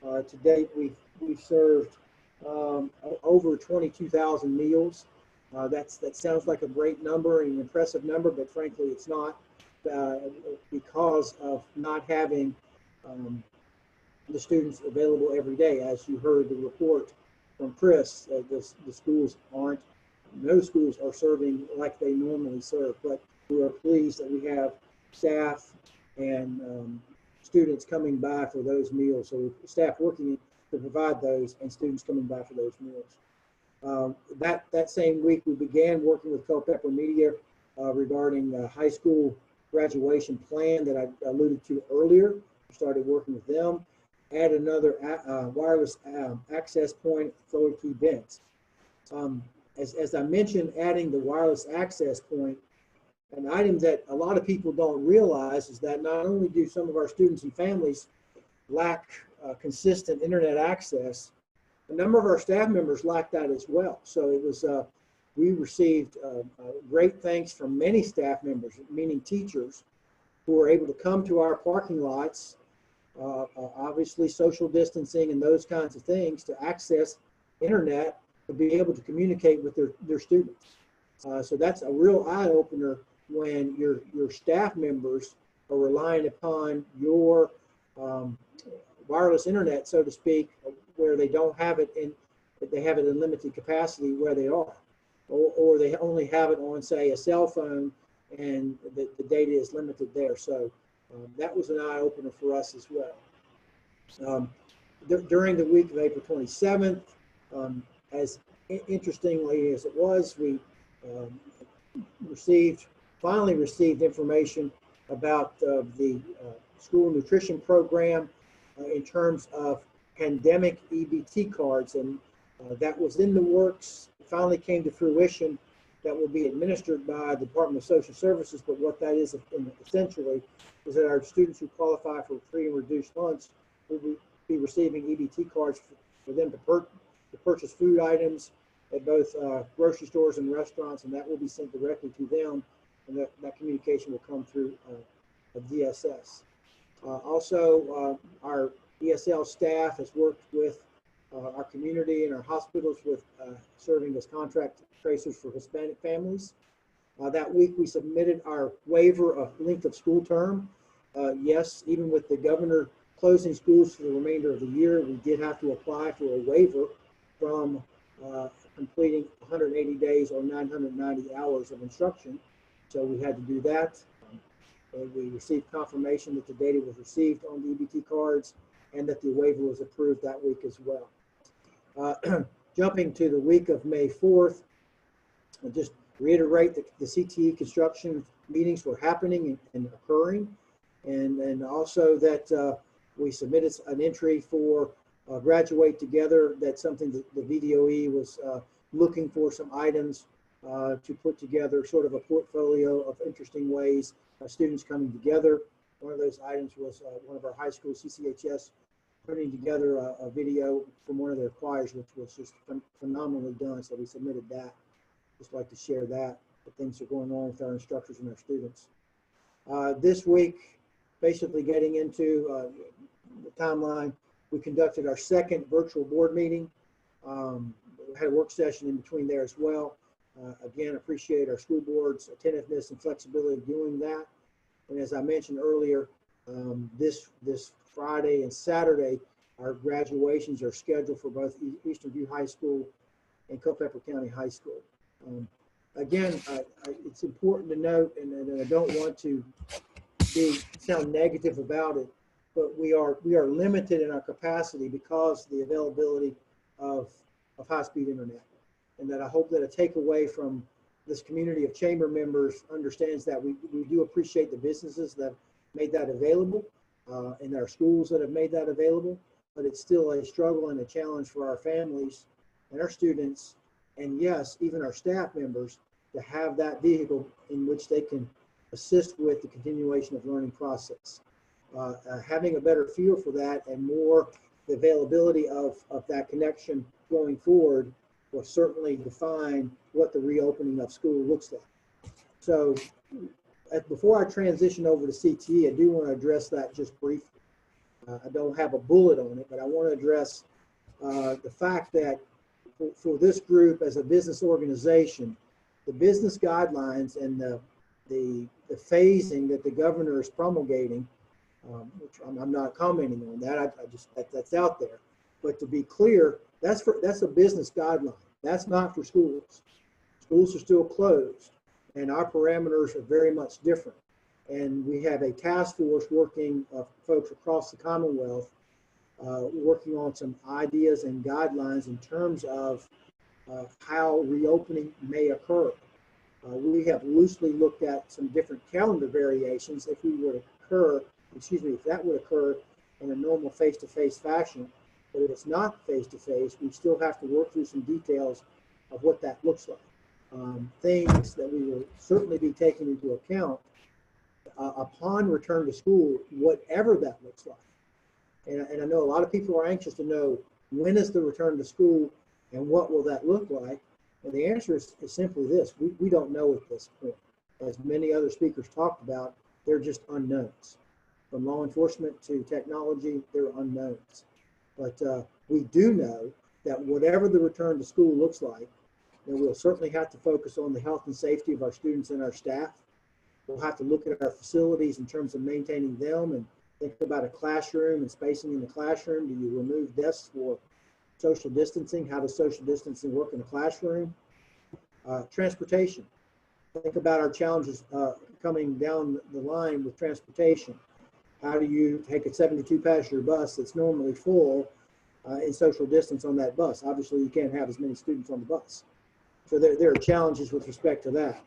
to date, we've served over 22,000 meals. That sounds like a great number and an impressive number, but frankly, it's not because of not having the students available every day. As you heard the report from Chris, the schools aren't, no schools are serving like they normally serve, but we are pleased that we have staff and students coming by for those meals. So staff working to provide those and students coming by for those meals. That same week, we began working with Culpeper Media regarding the high school graduation plan that I alluded to earlier. We started working with them. Add another wireless access point for key bins. As I mentioned, adding the wireless access point, an item that a lot of people don't realize is that not only do some of our students and families lack consistent internet access, a number of our staff members lack that as well. So it was, we received great thanks from many staff members, meaning teachers, who were able to come to our parking lots, obviously social distancing and those kinds of things, to access internet to be able to communicate with their students. So that's a real eye opener when your staff members are relying upon your wireless internet, so to speak, where they don't have it they have it in limited capacity where they are, or they only have it on, say, a cell phone, and the data is limited there. So that was an eye opener for us as well. During the week of April 27th, as interestingly as it was, we finally received information about the school nutrition program in terms of pandemic EBT cards, and that was in the works. It finally came to fruition. That will be administered by the Department of Social Services, but what that is essentially is that our students who qualify for free and reduced lunch will be receiving EBT cards for them to purchase food items at both grocery stores and restaurants, and that will be sent directly to them, and that communication will come through DSS. Also, our ESL staff has worked with our community and our hospitals with serving as contract tracers for Hispanic families. That week, we submitted our waiver of length of school term. Yes, even with the governor closing schools for the remainder of the year, we did have to apply for a waiver from completing 180 days or 990 hours of instruction. So we had to do that. We received confirmation that the data was received on the EBT cards and that the waiver was approved that week as well. Jumping to the week of May 4th, I'll just reiterate that the CTE construction meetings were happening and occurring, and also that we submitted an entry for Graduate Together. That's something that the VDOE was looking for, some items to put together, sort of a portfolio of interesting ways students coming together. One of those items was one of our high school CCHS putting together a video from one of their choirs, which was just phenomenally done. So we submitted that. Just like to share that things are going on with our instructors and our students. This week, basically getting into the timeline, We conducted our second virtual board meeting. We had a work session in between there as well. Again, appreciate our school board's attentiveness and flexibility doing that. And as I mentioned earlier, this Friday and Saturday, our graduations are scheduled for both Eastern View High School and Culpeper County High School. Again, it's important to note, and I don't want to sound negative about it, but we are limited in our capacity because of the availability of high-speed internet. And that I hope that a takeaway from this community of chamber members understands that we do appreciate the businesses that made that available and our schools that have made that available, but it's still a struggle and a challenge for our families and our students, and yes, even our staff members, to have that vehicle in which they can assist with the continuation of learning process. Having a better feel for that and more the availability of that connection going forward will certainly define what the reopening of school looks like. So before I transition over to CTE, I do want to address that just briefly. I don't have a bullet on it, but I want to address the fact that for this group as a business organization, the business guidelines and the phasing that the governor is promulgating, which I'm not commenting on that. I just that's out there. But to be clear, that's a business guideline. That's not for schools. Schools are still closed, and our parameters are very much different. And we have a task force working of folks across the Commonwealth, working on some ideas and guidelines in terms of how reopening may occur. We have loosely looked at some different calendar variations if that would occur in a normal face-to-face fashion. But if it's not face-to-face, we still have to work through some details of what that looks like. Things that we will certainly be taking into account upon return to school, whatever that looks like. And I know a lot of people are anxious to know, when is the return to school and what will that look like? And the answer is simply this: we don't know at this point. As many other speakers talked about, they're just unknowns. From law enforcement to technology, they're unknowns. But we do know that whatever the return to school looks like, then we'll certainly have to focus on the health and safety of our students and our staff. We'll have to look at our facilities in terms of maintaining them and think about a classroom and spacing in the classroom. Do you remove desks for social distancing? How does social distancing work in a classroom? Transportation. Think about our challenges coming down the line with transportation. How do you take a 72-passenger bus that's normally full and social distance on that bus? Obviously, you can't have as many students on the bus. So there are challenges with respect to that.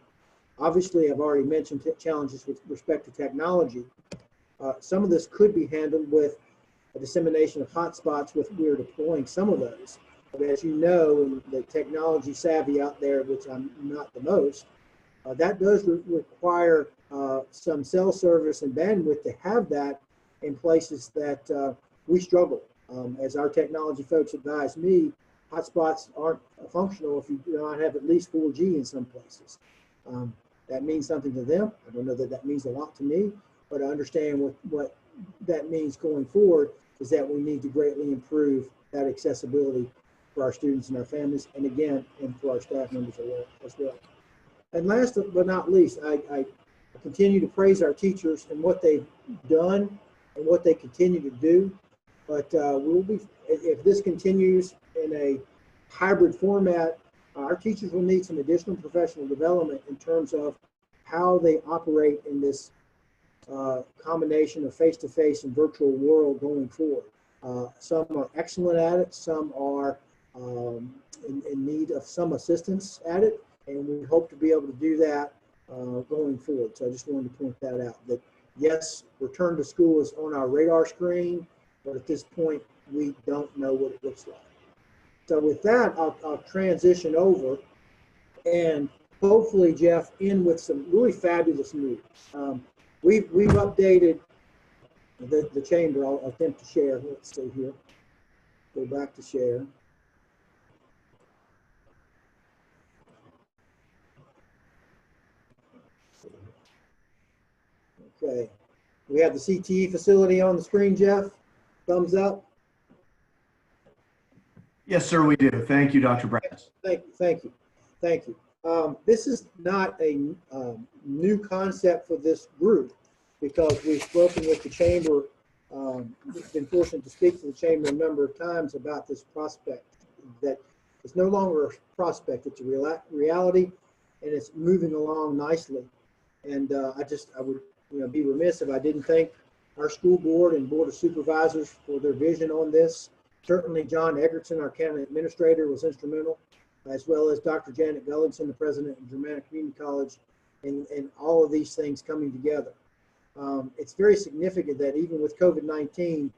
Obviously, I've already mentioned challenges with respect to technology. Some of this could be handled with a dissemination of hotspots we're deploying some of those. But as you know, and the technology savvy out there, which I'm not the most, that does require some cell service and bandwidth to have that in places that we struggle. As our technology folks advise me, hotspots aren't functional if you do not have at least 4G in some places. That means something to them. I don't know that that means a lot to me, but I understand what that means going forward is that we need to greatly improve that accessibility for our students and our families, and again, and for our staff members as well. And last but not least, I continue to praise our teachers and what they've done and what they continue to do. But if this continues in a hybrid format, our teachers will need some additional professional development in terms of how they operate in this combination of face-to-face and virtual world going forward. Some are excellent at it. Some are in need of some assistance at it. And we hope to be able to do that going forward. So I just wanted to point that out, that yes, return to school is on our radar screen, but at this point, we don't know what it looks like. So with that, I'll transition over and hopefully, Jeff, in with some really fabulous news. We've updated the chamber. I'll attempt to share. Let's see here. Go back to share. Okay. We have the CTE facility on the screen, Jeff. Thumbs up. Yes, sir, we do. Thank you, Dr. Brass. Thank you. Thank you. This is not a new concept for this group because we've spoken with the chamber, been fortunate to speak to the chamber a number of times about this prospect that it's no longer a prospect, it's a reality, and it's moving along nicely. And I would be remiss if I didn't thank our school board and board of supervisors for their vision on this. Certainly John Egerton, our county administrator, was instrumental, as well as Dr. Janet Gullinson, the president of Germanna Community College, and all of these things coming together. It's very significant that even with COVID-19,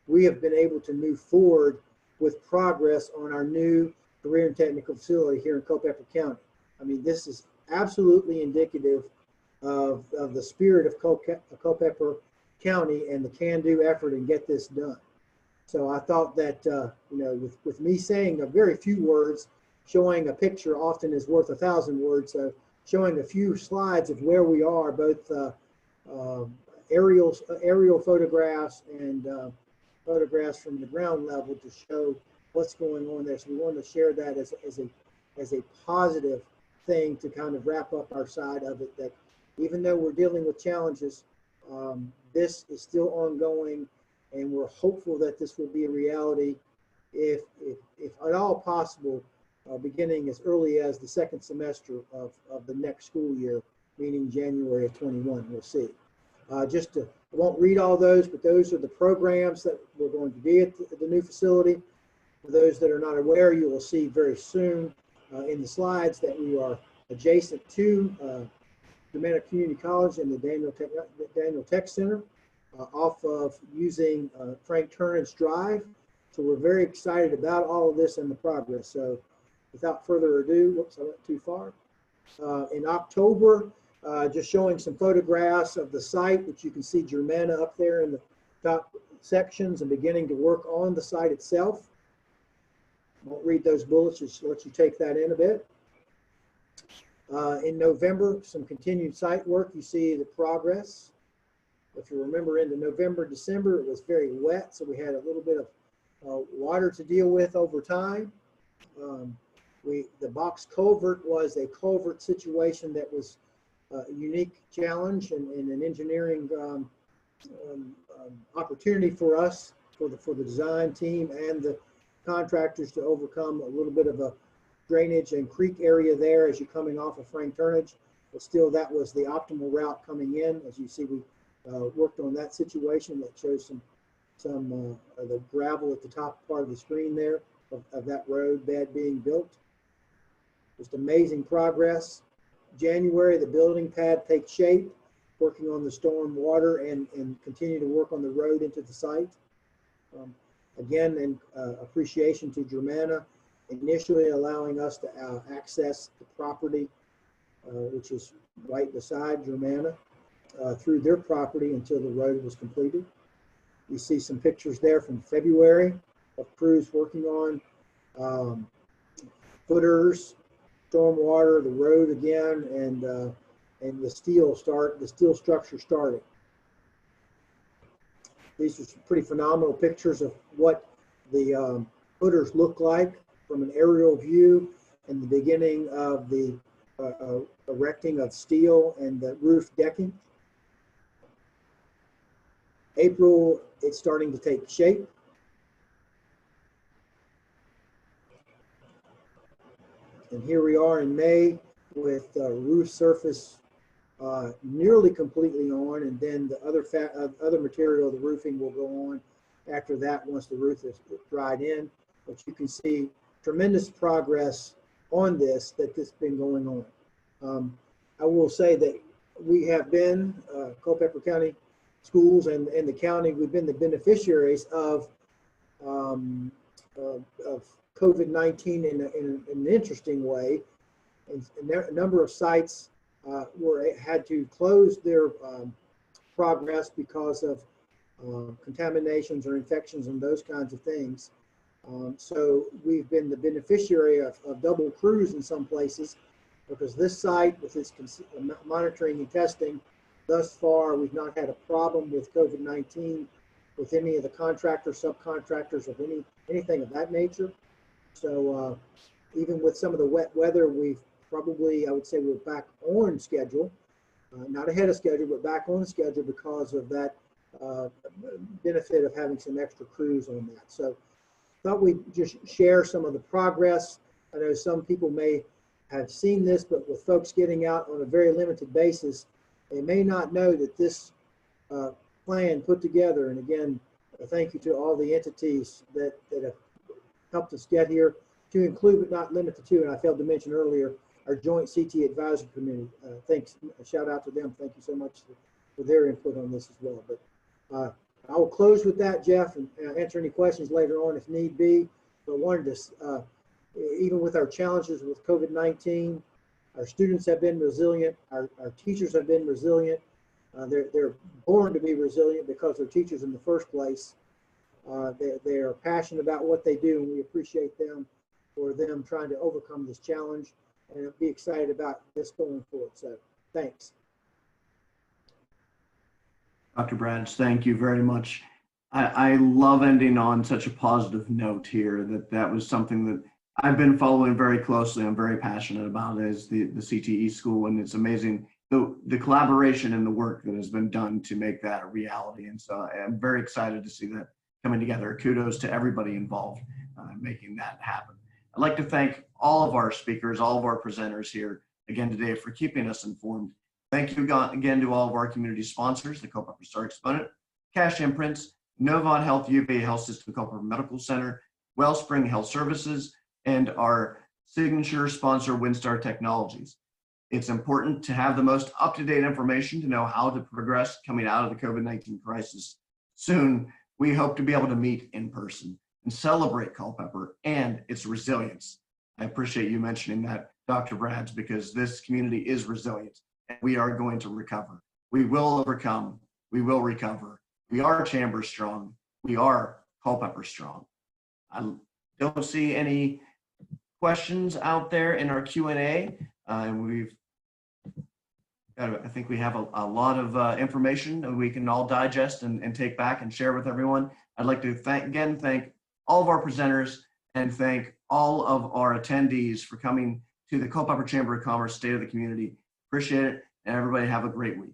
we have been able to move forward with progress on our new career and technical facility here in Culpeper County. I mean, this is absolutely indicative of the spirit of Culpeper County and the can-do effort and get this done. So I thought that, with me saying a very few words, showing a picture often is worth 1,000 words. So showing a few slides of where we are, both aerial photographs and photographs from the ground level to show what's going on there. So we wanted to share that as a positive thing to kind of wrap up our side of it, that even though we're dealing with challenges, this is still ongoing, and we're hopeful that this will be a reality if at all possible, beginning as early as the second semester of the next school year, meaning January of 21. We'll see. I won't read all those, but those are the programs that we're going to be at the new facility. For those that are not aware, you will see very soon in the slides that we are adjacent to Germanna Community College and the Daniel Tech Center, off of using Frank Turnage Drive. So we're very excited about all of this and the progress. So without further ado, whoops, I went too far. In October, just showing some photographs of the site, which you can see Germanna up there in the top sections and beginning to work on the site itself. Won't read those bullets, just let you take that in a bit. In November, some continued site work. You see the progress. If you remember, into November, December, it was very wet, so we had a little bit of water to deal with over time. The box culvert was a culvert situation that was a unique challenge and an engineering opportunity for us, for the design team and the contractors to overcome a little bit of a drainage and creek area there as you're coming off of Frank Turnage, but still that was the optimal route coming in. As you see, we worked on that situation. That shows some the gravel at the top part of the screen there of that road bed being built. Just amazing progress. January, the building pad takes shape, working on the storm water and continue to work on the road into the site. Again, in appreciation to Germanna, initially allowing us to access the property, which is right beside Germanna, through their property until the road was completed. You see some pictures there from February of crews working on footers, stormwater, the road again, and the steel structure starting. These are some pretty phenomenal pictures of what the footers look like from an aerial view and the beginning of the erecting of steel and the roof decking. April, it's starting to take shape. And here we are in May with roof surface nearly completely on, and then the other material, the roofing, will go on after that once the roof is dried in. But you can see tremendous progress on this that's been going on. I will say that we have been, Culpeper County Schools and the county, we've been the beneficiaries of COVID-19 in an interesting way. And a number of sites had to close their progress because of contaminations or infections and those kinds of things. So we've been the beneficiary of double crews in some places, because this site, with its monitoring and testing, thus far we've not had a problem with COVID-19 with any of the contractors, subcontractors, of anything of that nature. So even with some of the wet weather, we've probably, I would say we're back on schedule, not ahead of schedule, but back on schedule because of that benefit of having some extra crews on that. So thought we'd just share some of the progress. I know some people may have seen this, but with folks getting out on a very limited basis, they may not know that this plan put together. And again, thank you to all the entities that have helped us get here, to include but not limited to, and I failed to mention earlier, our joint CT advisory committee. Thanks, a shout out to them. Thank you so much for their input on this as well. But I will close with that, Jeff, and answer any questions later on if need be. But wanted to, even with our challenges with COVID-19, our students have been resilient. Our teachers have been resilient. They're born to be resilient because they're teachers in the first place. They are passionate about what they do, and we appreciate them for them trying to overcome this challenge and be excited about this going forward. So thanks. Dr. Brads, thank you very much. I love ending on such a positive note here. That was something that I've been following very closely. I'm very passionate about is the CTE school, and it's amazing the collaboration and the work that has been done to make that a reality. And so I'm very excited to see that coming together. Kudos to everybody involved in making that happen. I'd like to thank all of our speakers, all of our presenters here again today for keeping us informed. Thank you again to all of our community sponsors, the Culpeper Star Exponent, Cash Imprints, Novant Health, UVA Health System, Culpeper Medical Center, Wellspring Health Services, and our signature sponsor, WinStar Technologies. It's important to have the most up-to-date information to know how to progress coming out of the COVID-19 crisis. Soon, we hope to be able to meet in person and celebrate Culpeper and its resilience. I appreciate you mentioning that, Dr. Brads, because this community is resilient and we are going to recover. We will overcome. We will recover. We are Chamber strong. We are Culpeper strong. I don't see any questions out there in our Q&A. I think we have a lot of information that we can all digest and take back and share with everyone. I'd like to thank all of our presenters and thank all of our attendees for coming to the Culpeper Chamber of Commerce State of the Community. Appreciate it, and everybody have a great week.